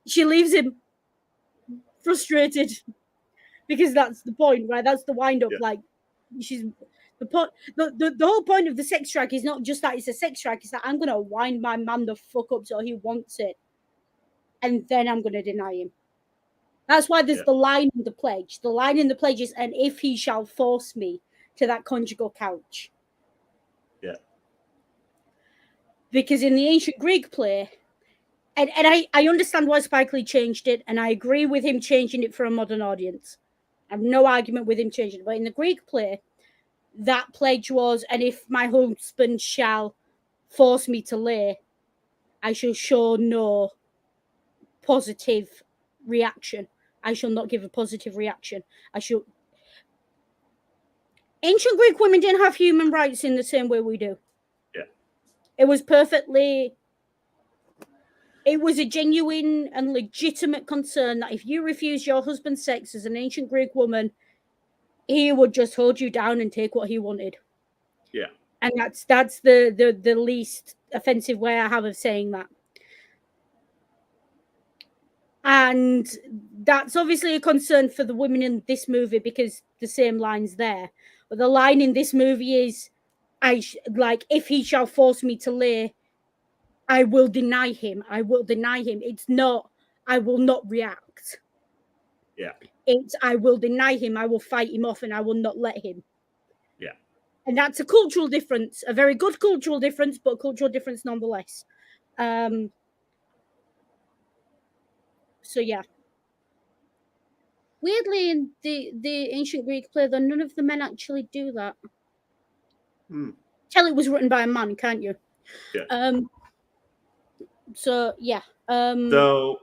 She leaves him frustrated, because that's the point, right? That's the wind up. Yeah. Like, she's the point. The whole point of the sex track is not just that it's a sex track. It's that I'm gonna wind my man the fuck up so he wants it, and then I'm gonna deny him. That's why there's the line in the pledge. The line in the pledge is, and if he shall force me to that conjugal couch. Yeah. Because in the ancient Greek play, and I understand why Spike Lee changed it, and I agree with him changing it for a modern audience. I have no argument with him changing it. But in the Greek play, that pledge was, and if my husband shall force me to lay, I shall show no positive reaction. I shall not give a positive reaction. Ancient Greek women didn't have human rights in the same way we do. Yeah. It was a genuine and legitimate concern that if you refuse your husband's sex as an ancient Greek woman, he would just hold you down and take what he wanted. Yeah. And that's the least offensive way I have of saying that. And that's obviously a concern for the women in this movie, because the same line's there. But the line in this movie is, if he shall force me to lay, I will deny him. I will deny him. It's not, I will not react. Yeah. It's, I will deny him. I will fight him off, and I will not let him. Yeah. And that's a cultural difference, a very good cultural difference, but a cultural difference nonetheless. So yeah. Weirdly, in the ancient Greek play, though, none of the men actually do that. Tell it was written by a man, can't you? Yeah. So yeah. So,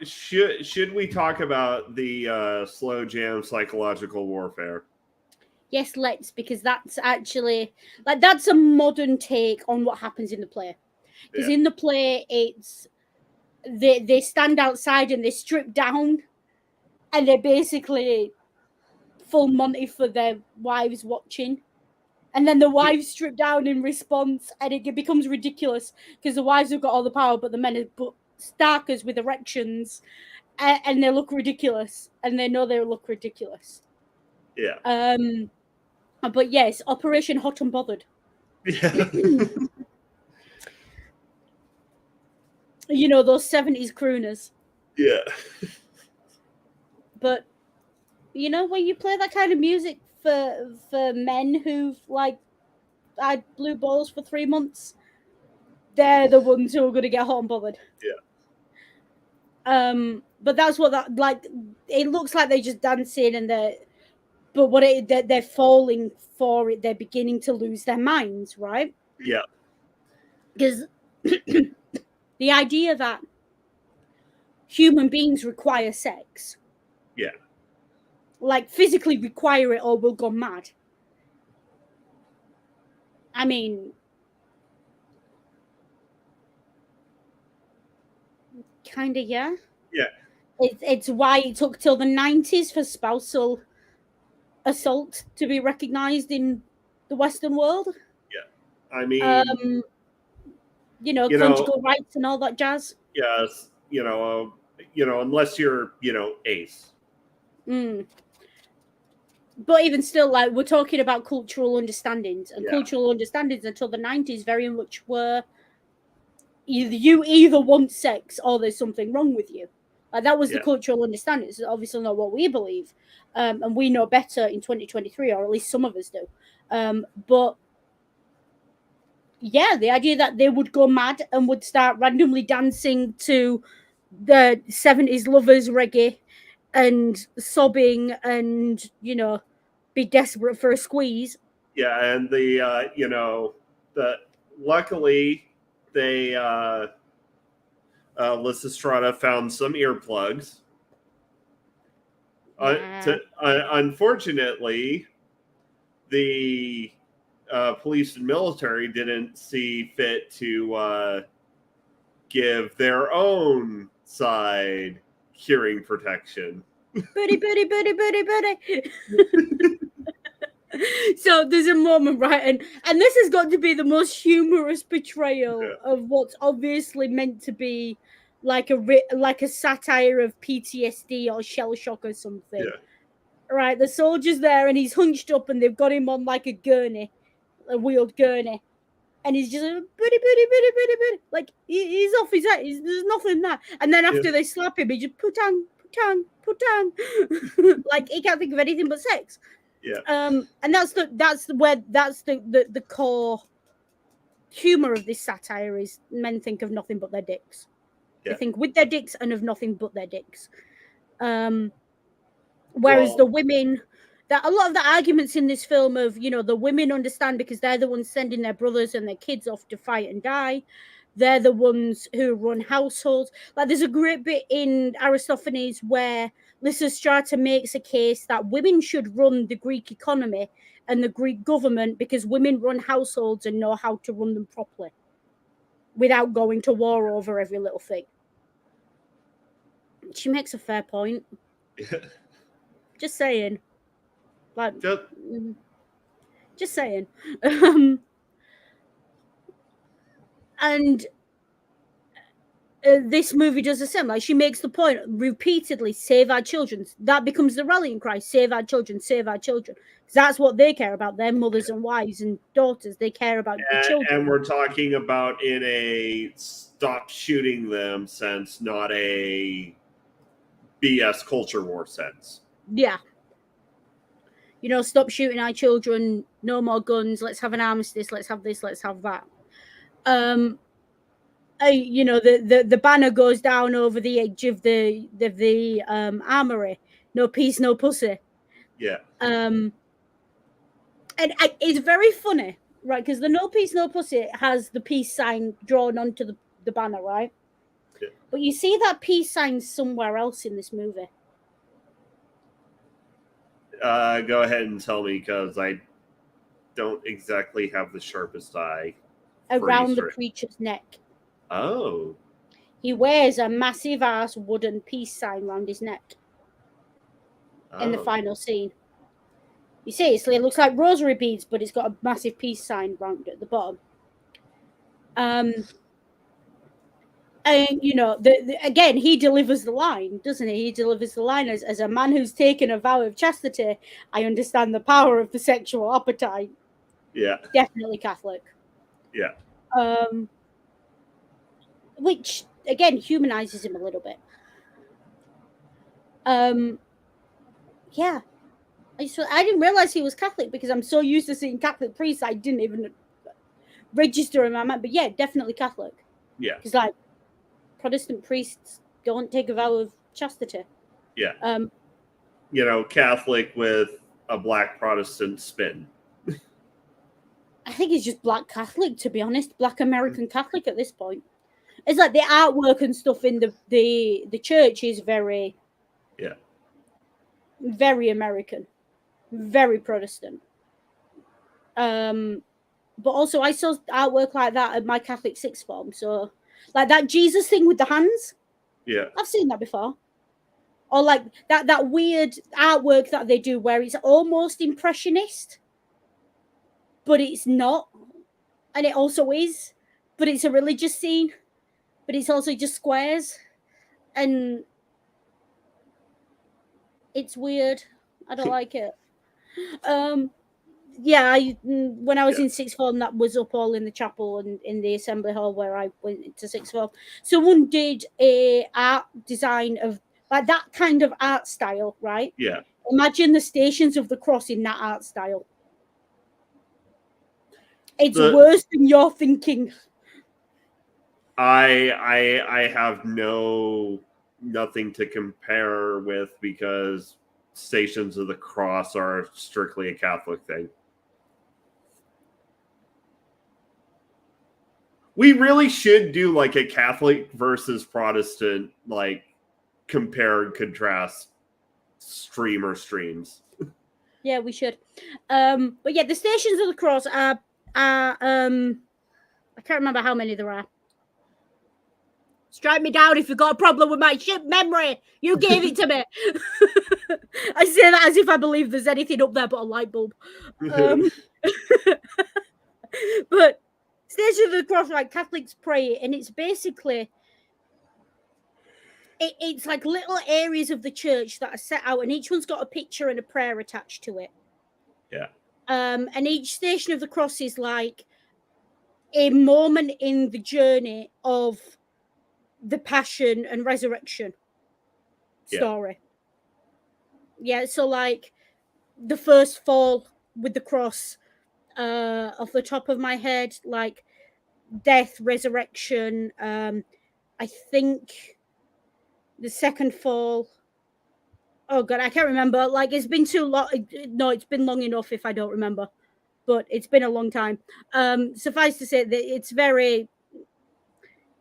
should we talk about the slow jam psychological warfare? Yes, let's, because that's actually that's a modern take on what happens in the play. Because in the play, it's they stand outside and they strip down, and they're basically full Monty for their wives watching. And then the wives strip down in response, and it becomes ridiculous because the wives have got all the power, but the men are starkers with erections, and they look ridiculous, and they know they look ridiculous. Yeah. But yes, Operation Hot and Bothered. Yeah. Those 70s crooners. Yeah. But when you play that kind of music for men who've had blue balls for 3 months, they're the ones who are going to get hot and bothered. Yeah. But that's what it looks like they're just dancing, and they're falling for it. They're beginning to lose their minds, right? Yeah. Because the idea that human beings require sex. Yeah. Physically require it or will go mad. I mean, kind of, yeah. Yeah. It's why it took till the 90s for spousal assault to be recognized in the Western world. Yeah. I mean, Conjugal rights and all that jazz. Yes, unless you're, ace. Mm. But even still, like, we're talking about cultural understandings, and cultural understandings until the 90s very much were you either want sex or there's something wrong with you. Like, that was the cultural understanding. It's obviously not what we believe, and we know better in 2023, or at least some of us do. But yeah, the idea that they would go mad and would start randomly dancing to the 70s lovers reggae and sobbing and, be desperate for a squeeze. Yeah, and luckily they Lysystrata found some earplugs. Unfortunately, the police and military didn't see fit to give their own side hearing protection. Buddy. So there's a moment, right, and this has got to be the most humorous portrayal of what's obviously meant to be like a satire of PTSD or shell shock or something. Right, the soldier's there and he's hunched up and they've got him on like a gurney, a wheeled gurney, and he's just buddy, like he's off his head. There's nothing there. And then after they slap him, he just put on, like he can't think of anything but sex. Yeah. And that's the core humor of this satire is men think of nothing but their dicks. They think with their dicks and of nothing but their dicks. Whereas the women, that a lot of the arguments in this film of, the women understand because they're the ones sending their brothers and their kids off to fight and die. They're the ones who run households. Like, there's a great bit in Aristophanes where Lysystrata makes a case that women should run the Greek economy and the Greek government because women run households and know how to run them properly without going to war over every little thing. She makes a fair point. Just saying. Like, just saying. And this movie does the same. Like, she makes the point repeatedly, save our children. That becomes the rallying cry, save our children, save our children. Because that's what they care about, their mothers and wives and daughters. They care about the children. And we're talking about in a stop shooting them sense, not a BS culture war sense. Yeah. Stop shooting our children, no more guns, let's have an armistice, let's have this, let's have that. The banner goes down over the edge of the armory. No peace, no pussy. Yeah. And it's very funny, right? Because the no peace, no pussy has the peace sign drawn onto the banner, right? Yeah. But you see that peace sign somewhere else in this movie. Go ahead and tell me, because I don't exactly have the sharpest eye. Around the preacher's neck. Oh. He wears a massive ass wooden peace sign around his neck. In the final scene. You see, it looks like rosary beads, but it's got a massive peace sign round at the bottom. And again, he delivers the line, doesn't he? He delivers the line as a man who's taken a vow of chastity. I understand the power of the sexual appetite. Yeah. Definitely Catholic. Yeah. Which again humanizes him a little bit. Yeah. I didn't realize he was Catholic because I'm so used to seeing Catholic priests, I didn't even register in my mind. But yeah, definitely Catholic. Yeah. Because like Protestant priests don't take a vow of chastity. Yeah. Catholic with a black Protestant spin. I think it's just black Catholic, to be honest. Black American Catholic at this point. It's like the artwork and stuff in the church is very, very American, very Protestant. But also I saw artwork like that at my Catholic sixth form. So like that Jesus thing with the hands. Yeah. I've seen that before. Or like that weird artwork that they do where it's almost impressionist, but it's not. And it also is. but it's a religious scene, but it's also just squares, and it's weird. I don't like it. Yeah, when I was in sixth form, that was up all in the chapel and in the assembly hall where I went to sixth form. Someone did a art design of like that kind of art style, right? Yeah. Imagine the Stations of the Cross in that art style. It's worse than you're thinking. I have nothing to compare with because Stations of the Cross are strictly a Catholic thing. We really should do like a Catholic versus Protestant, like compare and contrast streams. Yeah, we should. But yeah, the Stations of the Cross are I can't remember how many there are. Strike me down if you've got a problem with my shit memory. You gave it to me. I say that as if I believe there's anything up there but a light bulb. But Station of the Cross, like Catholics pray, and it's basically it's like little areas of the church that are set out, and each one's got a picture and a prayer attached to it. Yeah. And each Station of the Cross is like a moment in the journey of the passion and resurrection story. Yeah, so like the first fall with the cross, off the top of my head, like death, resurrection. I think the second fall. Oh god, I can't remember. Like it's been too long. No, it's been long enough if I don't remember, but it's been a long time. Suffice to say that it's very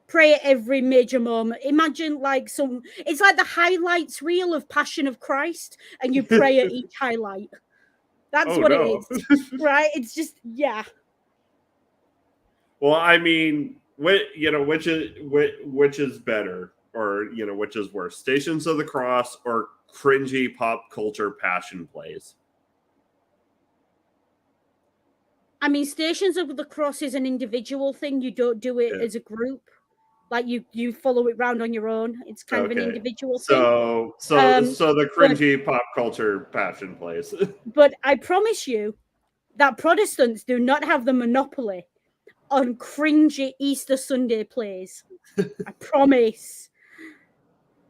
pray at every major moment. Imagine like it's like the highlights reel of Passion of Christ, and you pray at each highlight. That's what it is, right? It's just Well, I mean, which is better, or which is worse, Stations of the Cross or cringy pop culture passion plays? I mean, Stations of the Cross is an individual thing. You don't do it as a group. Like you follow it round on your own. It's kind of an individual thing. So the cringy pop culture passion plays. But I promise you that Protestants do not have the monopoly on cringy Easter Sunday plays. I promise.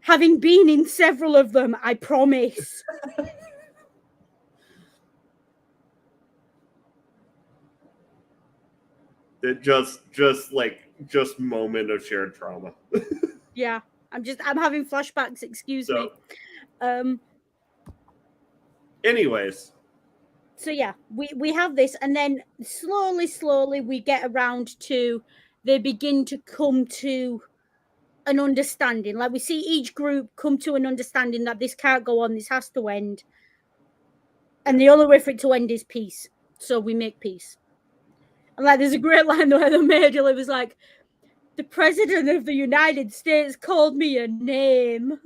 Having been in several of them, I promise. It just moment of shared trauma. Yeah, I'm having flashbacks. Excuse me. Anyways. So yeah, we have this, and then slowly we get around to they begin to come to an understanding. Like we see each group come to an understanding that this can't go on, this has to end. And the only way for it to end is peace. So we make peace. And like there's a great line where the major was like, the president of the United States called me a name.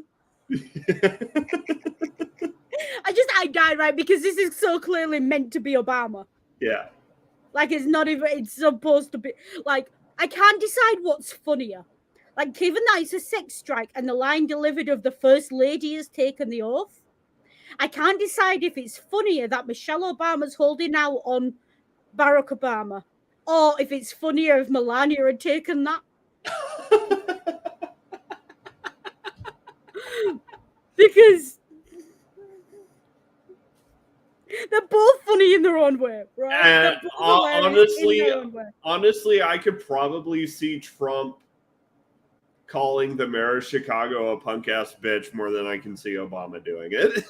I died, right? Because this is so clearly meant to be Obama. Yeah. Like it's not even, it's supposed to be like, I can't decide what's funnier. Like, given that it's a sex strike and the line delivered of the first lady has taken the oath, I can't decide if it's funnier that Michelle Obama's holding out on Barack Obama, or if it's funnier if Melania had taken that. Because they're both funny in their own way, right? And honestly, I could probably see Trump calling the mayor of Chicago a punk ass bitch more than I can see Obama doing it.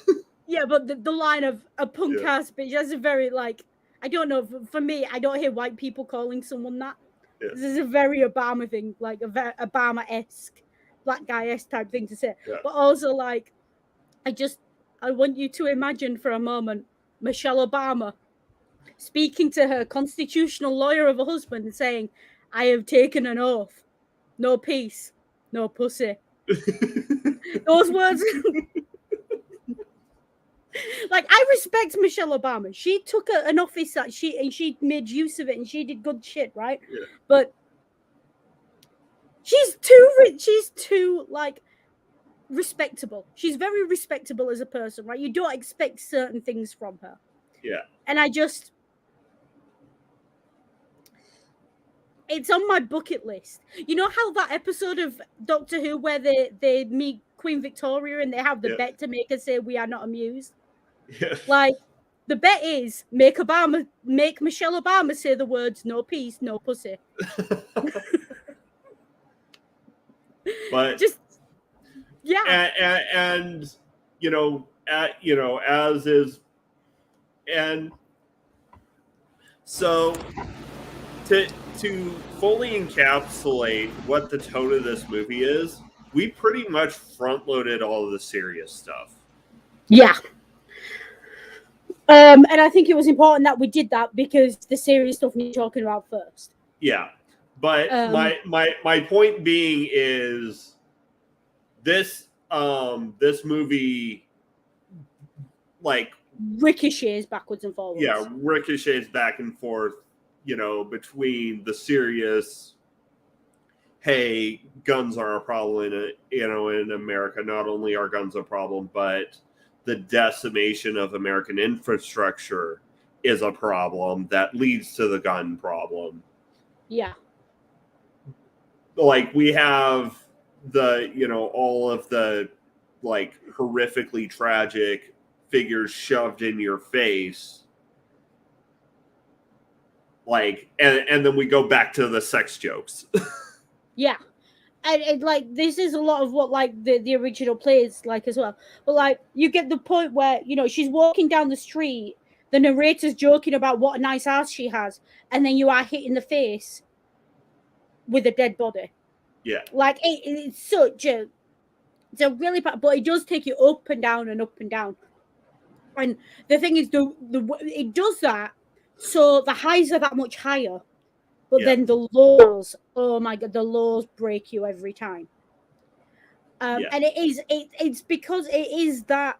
Yeah, but the line of a punk ass bitch, that's a very like, I don't know, for me, I don't hear white people calling someone that. Yeah. This is a very Obama thing, like a very Obama-esque, black guy-esque type thing to say. Yeah. But also like, I want you to imagine for a moment Michelle Obama speaking to her constitutional lawyer of a husband and saying, I have taken an oath. No peace, no pussy. Those words. Like, I respect Michelle Obama. She took an office that she made use of it and she did good shit, right? Yeah. But she's too like respectable. She's very respectable as a person, right? You don't expect certain things from her. Yeah. And it's on my bucket list. You know how that episode of Doctor Who where they meet Queen Victoria and they have the bet to make her say we are not amused? Yeah. Like, the bet is make Michelle Obama say the words "no peace, no pussy." But Just yeah, and as is, and so to fully encapsulate what the tone of this movie is, we pretty much front loaded all of the serious stuff. yeah. And I think it was important that we did that because the serious stuff we're talking about first. Yeah, but my point being is this movie like ricochets backwards and forwards. Yeah, ricochets back and forth, between the serious, hey, guns are a problem in America. Not only are guns a problem, but the decimation of American infrastructure is a problem that leads to the gun problem. Yeah. Like we have all of the horrifically tragic figures shoved in your face. And then we go back to the sex jokes. Yeah. And this is a lot of what the original play is like as well. But you get the point where she's walking down the street, the narrator's joking about what a nice ass she has, and then you are hit in the face with a dead body. Yeah. It's such a really bad, but it does take you up and down and up and down. And the thing is, it does that so the highs are that much higher. But then the lows, oh my god, the lows break you every time. And it's because it is that,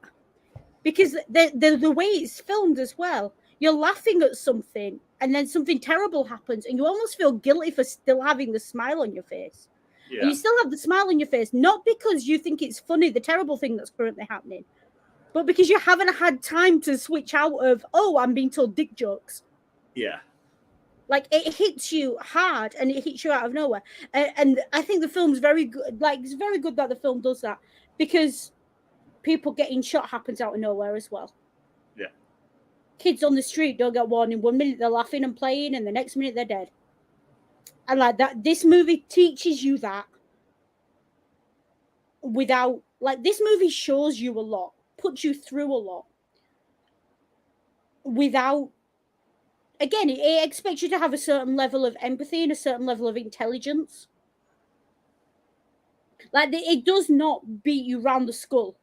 because the way it's filmed as well, you're laughing at something and then something terrible happens and you almost feel guilty for still having the smile on your face. Yeah. And you still have the smile on your face, not because you think it's funny, the terrible thing that's currently happening, but because you haven't had time to switch out of, oh, I'm being told dick jokes. Yeah. It hits you hard and it hits you out of nowhere. And I think the film's very good. It's very good that the film does that because people getting shot happens out of nowhere as well. Yeah. Kids on the street don't get warning. 1 minute they're laughing and playing and the next minute they're dead. And that, this movie teaches you that without, this movie shows you a lot, puts you through a lot without, again, it expects you to have a certain level of empathy and a certain level of intelligence. It does not beat you round the skull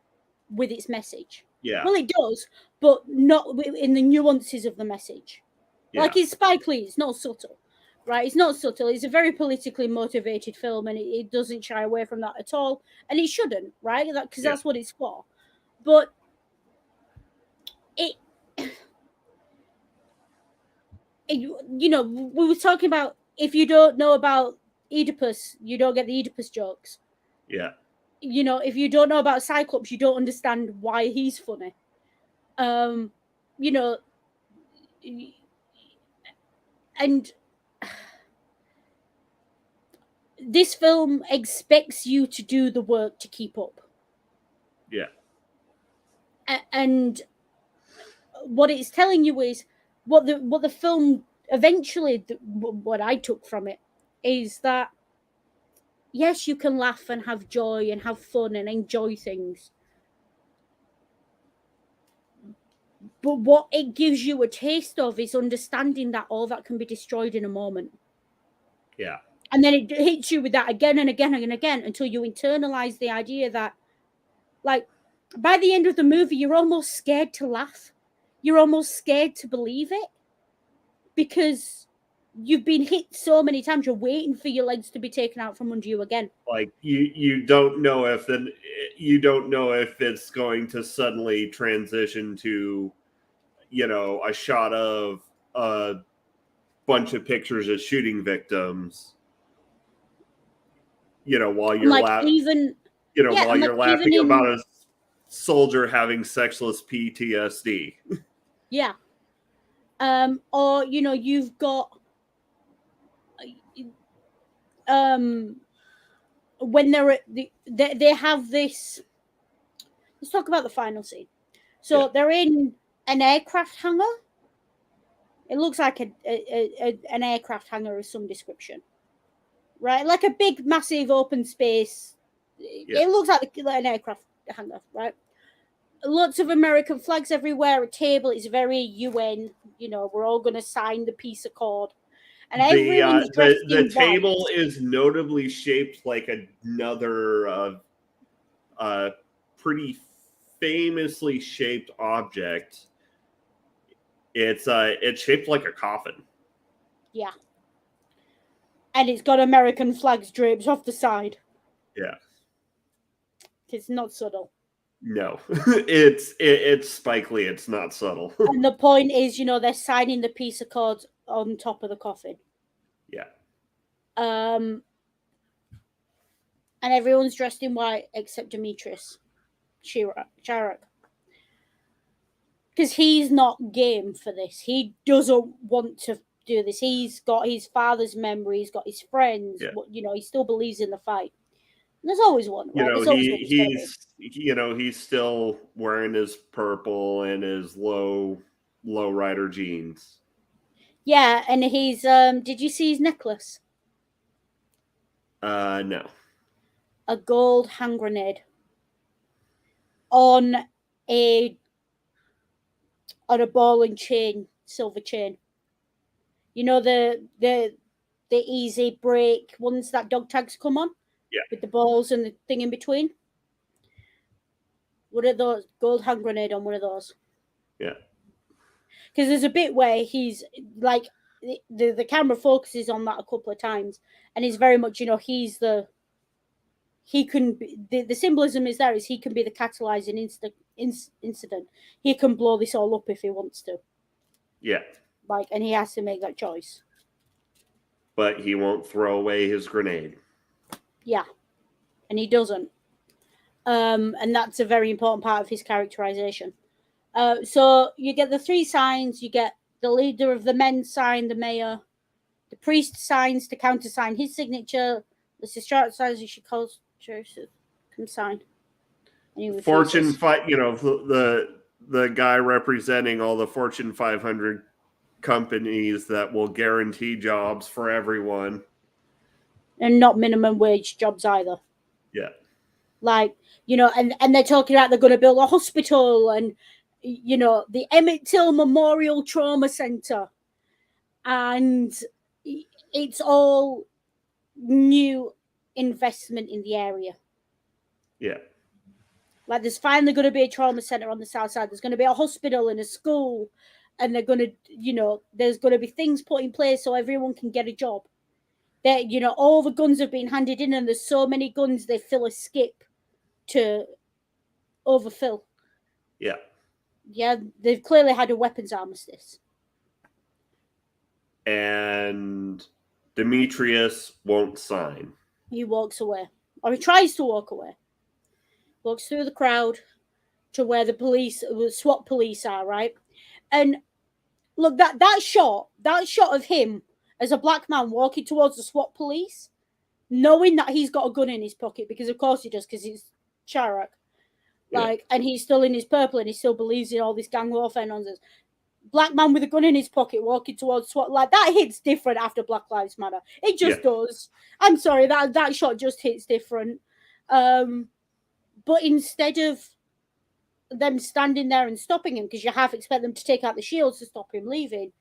with its message. Yeah. Well, it does, but not in the nuances of the message. Yeah. It's Spike Lee. It's not subtle, right? It's not subtle. It's a very politically motivated film, and it doesn't shy away from that at all. And it shouldn't, right? Because that's what it's for. But we were talking about, if you don't know about Oedipus, you don't get the Oedipus jokes. Yeah. If you don't know about Cyclops, you don't understand why he's funny. And this film expects you to do the work to keep up. Yeah. And what it's telling you is what the film eventually, what I took from it is that yes, you can laugh and have joy and have fun and enjoy things. But what it gives you a taste of is understanding that all that can be destroyed in a moment. Yeah. And then it hits you with that again and again and again until you internalize the idea that, by the end of the movie, you're almost scared to laugh. You're almost scared to believe it because you've been hit so many times. You're waiting for your legs to be taken out from under you again. You don't know if it's going to suddenly transition to, a shot of a bunch of pictures of shooting victims, while And, you're like, even while and, like, you're even laughing about a soldier having sexless PTSD. yeah. Or you've got when they're at they have this. Let's talk about the final scene. So they're in an aircraft hangar. It looks like an aircraft hangar of some description, right? Like a big, massive open space. It looks like an aircraft hangar, right? Lots of American flags everywhere. A table. It's very UN. We're all going to sign the peace accord, and everyone's dressed The in white. table is notably shaped like another pretty famously shaped object. It's shaped like a coffin. Yeah. And it's got American flags draped off the side. Yeah. It's not subtle. No. it's Spike Lee. It's not subtle. And the point is, they're signing the peace accord on top of the coffin. Yeah. And everyone's dressed in white except Demetrius Chirac. Because he's not game for this. He doesn't want to do this. He's got his father's memory. He's got his friends. Yeah. He still believes in the fight. And there's always one, right? There's always one. He's still wearing his purple and his low rider jeans. Yeah, and he's did you see his necklace? No. A gold hand grenade on a ball and chain, silver chain. The easy break ones that dog tags come on? Yeah. With the balls and the thing in between? What are those? Gold hand grenade on one of those. Yeah. Because there's a bit where he's like, the camera focuses on that a couple of times, and he's very much, he can be, the symbolism is there, is he can be the catalyzing incident. He can blow this all up if he wants to. Yeah. Like, and he has to make that choice. But he won't throw away his grenade. Yeah. And he doesn't. And that's a very important part of his characterization. So you get the three signs. You get the leader of the men sign, the mayor. The priest signs to countersign his signature. The Lysystrata signs, you should call Joseph can sign. Fortune 5, the guy representing all the Fortune 500 companies that will guarantee jobs for everyone. And not minimum wage jobs either. Yeah. Like, and they're talking about they're going to build a hospital and, the Emmett Till Memorial Trauma Center. And it's all new investment in the area. Yeah. Like, there's finally going to be a trauma center on the south side. There's going to be a hospital and a school. And they're going to, there's going to be things put in place so everyone can get a job. That, all the guns have been handed in, and there's so many guns they fill a skip to overfill. Yeah. Yeah, they've clearly had a weapons armistice. And Demetrius won't sign. He walks away. Or he tries to walk away. Walks through the crowd to where the SWAT police are, right? And look, that shot of him as a black man walking towards the SWAT police, knowing that he's got a gun in his pocket, because of course he does, because he's Chirac. Like, and he's still in his purple and he still believes in all this gang warfare nonsense. Black man with a gun in his pocket walking towards SWAT, like, that hits different after Black Lives Matter. It just does. I'm sorry, that shot just hits different. But instead of them standing there and stopping him, because you half expect them to take out the shields to stop him leaving,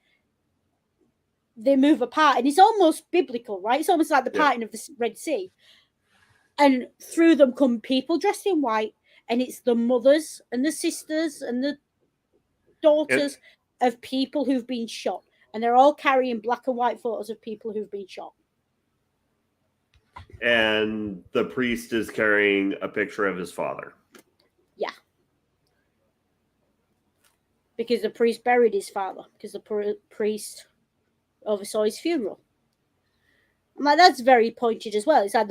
they move apart, and it's almost biblical, right? It's almost like the parting of the Red Sea. And through them come people dressed in white, and it's the mothers and the sisters and the daughters of people who've been shot. And they're all carrying black and white photos of people who've been shot. And the priest is carrying a picture of his father. Yeah. Because the priest buried his father. Because the priest oversaw his funeral. I'm like, that's very pointed as well. It's like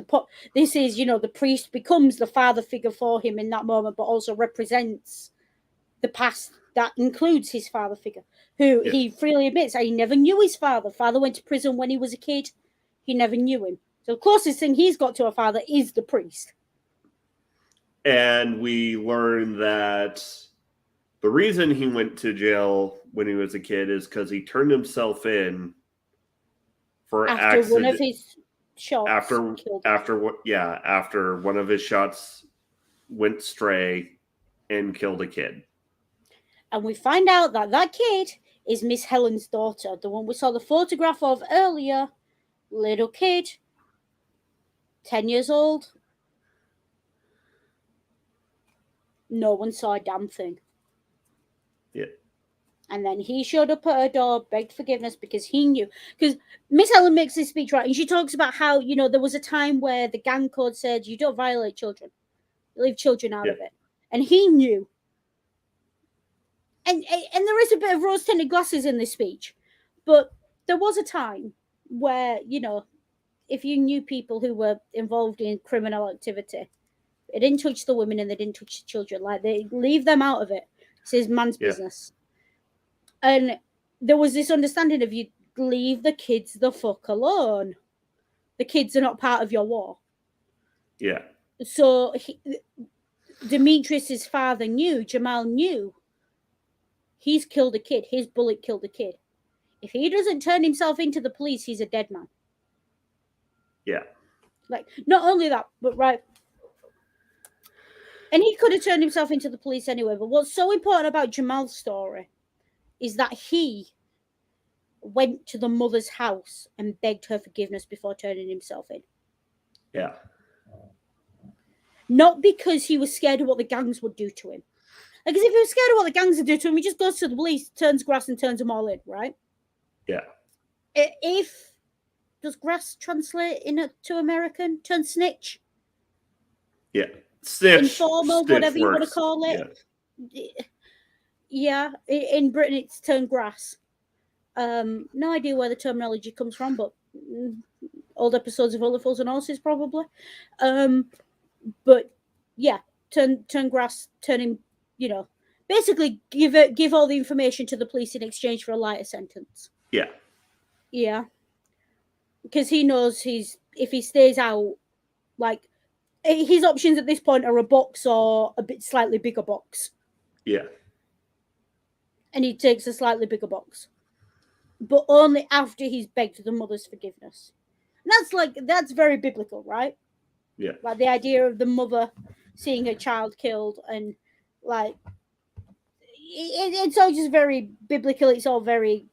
this is, the priest becomes the father figure for him in that moment, but also represents the past that includes his father figure, who he freely admits he never knew his father. Father went to prison when he was a kid. He never knew him. So the closest thing he's got to a father is the priest. And we learn that the reason he went to jail when he was a kid is because he turned himself in for After one of his shots after one of his shots went stray and killed a kid. And we find out that that kid is Miss Helen's daughter, the one we saw the photograph of earlier. Little kid, 10 years old. No one saw a damn thing. Yeah. And then he showed up at her door, begged forgiveness because he knew. Because Miss Helen makes this speech, right? And she talks about how, there was a time where the gang code said, you don't violate children. You leave children out of it. And he knew. And there is a bit of rose-tinted glasses in this speech. But there was a time where, if you knew people who were involved in criminal activity, they didn't touch the women and they didn't touch the children. Like, they leave them out of it. This is man's business. And there was this understanding of you leave the kids the fuck alone. The kids are not part of your war. Yeah. So Demetrius's father knew, Jamal knew, he's killed a kid. His bullet killed a kid. If he doesn't turn himself into the police, he's a dead man. Yeah. Like, not only that, but right. And he could have turned himself into the police anyway. But what's so important about Jamal's story is that he went to the mother's house and begged her forgiveness before turning himself in. Yeah. Not because he was scared of what the gangs would do to him. Like, because if he was scared of what the gangs would do to him, he just goes to the police, turns grass, and turns them all in, right? Yeah. Does grass translate to American? Turn snitch? Yeah. Snitch. Informal, whatever you want to call it. Yeah. In Britain, it's turn grass. No idea where the terminology comes from, but old episodes of Only Fools and Horses, probably. But yeah, turn grass, turn him, basically give all the information to the police in exchange for a lighter sentence. Yeah. Yeah. Because he knows if he stays out, like, his options at this point are a box or a bit slightly bigger box. Yeah. And he takes a slightly bigger box. But only after he's begged the mother's forgiveness. And that's very biblical, right? Yeah. Like, the idea of the mother seeing her child killed, and like it's all just very biblical. It's all very,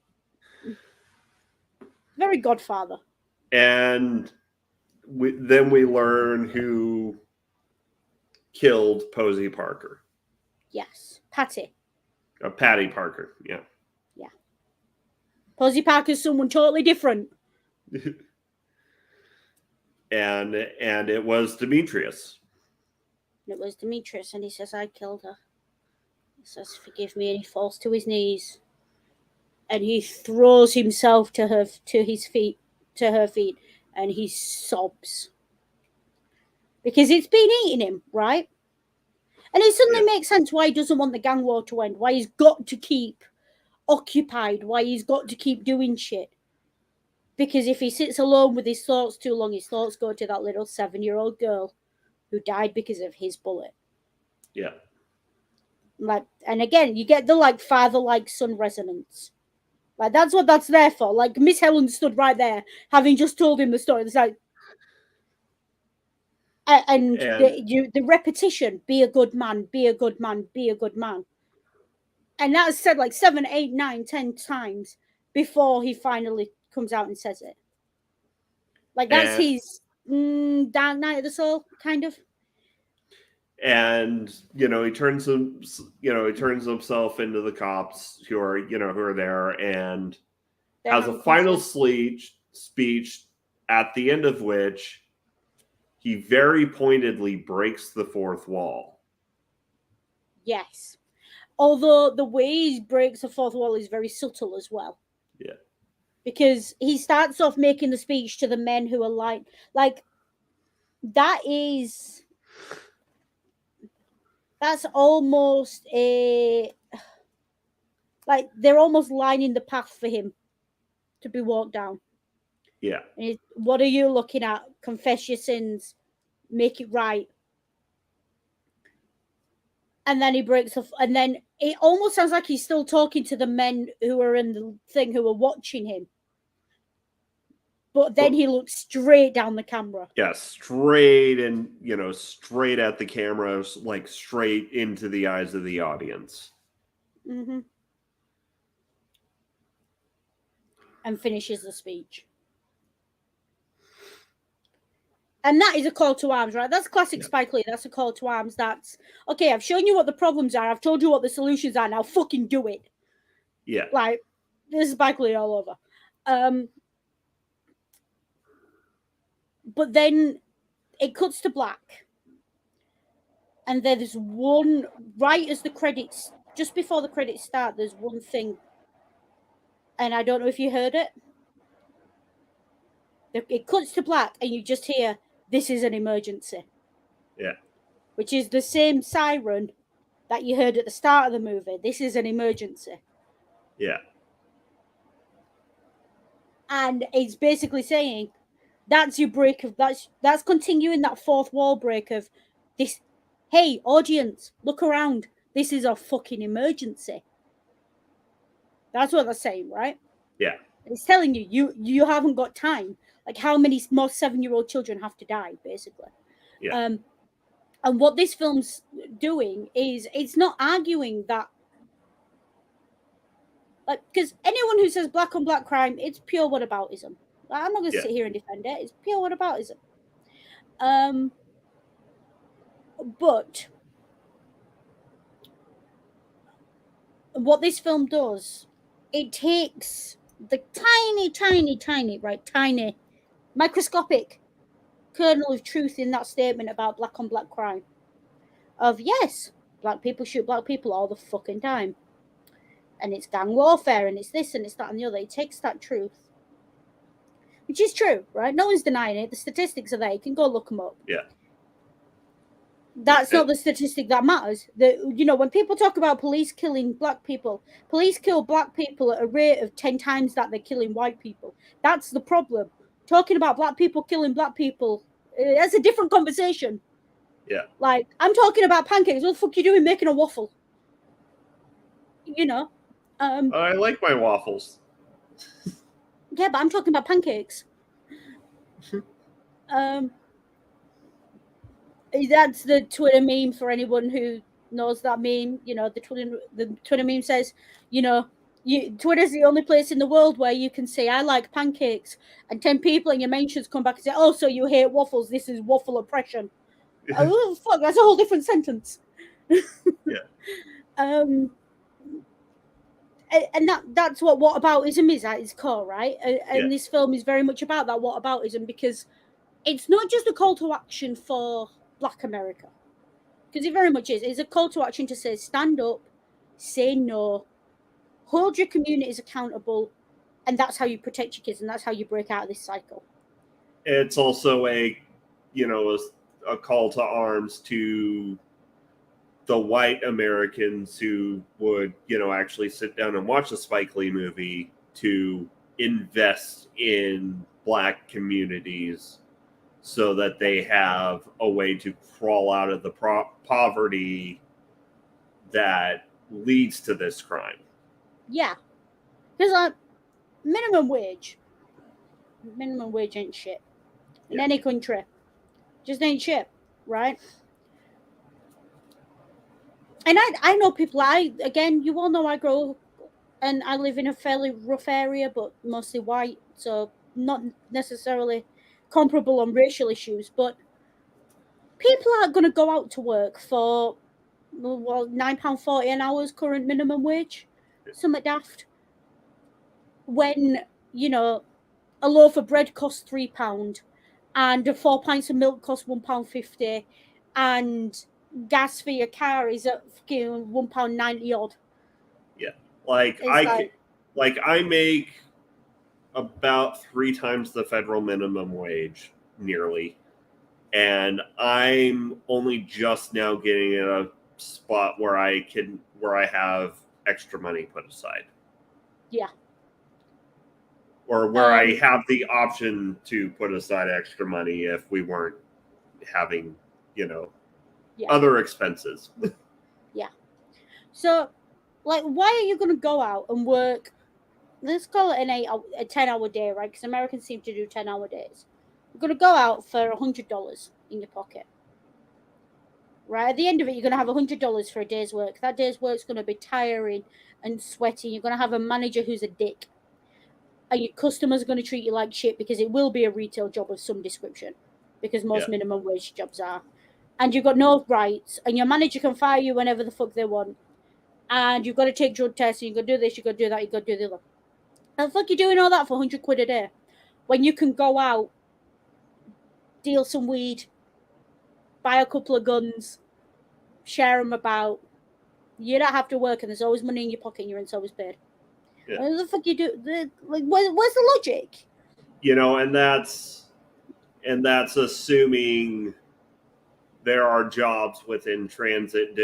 very Godfather. And then we learn who killed Posey Parker. Yes, Patty. Patty Parker. Yeah. Yeah. Posey Parker's someone totally different. And it was Demetrius. It was Demetrius, and he says, I killed her. He says, forgive me, and he falls to his knees. And he throws himself to her feet, and he sobs. Because it's been eating him, right? And it suddenly makes sense why he doesn't want the gang war to end, why he's got to keep occupied, why he's got to keep doing shit. Because if he sits alone with his thoughts too long, his thoughts go to that little 7-year-old girl who died because of his bullet. Yeah. Like, and again, you get the father son resonance. Like, that's what that's there for. Like, Miss Helen stood right there, having just told him the story. It's like, and the repetition, be a good man, be a good man, be a good man. And that's said 7, 8, 9, 10 times before he finally comes out and says it. Like, that's his Dark Night of the Soul, kind of. And he turns himself into the cops who are there, and has a final speech at the end of which he very pointedly breaks the fourth wall. Yes. Although the way he breaks the fourth wall is very subtle as well. Yeah. because he starts off making the speech to the men who are like that's almost a, like they're almost lining the path for him to be walked down. Yeah. And what are you looking at? Confess your sins, make it right. And then he breaks off, and then it almost sounds like he's still talking to the men who are in the thing who are watching him. But then he looks straight down the camera. Yeah, straight and, straight at the camera, like straight into the eyes of the audience. Mm-hmm. And finishes the speech. And that is a call to arms, right? That's classic Spike Lee. That's a call to arms. That's, okay, I've shown you what the problems are. I've told you what the solutions are. Now fucking do it. Yeah. Like, this is Spike Lee all over. But then it cuts to black. And there's one, right as the credits, just before the credits start, there's one thing. And I don't know if you heard it. It cuts to black and you just hear, "This is an emergency." Yeah. Which is the same siren that you heard at the start of the movie. This is an emergency. Yeah. And it's basically saying, that's your break of, that's continuing that fourth wall break of this. Hey, audience, look around. This is a fucking emergency. That's what they're saying, right? Yeah. It's telling you haven't got time. Like, how many more 7-year-old children have to die, basically. Yeah. And what this film's doing is, it's not arguing that, like, because anyone who says black on black crime, it's pure whataboutism. Like, I'm not going to sit here and defend it. It's pure whataboutism. But what this film does, it takes the tiny, microscopic kernel of truth in that statement about black on black crime. Of, yes, black people shoot black people all the fucking time. And it's gang warfare, and it's this, and it's that, and the other. It takes that truth, which is true, right? No one's denying it. The statistics are there. You can go look them up. Yeah. That's not the statistic that matters. When people talk about police killing black people, police kill black people at a rate of 10 times that they're killing white people. That's the problem. Talking about black people killing black people, that's a different conversation. Yeah. Like, I'm talking about pancakes. What the fuck are you doing making a waffle? I like my waffles. Yeah, but I'm talking about pancakes. That's the Twitter meme for anyone who knows that meme. The Twitter meme says, Twitter's the only place in the world where you can say, "I like pancakes," and 10 people in your mentions come back and say, "Oh, so you hate waffles? This is waffle oppression." Oh, fuck, that's a whole different sentence. Yeah. And that's what whataboutism is at its core, right? And this film is very much about that whataboutism, because it's not just a call to action for Black America, because it very much is. It's a call to action to say, stand up, say no, hold your communities accountable, and that's how you protect your kids, and that's how you break out of this cycle. It's also a call to arms to the white Americans who would, actually sit down and watch a Spike Lee movie to invest in black communities so that they have a way to crawl out of the poverty that leads to this crime. Yeah. Because minimum wage ain't shit. In any country. Just ain't shit, right? And I know people, you all know I grow and I live in a fairly rough area, but mostly white, so not necessarily comparable on racial issues, but people aren't going to go out to work for, £9.40 an hour's current minimum wage, something daft, when, a loaf of bread costs £3 and 4 pints of milk costs £1.50 and gas for your car is at fucking £1.90 odd. Yeah. I make about 3 times the federal minimum wage, nearly. And I'm only just now getting in a spot where I have extra money put aside. Yeah. Or where I have the option to put aside extra money if we weren't having, other expenses. Yeah. So, like, why are you going to go out and work? Let's call it a 10-hour day, right? Because Americans seem to do 10-hour days. You're going to go out for $100 in your pocket. Right? At the end of it, you're going to have $100 for a day's work. That day's work's going to be tiring and sweaty. You're going to have a manager who's a dick. And your customers are going to treat you like shit because it will be a retail job of some description. Because most minimum wage jobs are. And you've got no rights. And your manager can fire you whenever the fuck they want. And you've got to take drug tests. And you've got to do this, you've got to do that, you've got to do the other. How the fuck are you doing all that for £100 a day? When you can go out, deal some weed, buy a couple of guns, share them about. You don't have to work, and there's always money in your pocket, and your rent's always paid. Yeah. What the fuck you do? Where's the logic? And that's assuming there are jobs within transit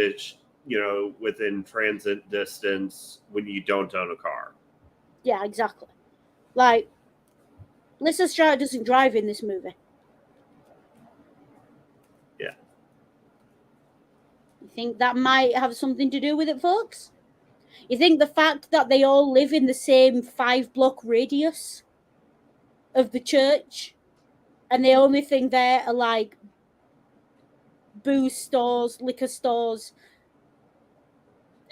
distance when you don't own a car. Yeah, exactly. Like, Lysystrata doesn't drive in this movie. Yeah. You think that might have something to do with it, folks? You think the fact that they all live in the same 5-block radius of the church, and the only thing there are like booze stores, liquor stores.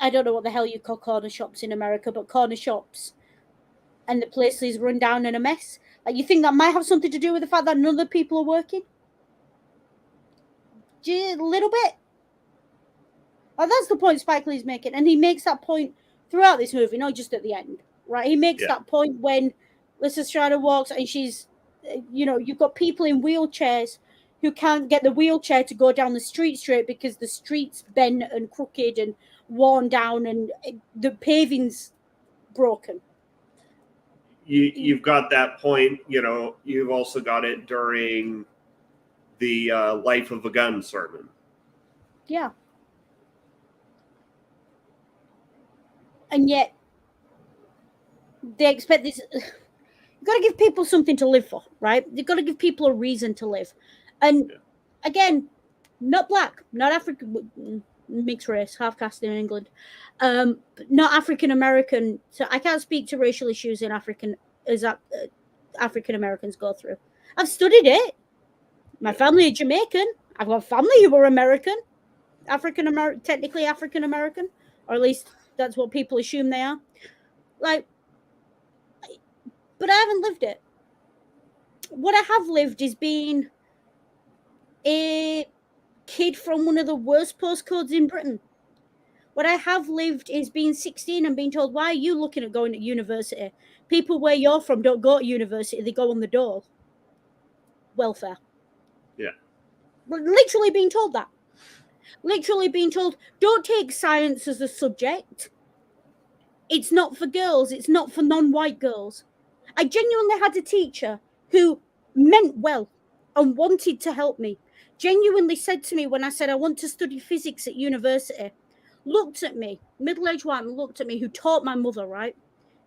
I don't know what the hell you call corner shops in America, but corner shops. And the place is run down in a mess. Like, you think that might have something to do with the fact that none of the people are working? A little bit. Like, that's the point Spike Lee's making. And he makes that point throughout this movie, not just at the end. Right? He makes that point when Lysystrata walks and she's, you've got people in wheelchairs who can't get the wheelchair to go down the street straight because the street's bent and crooked and worn down and the paving's broken. You've got that point, you've also got it during the Life of a Gun sermon. Yeah. And yet, they expect this. You've got to give people something to live for, right? You've got to give people a reason to live. And again, not black, not African, mixed race, half caste in England, not African American. So I can't speak to racial issues in African Americans go through. I've studied it. My family is Jamaican. I've got family who are American, technically African American, or at least that's what people assume they are. Like, but I haven't lived it. What I have lived is being a kid from one of the worst postcodes in Britain. What I have lived is being 16 and being told, why are you looking at going to university? People where you're from don't go to university, they go on the dole. Welfare. Yeah. Literally being told that. Literally being told, don't take science as a subject. It's not for girls. It's not for non-white girls. I genuinely had a teacher who meant well and wanted to help me. Genuinely said to me when I said I want to study physics at university, looked at me, middle-aged woman looked at me, who taught my mother, right?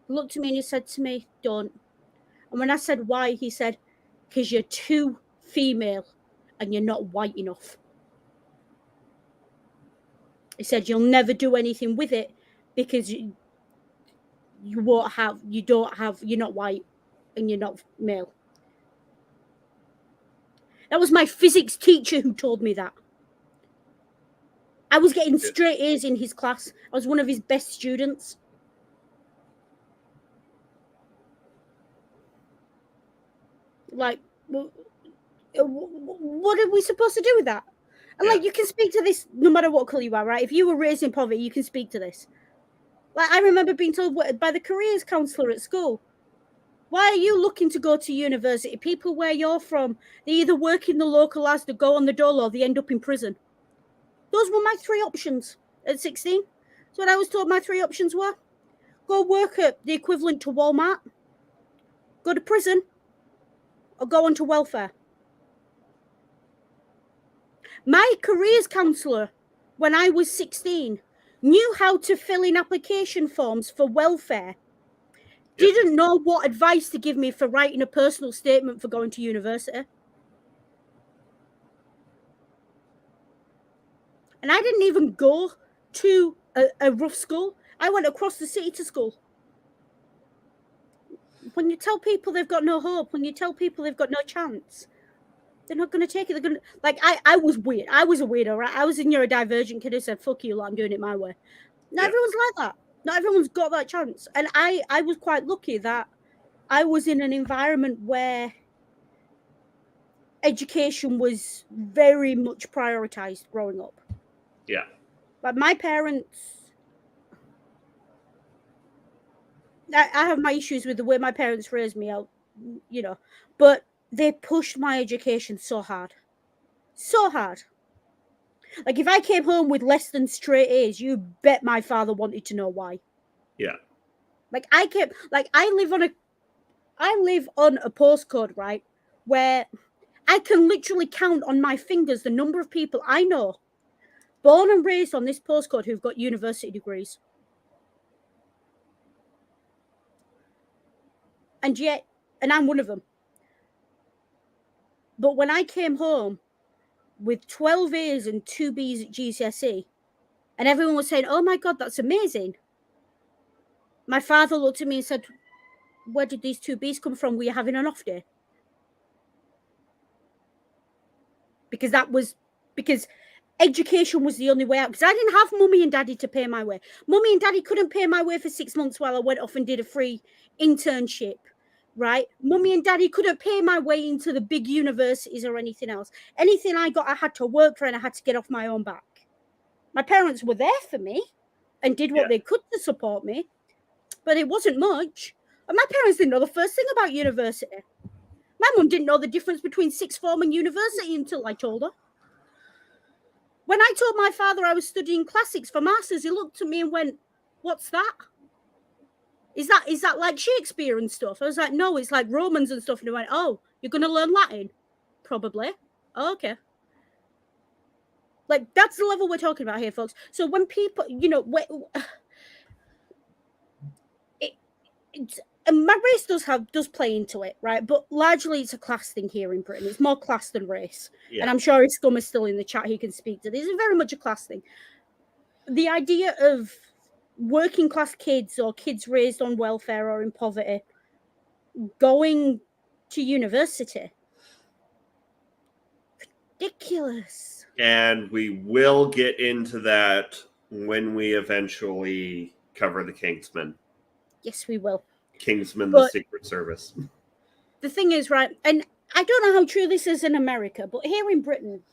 Looked at me and he said to me, don't. And when I said why, he said, because you're too female and you're not white enough. He said, you'll never do anything with it because you're not white and you're not male. That was my physics teacher who told me that. I was getting straight A's in his class. I was one of his best students. Like, what are we supposed to do with that? And like, you can speak to this no matter what color you are, right? If you were raised in poverty, you can speak to this. Like, I remember being told by the careers counsellor at school, why are you looking to go to university? People where you're from, they either work in the local Asda, go on the dole, or they end up in prison. Those were my 3 options at 16. So what I was told my 3 options were. Go work at the equivalent to Walmart. go to prison or go onto welfare. My careers counsellor, when I was 16, knew how to fill in application forms for welfare, didn't know what advice to give me for writing a personal statement for going to university. And I didn't even go to a rough school. I went across the city to school. When you tell people they've got no hope, when you tell people they've got no chance, they're not going to take it. They're going to, like, I was weird. I was a weirdo, right? I was a neurodivergent kid who said, fuck you, I'm doing it my way. Not everyone's like that. Not everyone's got that chance. And I was quite lucky that I was in an environment where education was very much prioritized growing up. Yeah. But my parents, I have my issues with the way my parents raised me out, you know, but they pushed my education so hard. So hard. Like, if I came home with less than straight A's, you bet my father wanted to know why. Yeah. Like, I live on a postcode, right, where I can literally count on my fingers the number of people I know born and raised on this postcode who've got university degrees. And yet, and I'm one of them. But when I came home with 12 A's and 2 B's at GCSE, and everyone was saying, oh my God, that's amazing, my father looked at me and said, where did these 2 B's come from? Were you having an off day? Because education was the only way out. Because I didn't have mummy and daddy to pay my way. Mummy and daddy couldn't pay my way for 6 months while I went off and did a free internship, right? Mummy and daddy couldn't pay my way into the big universities or anything else. Anything I got, I had to work for, and I had to get off my own back. My parents were there for me and did what they could to support me, but it wasn't much. And my parents didn't know the first thing about university. My mum didn't know the difference between sixth form and university until I told her. When I told my father I was studying classics for masters, he looked at me and went, what's that? Is that like Shakespeare and stuff? I was like, no, it's like Romans and stuff. And he went, oh, you're going to learn Latin? Probably. Oh, okay. Like, that's the level we're talking about here, folks. So when people, you know, and my race does play into it, right? But largely it's a class thing here in Britain. It's more class than race. Yeah. And I'm sure if Scum is still in the chat, he can speak to this. It's very much a class thing. The idea of working class kids or kids raised on welfare or in poverty going to university, ridiculous. And we will get into that when we eventually cover the Kingsmen. Yes, we will. Kingsmen, the Secret Service. The thing is, right, and I don't know how true this is in America, but here in Britain,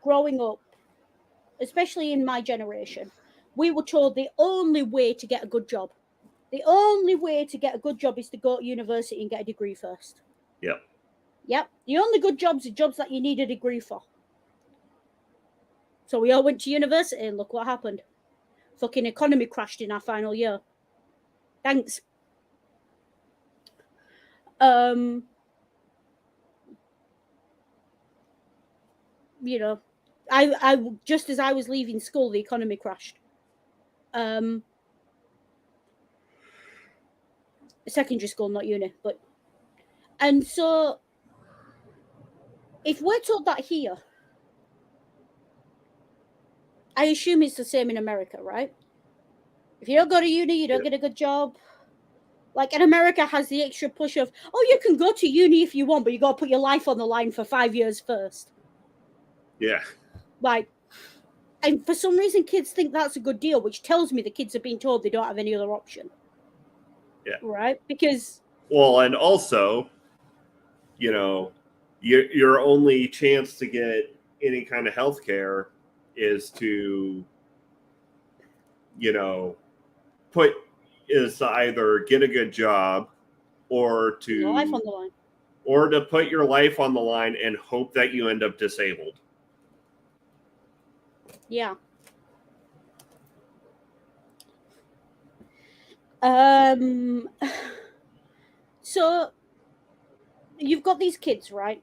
growing up, especially in my generation, we were told the only way to get a good job, the only way to get a good job is to go to university and get a degree first. Yep. Yep. The only good jobs are jobs that you need a degree for. So we all went to university and look what happened. Fucking economy crashed in our final year. Thanks. You know, I just as I was leaving school, the economy crashed. Secondary school, not uni, but and so if we're told that here, I assume it's the same in America, right? If you don't go to uni, you don't get a good job. Like, in America has the extra push of, oh, you can go to uni if you want, but you got to put your life on the line for 5 years first. Yeah. Like, and for some reason, kids think that's a good deal, which tells me the kids are being told they don't have any other option. Yeah. Right? Because... Well, and also, you know, your only chance to get any kind of health care is to, you know, is to either get a good job or to life on the line. Or to put your life on the line and hope that you end up disabled. Yeah. So you've got these kids, right?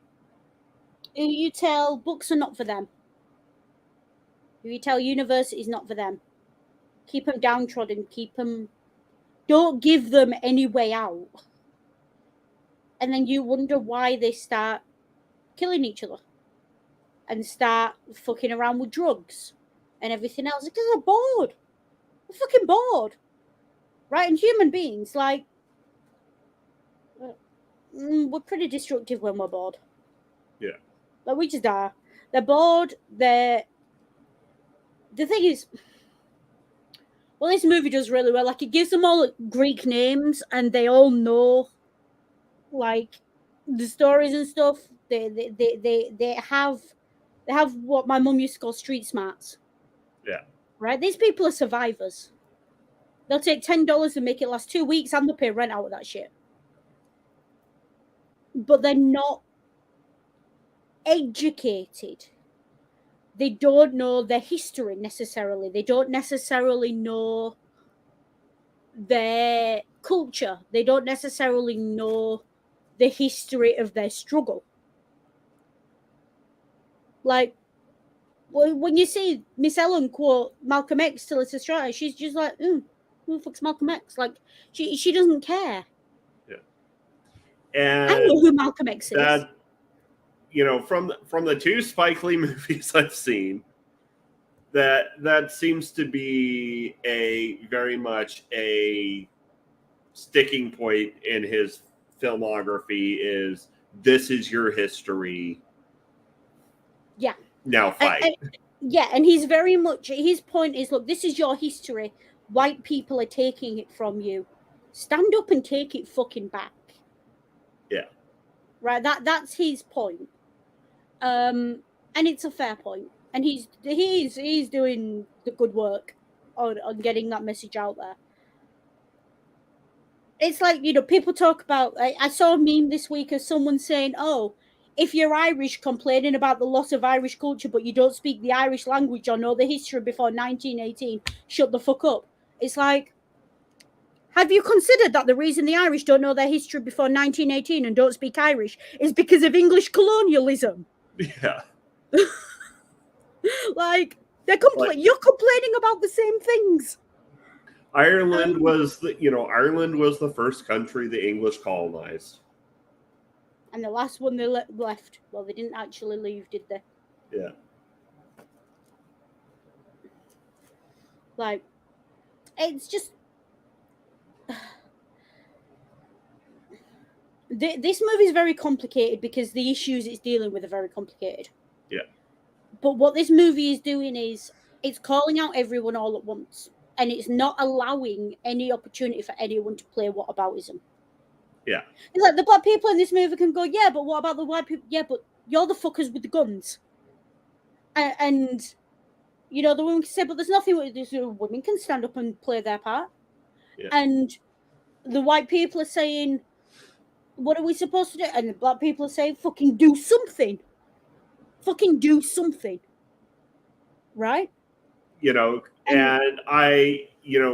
Who you tell books are not for them. Who you tell university is not for them. Keep them downtrodden. Don't give them any way out. And then you wonder why they start killing each other and start fucking around with drugs and everything else because they're bored. They're fucking bored, right? And human beings, like, we're pretty destructive when we're bored. Yeah. Like, we just are. They're bored. The thing is, well, this movie does really well. Like, it gives them all Greek names, and they all know, like, the stories and stuff. They have what my mum used to call street smarts. Yeah. Right? These people are survivors. They'll take $10 and make it last 2 weeks, and they'll pay rent out of that shit. But they're not educated. They don't know their history necessarily. They don't necessarily know their culture. They don't necessarily know the history of their struggle. Like, when you see Miss Ellen quote Malcolm X to Lysystrata, she's just like, who the fuck's Malcolm X? Like, she doesn't care. Yeah. And I know who Malcolm X is. That, you know, from the two Spike Lee movies I've seen, that seems to be a very much a sticking point in his filmography is this is your history. Yeah. Now fight. And he's very much, his point is, look, this is your history. White people are taking it from you. Stand up and take it fucking back. Yeah. Right, that's his point. And it's a fair point. And he's doing the good work on getting that message out there. It's like, you know, people talk about, I saw a meme this week of someone saying, oh, if you're Irish complaining about the loss of Irish culture, but you don't speak the Irish language or know the history before 1918, shut the fuck up. It's like, have you considered that the reason the Irish don't know their history before 1918 and don't speak Irish is because of English colonialism? Yeah. Like, you're complaining about the same things. Ireland was the first country the English colonized. And the last one they left. Well, they didn't actually leave, did they? Yeah. Like, it's just... This movie is very complicated because the issues it's dealing with are very complicated. Yeah. But what this movie is doing is it's calling out everyone all at once. And it's not allowing any opportunity for anyone to play whataboutism. Yeah. It's like the black people in this movie can go, yeah, but what about the white people? Yeah, but you're the fuckers with the guns. And you know, the women can say, but there's nothing with this. Women can stand up and play their part. Yeah. And the white people are saying, what are we supposed to do? And the black people are saying, fucking do something. Fucking do something. Right? You know, and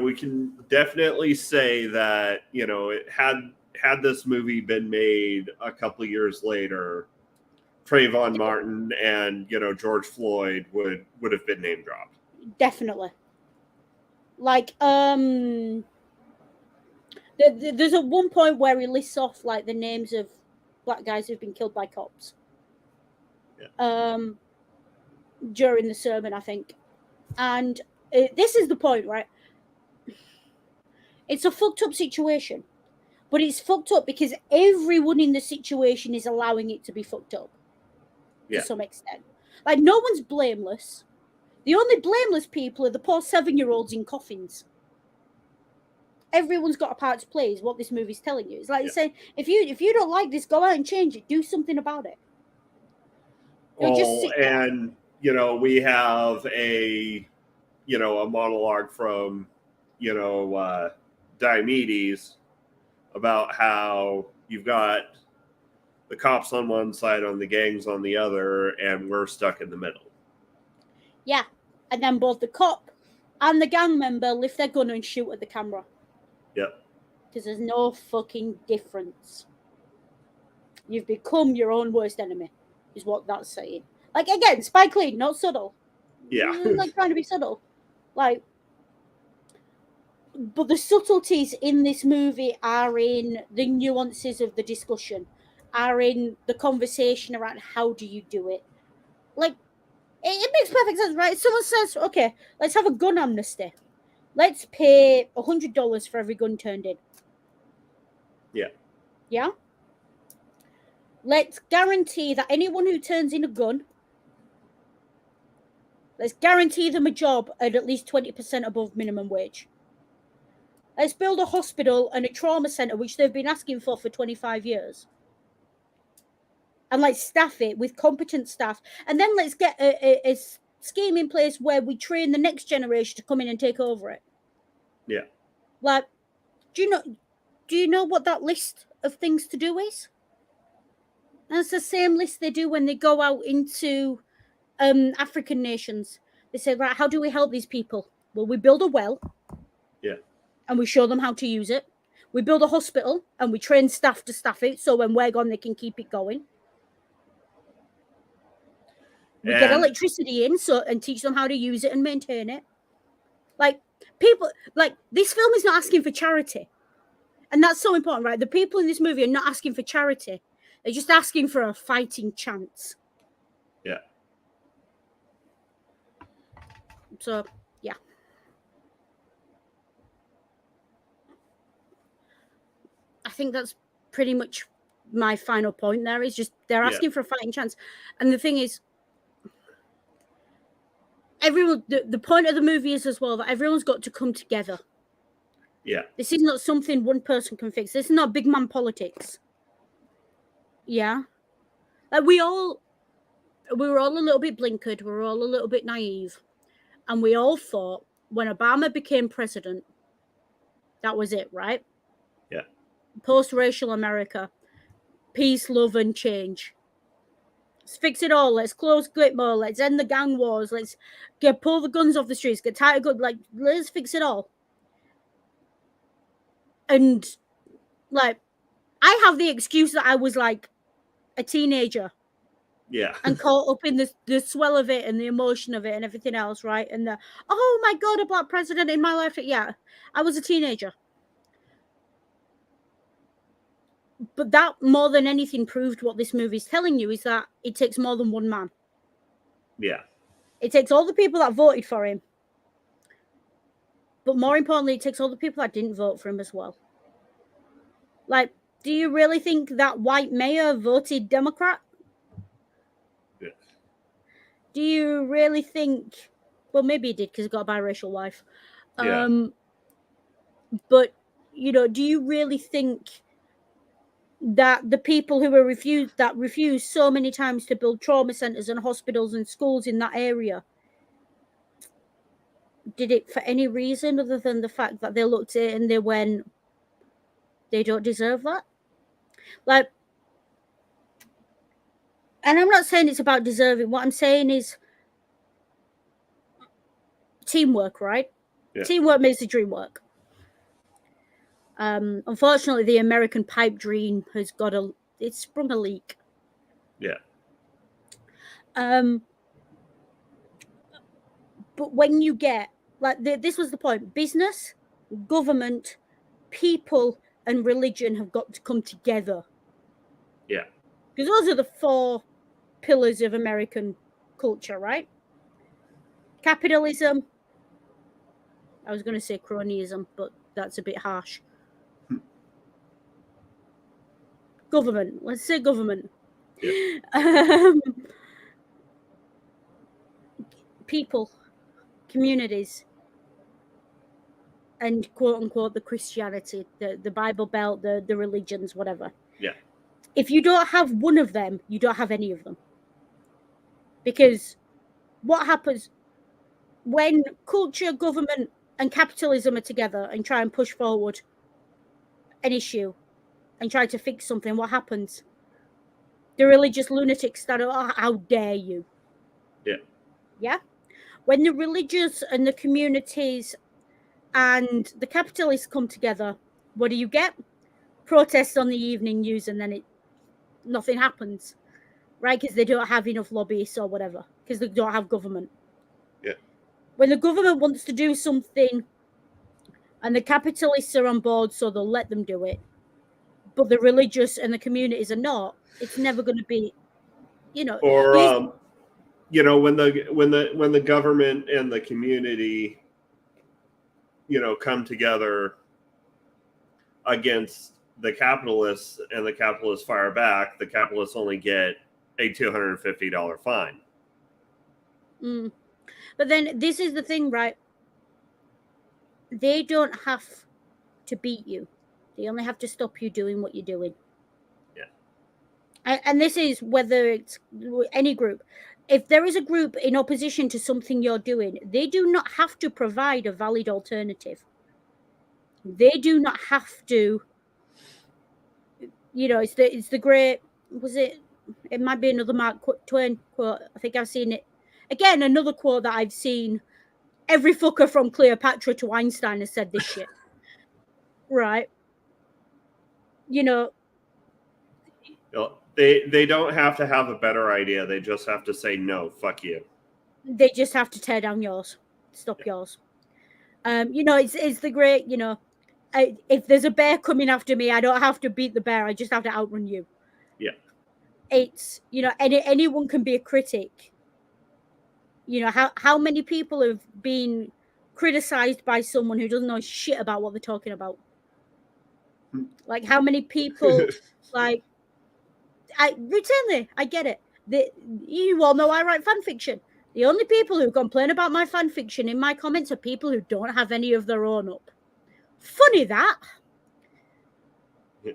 we can definitely say that, you know, it had this movie been made a couple of years later, Trayvon Martin and, you know, George Floyd would have been name dropped. Definitely. Like, there's at one point where he lists off like the names of black guys who've been killed by cops. Yeah. During the sermon, I think. And this is the point, right? It's a fucked up situation. But it's fucked up because everyone in the situation is allowing it to be fucked up. To some extent. Like, no one's blameless. The only blameless people are the poor 7-year-olds in coffins. Everyone's got a part to play is what this movie's telling you. It's like saying, if you don't like this, go out and change it. Do something about it. And, you know, we have a monologue from, you know, Diomedes about how you've got the cops on one side, on the gangs on the other, and we're stuck in the middle. Yeah. And then both the cop and the gang member lift their gun and shoot at the camera. Yep. because there's no fucking difference. You've become your own worst enemy, is what that's saying. Like, again, Spike Lee, not subtle. Yeah. Like, trying to be subtle. Like, but the subtleties in this movie are in the nuances of the discussion, are in the conversation around how do you do it. Like, it makes perfect sense, right? Someone says, okay, let's have a gun amnesty. Let's pay $100 for every gun turned in. Yeah. Yeah? Let's guarantee that anyone who turns in a gun, let's guarantee them a job at least 20% above minimum wage. Let's build a hospital and a trauma centre, which they've been asking for 25 years. And let's staff it with competent staff. And then let's get a scheme in place where we train the next generation to come in and take over it. Yeah. Like, do you know what that list of things to do is? And it's the same list they do when they go out into African nations. They say, right, how do we help these people? Well, we build a well. Yeah. And we show them how to use it. We build a hospital and we train staff to staff it, so when we're gone, they can keep it going. We get electricity in and teach them how to use it and maintain it. Like, people, like, this film is not asking for charity. And that's so important, right? The people in this movie are not asking for charity. They're just asking for a fighting chance. Yeah. So, yeah. I think that's pretty much my final point there, is just they're asking for a fighting chance. And the thing is, everyone, the point of the movie is as well that everyone's got to come together. Yeah. This is not something one person can fix. This is not big man politics. Yeah. Like, we were all a little bit blinkered. We were all a little bit naive. And we all thought when Obama became president, that was it, right? Yeah. Post-racial America, peace, love, and change. Let's fix it all. Let's close Glitmore. Let's end the gang wars. Let's pull the guns off the streets. Get tighter good. Like, let's fix it all. And, like, I have the excuse that I was, like, a teenager. Yeah. And caught up in the swell of it and the emotion of it and everything else, right? And oh my God, a black president in my life. Yeah, I was a teenager. But that, more than anything, proved what this movie is telling you, is that it takes more than one man. Yeah. It takes all the people that voted for him. But more importantly, it takes all the people that didn't vote for him as well. Like, do you really think that white mayor voted Democrat? Yeah. Do you really think... Well, maybe he did because he got a biracial wife. Yeah. But, you know, do you really think that the people who were refused so many times to build trauma centers and hospitals and schools in that area did it for any reason other than the fact that they looked at it and they went, they don't deserve that? Like, and I'm not saying it's about deserving. What I'm saying is teamwork, right? Yeah. Teamwork makes the dream work. Unfortunately, the American pipe dream has it's sprung a leak. Yeah. But when you get, like, this was the point, business, government, people, and religion have got to come together. Yeah. Because those are the 4 pillars of American culture, right? Capitalism. I was going to say cronyism, but that's a bit harsh. Government. Let's say government. Yeah. People, communities, and quote unquote the Christianity, the Bible Belt, the religions, whatever. Yeah. If you don't have one of them, you don't have any of them. Because what happens when culture, government, and capitalism are together and try and push forward an issue and try to fix something, what happens? The religious lunatics start, oh, how dare you? Yeah. Yeah? When the religious and the communities and the capitalists come together, What do you get? Protests on the evening news, and then nothing happens, right? Because they don't have enough lobbyists or whatever, because they don't have government. Yeah. When the government wants to do something and the capitalists are on board, so they'll let them do it, but the religious and the communities are not, it's never going to be, Or when the government and the community, come together against the capitalists and the capitalists fire back, the capitalists only get a $250 fine. But then this is the thing, right? They don't have to beat you. They only have to stop you doing what you're doing. Yeah. And this is whether it's any group. If there is a group in opposition to something you're doing, they do not have to provide a valid alternative. They do not have to. It's the great. Was it? It might be another Mark Twain quote. I think I've seen it. Again, another quote that I've seen. Every fucker from Cleopatra to Einstein has said this shit. Right. They don't have to have a better idea. They just have to say, no, fuck you. They just have to tear down yours. Stop yours. It's the great, if there's a bear coming after me, I don't have to beat the bear. I just have to outrun you. Yeah. It's, anyone can be a critic. How many people have been criticized by someone who doesn't know shit about what they're talking about? Like, how many people, routinely, I get it. You all know I write fan fiction. The only people who complain about my fan fiction in my comments are people who don't have any of their own up. Funny that. Yeah.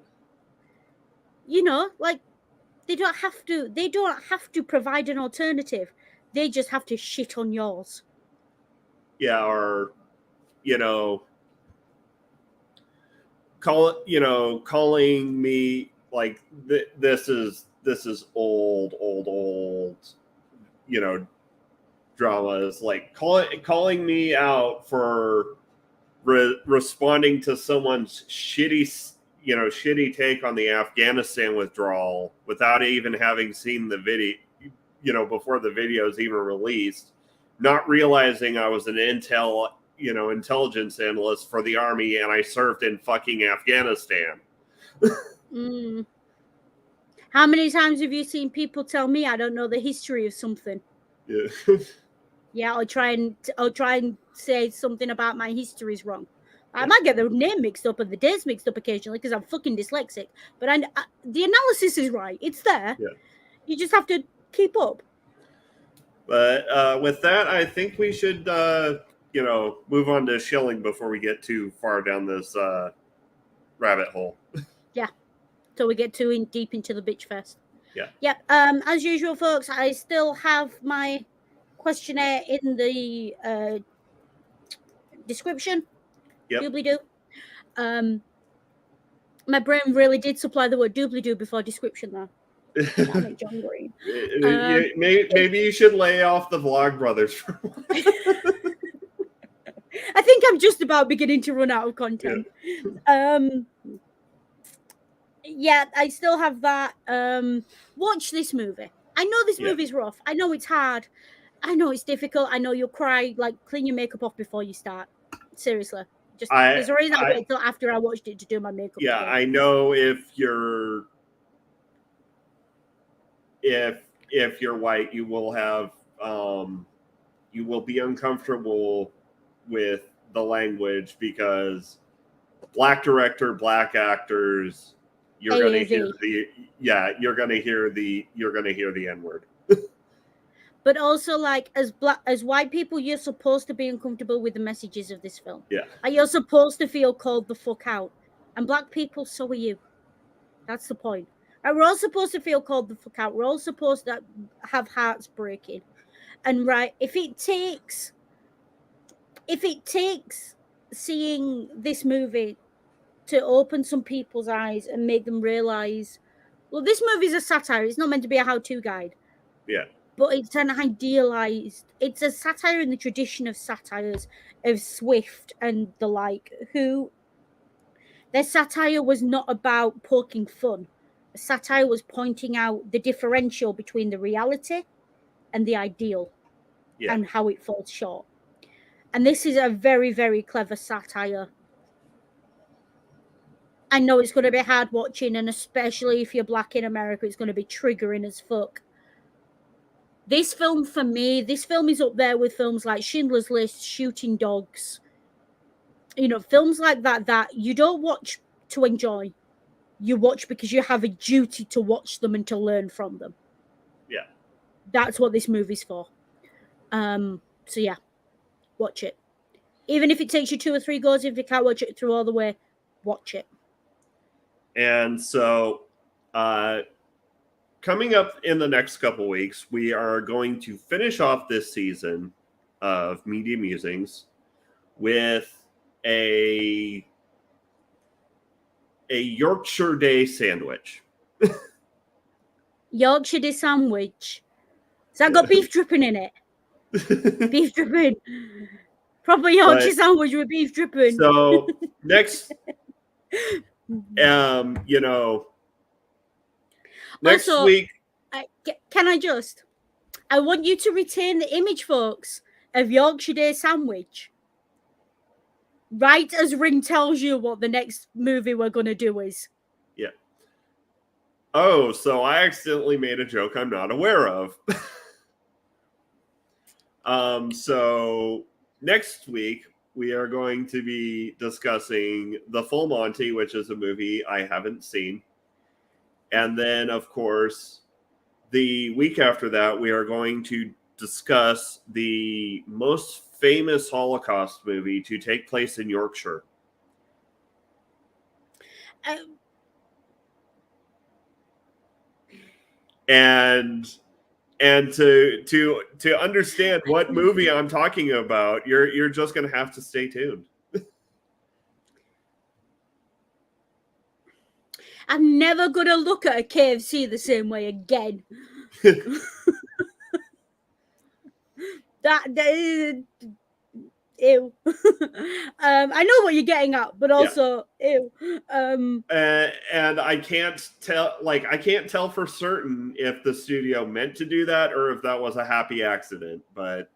They don't have to provide an alternative. They just have to shit on yours. Yeah, or calling me like this is old dramas, like calling me out for responding to someone's shitty take on the Afghanistan withdrawal without even having seen the video, before the video's even released, not realizing I was an intelligence analyst for the Army and I served in fucking Afghanistan. How many times have you seen people tell me I don't know the history of something? Yeah. Yeah, I'll try and say something about my history is wrong. I might get the name mixed up and the dates mixed up occasionally because I'm fucking dyslexic. But the analysis is right. It's there. Yeah. You just have to keep up. But with that, I think we should, move on to shilling before we get too far down this rabbit hole. Yeah. So we get too deep into the bitch fest. Yeah. Yep. As usual, folks, I still have my questionnaire in the description. Yep. Doobly-doo. My brain really did supply the word doobly-doo before description, though. Damn it, John Green. Maybe you should lay off the Vlog Brothers for a while. I think I'm just about beginning to run out of content. Yeah, I still have that. Watch this movie. I know this movie's rough. I know it's hard. I know it's difficult. I know you'll cry. Like, clean your makeup off before you start. Seriously. There's a reason I waited till after I watched it to do my makeup. Yeah, today. I know if you're white, you will have you will be uncomfortable with the language because black director, black actors, you're going to hear the N-word. But also, like, as white people, you're supposed to be uncomfortable with the messages of this film. Yeah. Like, you're supposed to feel called the fuck out. And black people, so are you. That's the point. Right, we're all supposed to feel called the fuck out. We're all supposed to have hearts breaking. And right, if it takes seeing this movie to open some people's eyes and make them realize, well, this movie's a satire. It's not meant to be a how-to guide. Yeah. But it's an idealized, it's a satire in the tradition of satires of Swift and the like, who Their satire was not about poking fun. The satire was pointing out the differential between the reality and the ideal, Yeah. and how it falls short. And this is a very, very clever satire. I know it's going to be hard watching, and especially if you're black in America, it's going to be triggering as fuck. This film, for me, this film is up there with films like Schindler's List, Shooting Dogs. You know, films like that you don't watch to enjoy. You watch because you have a duty to watch them and to learn from them. Yeah. That's what this movie's for. So yeah, watch it. Even if it takes you 2 or 3 goes, if you can't watch it through all the way, watch it. And so, coming up in the next couple weeks, we are going to finish off this season of Media Musings with a Yorkshire Day sandwich. Yorkshire Day sandwich. Has that got beef dripping in it? Beef dripping. Proper Yorkshire sandwich with beef dripping. So next, you know, next also, week. Can I want you to retain the image, folks, of Yorkshire Day sandwich. Right as Ring tells you what the next movie we're going to do is. Yeah. Oh, so I accidentally made a joke I'm not aware of. So next week we are going to be discussing The Full Monty, which is a movie I haven't seen. And then, of course, the week after that, we are going to discuss the most famous Holocaust movie to take place in Yorkshire. And to understand what movie I'm talking about, you're just going to have to stay tuned. I'm never going to look at a KFC the same way again. that is, ew. I know what you're getting at, but also ew. And I can't tell for certain if the studio meant to do that or if that was a happy accident. But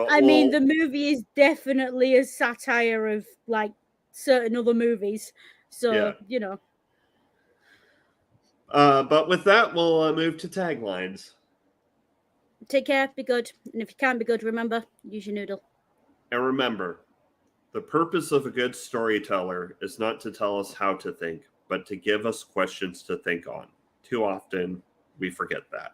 I mean, the movie is definitely a satire of like certain other movies, so you know. But with that, we'll move to taglines. Take care, be good, and if you can't be good, remember, use your noodle. And remember, the purpose of a good storyteller is not to tell us how to think, but to give us questions to think on. Too often, we forget that.